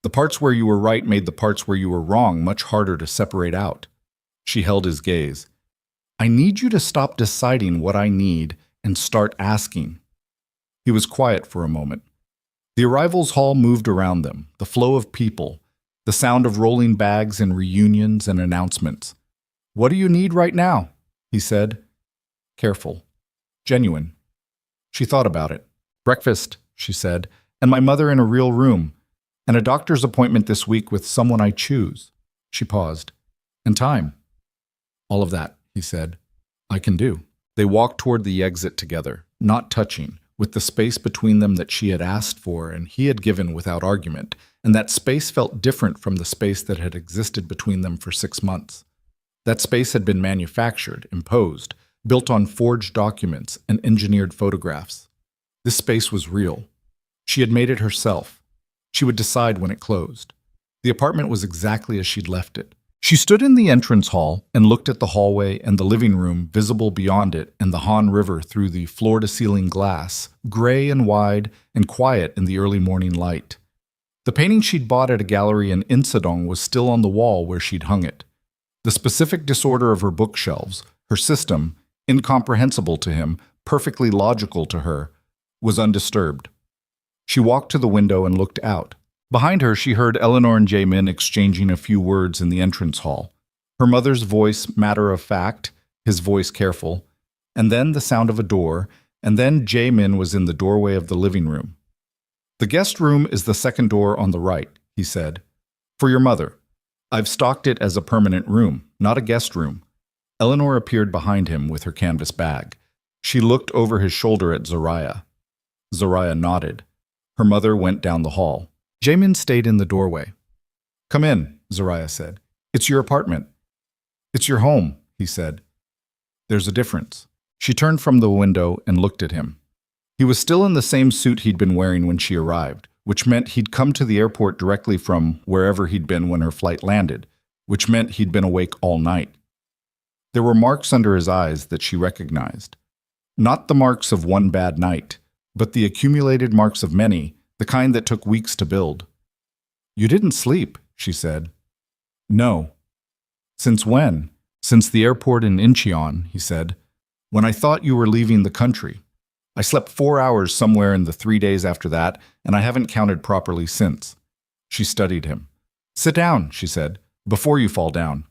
The parts where you were right made the parts where you were wrong much harder to separate out. She held his gaze. I need you to stop deciding what I need and start asking. He was quiet for a moment. The arrivals hall moved around them, the flow of people, the sound of rolling bags and reunions and announcements. What do you need right now? He said. Careful. Genuine. She thought about it. Breakfast, she said, and my mother in a real room, and a doctor's appointment this week with someone I choose. She paused. And time. All of that, he said. I can do. They walked toward the exit together, not touching, with the space between them that she had asked for and he had given without argument, and that space felt different from the space that had existed between them for 6 months. That space had been manufactured, imposed, built on forged documents and engineered photographs. This space was real. She had made it herself. She would decide when it closed. The apartment was exactly as she'd left it. She stood in the entrance hall and looked at the hallway and the living room visible beyond it and the Han River through the floor-to-ceiling glass, gray and wide and quiet in the early morning light. The painting she'd bought at a gallery in Insadong was still on the wall where she'd hung it. The specific disorder of her bookshelves, her system, incomprehensible to him, perfectly logical to her, was undisturbed. She walked to the window and looked out. Behind her, she heard Eleanor and Jae-min exchanging a few words in the entrance hall. Her mother's voice matter-of-fact, his voice careful, and then the sound of a door, and then Jae-min was in the doorway of the living room. The guest room is the second door on the right, he said. For your mother. I've stocked it as a permanent room, not a guest room. Eleanor appeared behind him with her canvas bag. She looked over his shoulder at Zariah. Zariah nodded. Her mother went down the hall. Jae-min stayed in the doorway. Come in, Zariah said. It's your apartment. It's your home, he said. There's a difference. She turned from the window and looked at him. He was still in the same suit he'd been wearing when she arrived, which meant he'd come to the airport directly from wherever he'd been when her flight landed, which meant he'd been awake all night. There were marks under his eyes that she recognized. Not the marks of one bad night, but the accumulated marks of many, the kind that took weeks to build. You didn't sleep, she said. No. Since when? Since the airport in Incheon, he said. When I thought you were leaving the country. I slept 4 hours somewhere in the 3 days after that, and I haven't counted properly since. She studied him. Sit down, she said, before you fall down.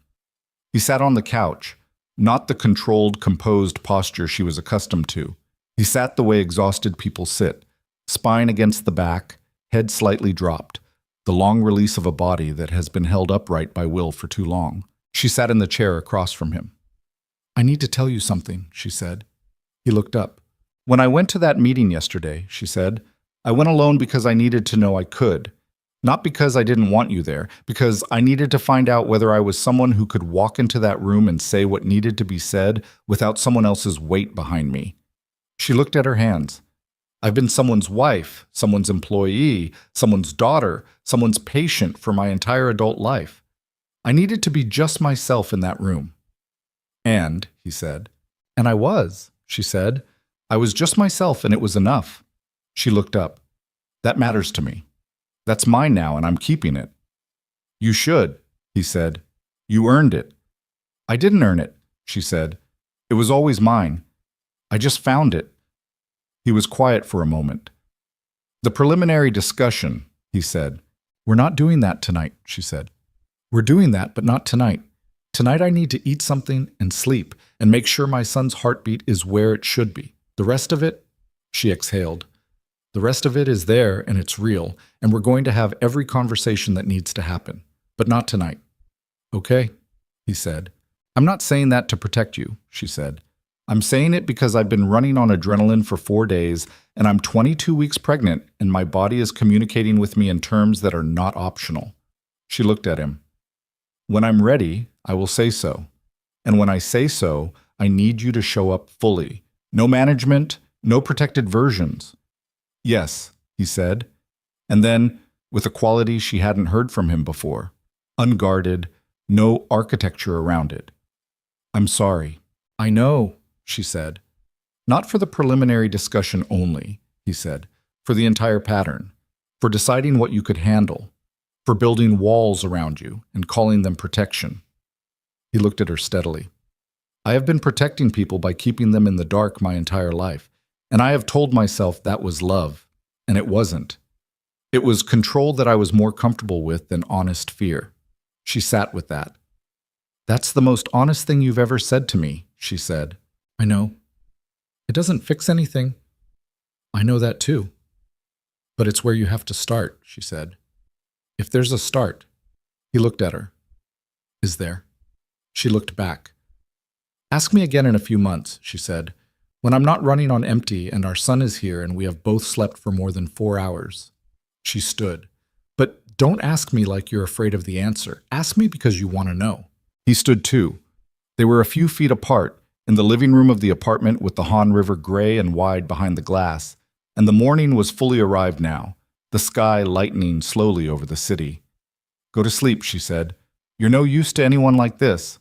He sat on the couch, not the controlled, composed posture she was accustomed to. He sat the way exhausted people sit, spine against the back, head slightly dropped, the long release of a body that has been held upright by will for too long. She sat in the chair across from him. I need to tell you something, she said. He looked up. When I went to that meeting yesterday, she said, I went alone because I needed to know I could. Not because I didn't want you there, because I needed to find out whether I was someone who could walk into that room and say what needed to be said without someone else's weight behind me. She looked at her hands. I've been someone's wife, someone's employee, someone's daughter, someone's patient for my entire adult life. I needed to be just myself in that room. And, he said, and I was, she said. I was just myself and it was enough. She looked up. That matters to me. That's mine now and I'm keeping it. You should, he said. You earned it. I didn't earn it, she said. It was always mine. I just found it. He was quiet for a moment. The preliminary discussion, he said. We're not doing that tonight, she said. We're doing that, but not tonight. Tonight I need to eat something and sleep and make sure my son's heartbeat is where it should be. The rest of it, she exhaled. The rest of it is there and it's real, and we're going to have every conversation that needs to happen, but not tonight. Okay, he said. I'm not saying that to protect you, she said. I'm saying it because I've been running on adrenaline for 4 days, and I'm 22 weeks pregnant, and my body is communicating with me in terms that are not optional. She looked at him. When I'm ready, I will say so. And when I say so, I need you to show up fully. No management, no protected versions. Yes, he said. And then, with a quality she hadn't heard from him before, unguarded, no architecture around it. I'm sorry. I know, she said. Not for the preliminary discussion only, he said, for the entire pattern, for deciding what you could handle. for building walls around you and calling them protection. He looked at her steadily. I have been protecting people by keeping them in the dark my entire life, and I have told myself that was love, and it wasn't. It was control that I was more comfortable with than honest fear. She sat with that. That's the most honest thing you've ever said to me, she said. I know. It doesn't fix anything. I know that too. But it's where you have to start, she said. If there's a start. He looked at her. Is there? She looked back. Ask me again in a few months, she said, when I'm not running on empty and our son is here and we have both slept for more than 4 hours. She stood. But don't ask me like you're afraid of the answer. Ask me because you want to know. He stood too. They were a few feet apart, in the living room of the apartment with the Han River gray and wide behind the glass, and the morning was fully arrived now, the sky lightening slowly over the city. Go to sleep, she said. You're no use to anyone like this.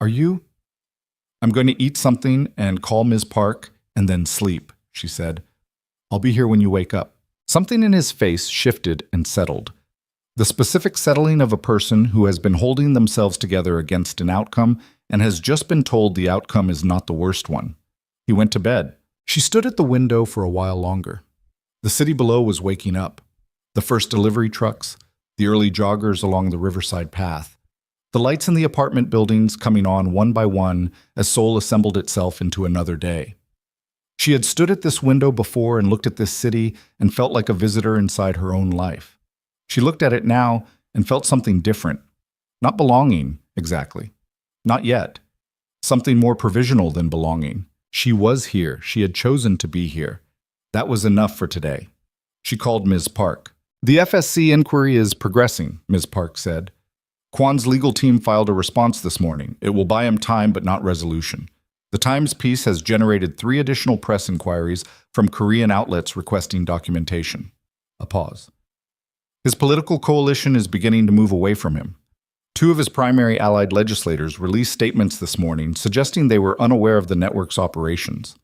Are you? I'm going to eat something and call Ms. Park and then sleep, she said. I'll be here when you wake up. Something in his face shifted and settled. The specific settling of a person who has been holding themselves together against an outcome and has just been told the outcome is not the worst one. He went to bed. She stood at the window for a while longer. The city below was waking up. The first delivery trucks, the early joggers along the riverside path, the lights in the apartment buildings coming on one by one as Seoul assembled itself into another day. She had stood at this window before and looked at this city and felt like a visitor inside her own life. She looked at it now and felt something different. Not belonging, exactly. Not yet. Something more provisional than belonging. She was here. She had chosen to be here. That was enough for today. She called Ms. Park. The FSC inquiry is progressing, Ms. Park said. Kwan's legal team filed a response this morning. It will buy him time but not resolution. The Times piece has generated 3 additional press inquiries from Korean outlets requesting documentation. A pause. His political coalition is beginning to move away from him. 2 of his primary allied legislators released statements this morning suggesting they were unaware of the network's operations.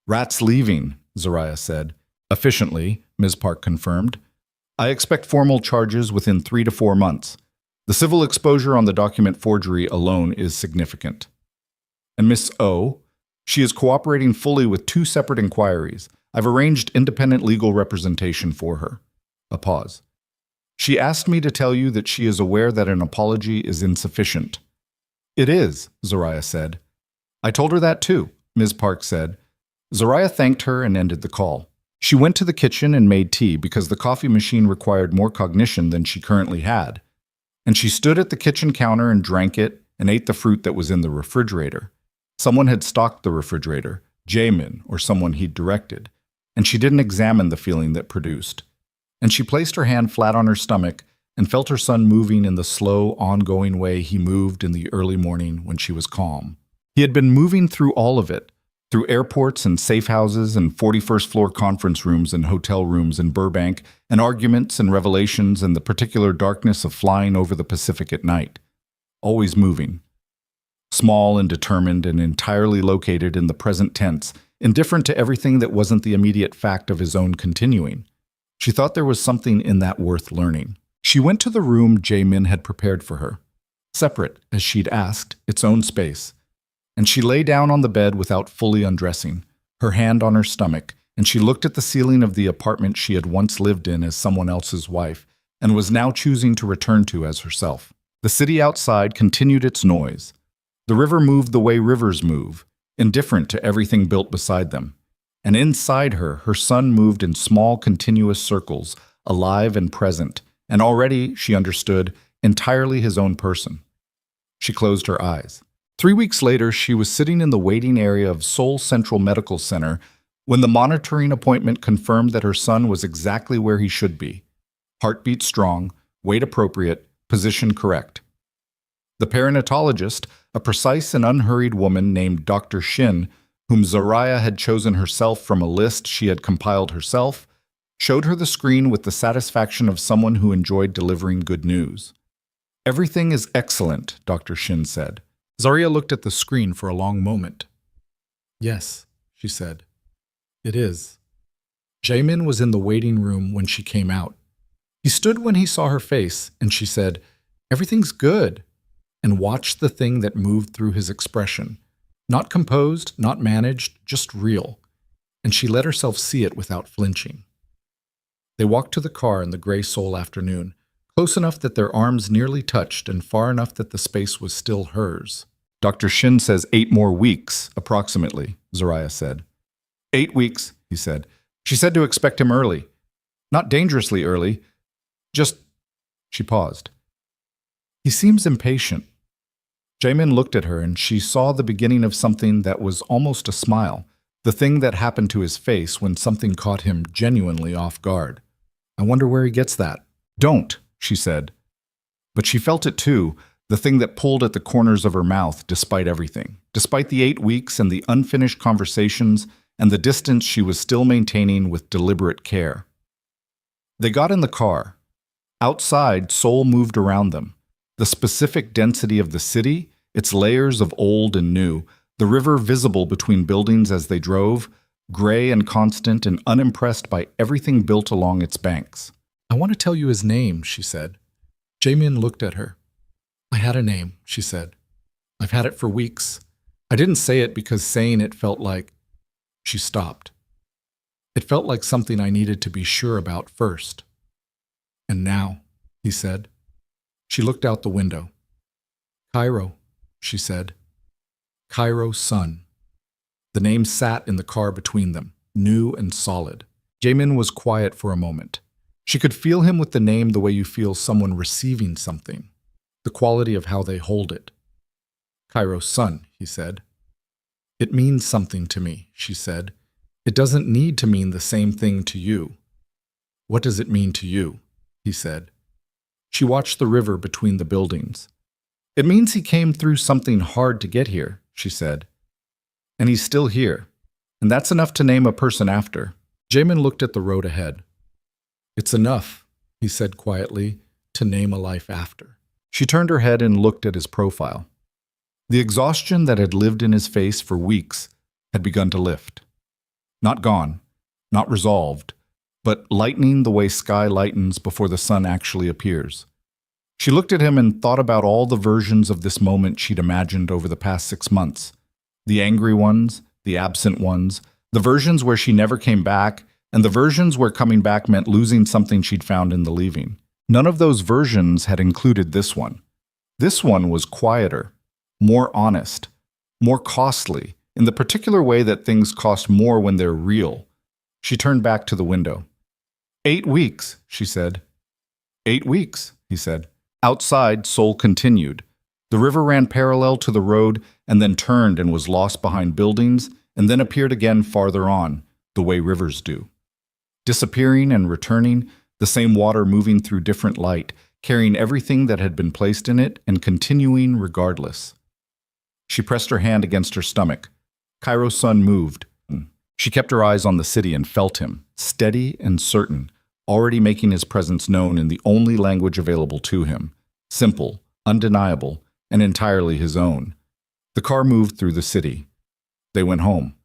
Rats leaving, Zariah said. Efficiently, Ms. Park confirmed. I expect formal charges within 3 to 4 months. The civil exposure on the document forgery alone is significant. And Miss O, she is cooperating fully with 2 separate inquiries. I've arranged independent legal representation for her. A pause. She asked me to tell you that she is aware that an apology is insufficient. It is, Zariah said. I told her that too, Ms. Park said. Zariah thanked her and ended the call. She went to the kitchen and made tea because the coffee machine required more cognition than she currently had. And she stood at the kitchen counter and drank it and ate the fruit that was in the refrigerator. Someone had stocked the refrigerator, Jamin or someone he'd directed, and she didn't examine the feeling that produced. And she placed her hand flat on her stomach and felt her son moving in the slow, ongoing way he moved in the early morning when she was calm. He had been moving through all of it, through airports and safe houses and 41st floor conference rooms and hotel rooms in Burbank, and arguments and revelations and the particular darkness of flying over the Pacific at night. Always moving. Small and determined and entirely located in the present tense, indifferent to everything that wasn't the immediate fact of his own continuing. She thought there was something in that worth learning. She went to the room Jamin had prepared for her. Separate, as she'd asked, its own space. And she lay down on the bed without fully undressing, her hand on her stomach, and she looked at the ceiling of the apartment she had once lived in as someone else's wife, and was now choosing to return to as herself. The city outside continued its noise. The river moved the way rivers move, indifferent to everything built beside them. And inside her, her son moved in small, continuous circles, alive and present, and already, she understood, entirely his own person. She closed her eyes. 3 weeks later, she was sitting in the waiting area of Seoul Central Medical Center when the monitoring appointment confirmed that her son was exactly where he should be. Heartbeat strong, weight appropriate, position correct. The perinatologist, a precise and unhurried woman named Dr. Shin, whom Zariah had chosen herself from a list she had compiled herself, showed her the screen with the satisfaction of someone who enjoyed delivering good news. Everything is excellent, Dr. Shin said. Zariah looked at the screen for a long moment. Yes, she said. It is. Jamin was in the waiting room when she came out. He stood when he saw her face, and she said, "Everything's good," and watched the thing that moved through his expression. Not composed, not managed, just real. And she let herself see it without flinching. They walked to the car in the gray Seoul afternoon, close enough that their arms nearly touched and far enough that the space was still hers. "Dr. Shin says 8 more weeks, approximately," Zariah said. 8 weeks, he said. "She said to expect him early. Not dangerously early. Just—" She paused. "He seems impatient." Jaemin looked at her, and she saw the beginning of something that was almost a smile, the thing that happened to his face when something caught him genuinely off guard. "I wonder where he gets that." "Don't," she said. But she felt it too, the thing that pulled at the corners of her mouth despite everything, despite the 8 weeks and the unfinished conversations and the distance she was still maintaining with deliberate care. They got in the car. Outside, Seoul moved around them. The specific density of the city, its layers of old and new, the river visible between buildings as they drove, gray and constant and unimpressed by everything built along its banks. "I want to tell you his name," she said. Jaemin looked at her. "I had a name," she said. "I've had it for weeks. I didn't say it because saying it felt like—" She stopped. "It felt like something I needed to be sure about first." "And now," he said. She looked out the window. "Cairo," she said. "Cairo Sun." The name sat in the car between them, new and solid. Jaemin was quiet for a moment. She could feel him with the name the way you feel someone receiving something, the quality of how they hold it. "Cairo Sun," he said. "It means something to me," she said. "It doesn't need to mean the same thing to you." "What does it mean to you?" he said. She watched the river between the buildings. "It means he came through something hard to get here," she said. "And he's still here. And that's enough to name a person after." Jaemin looked at the road ahead. "It's enough," he said quietly, "to name a life after." She turned her head and looked at his profile. The exhaustion that had lived in his face for weeks had begun to lift. Not gone, not resolved, but lightening the way sky lightens before the sun actually appears. She looked at him and thought about all the versions of this moment she'd imagined over the past 6 months. The angry ones, the absent ones, the versions where she never came back, and the versions where coming back meant losing something she'd found in the leaving. None of those versions had included this one. This one was quieter, more honest, more costly, in the particular way that things cost more when they're real. She turned back to the window. 8 weeks, she said. 8 weeks, he said. Outside, Seoul continued. The river ran parallel to the road and then turned and was lost behind buildings and then appeared again farther on, the way rivers do. Disappearing and returning, the same water moving through different light, carrying everything that had been placed in it and continuing regardless. She pressed her hand against her stomach. Cairo's sun moved. She kept her eyes on the city and felt him, steady and certain, already making his presence known in the only language available to him, simple, undeniable, and entirely his own. The car moved through the city. They went home.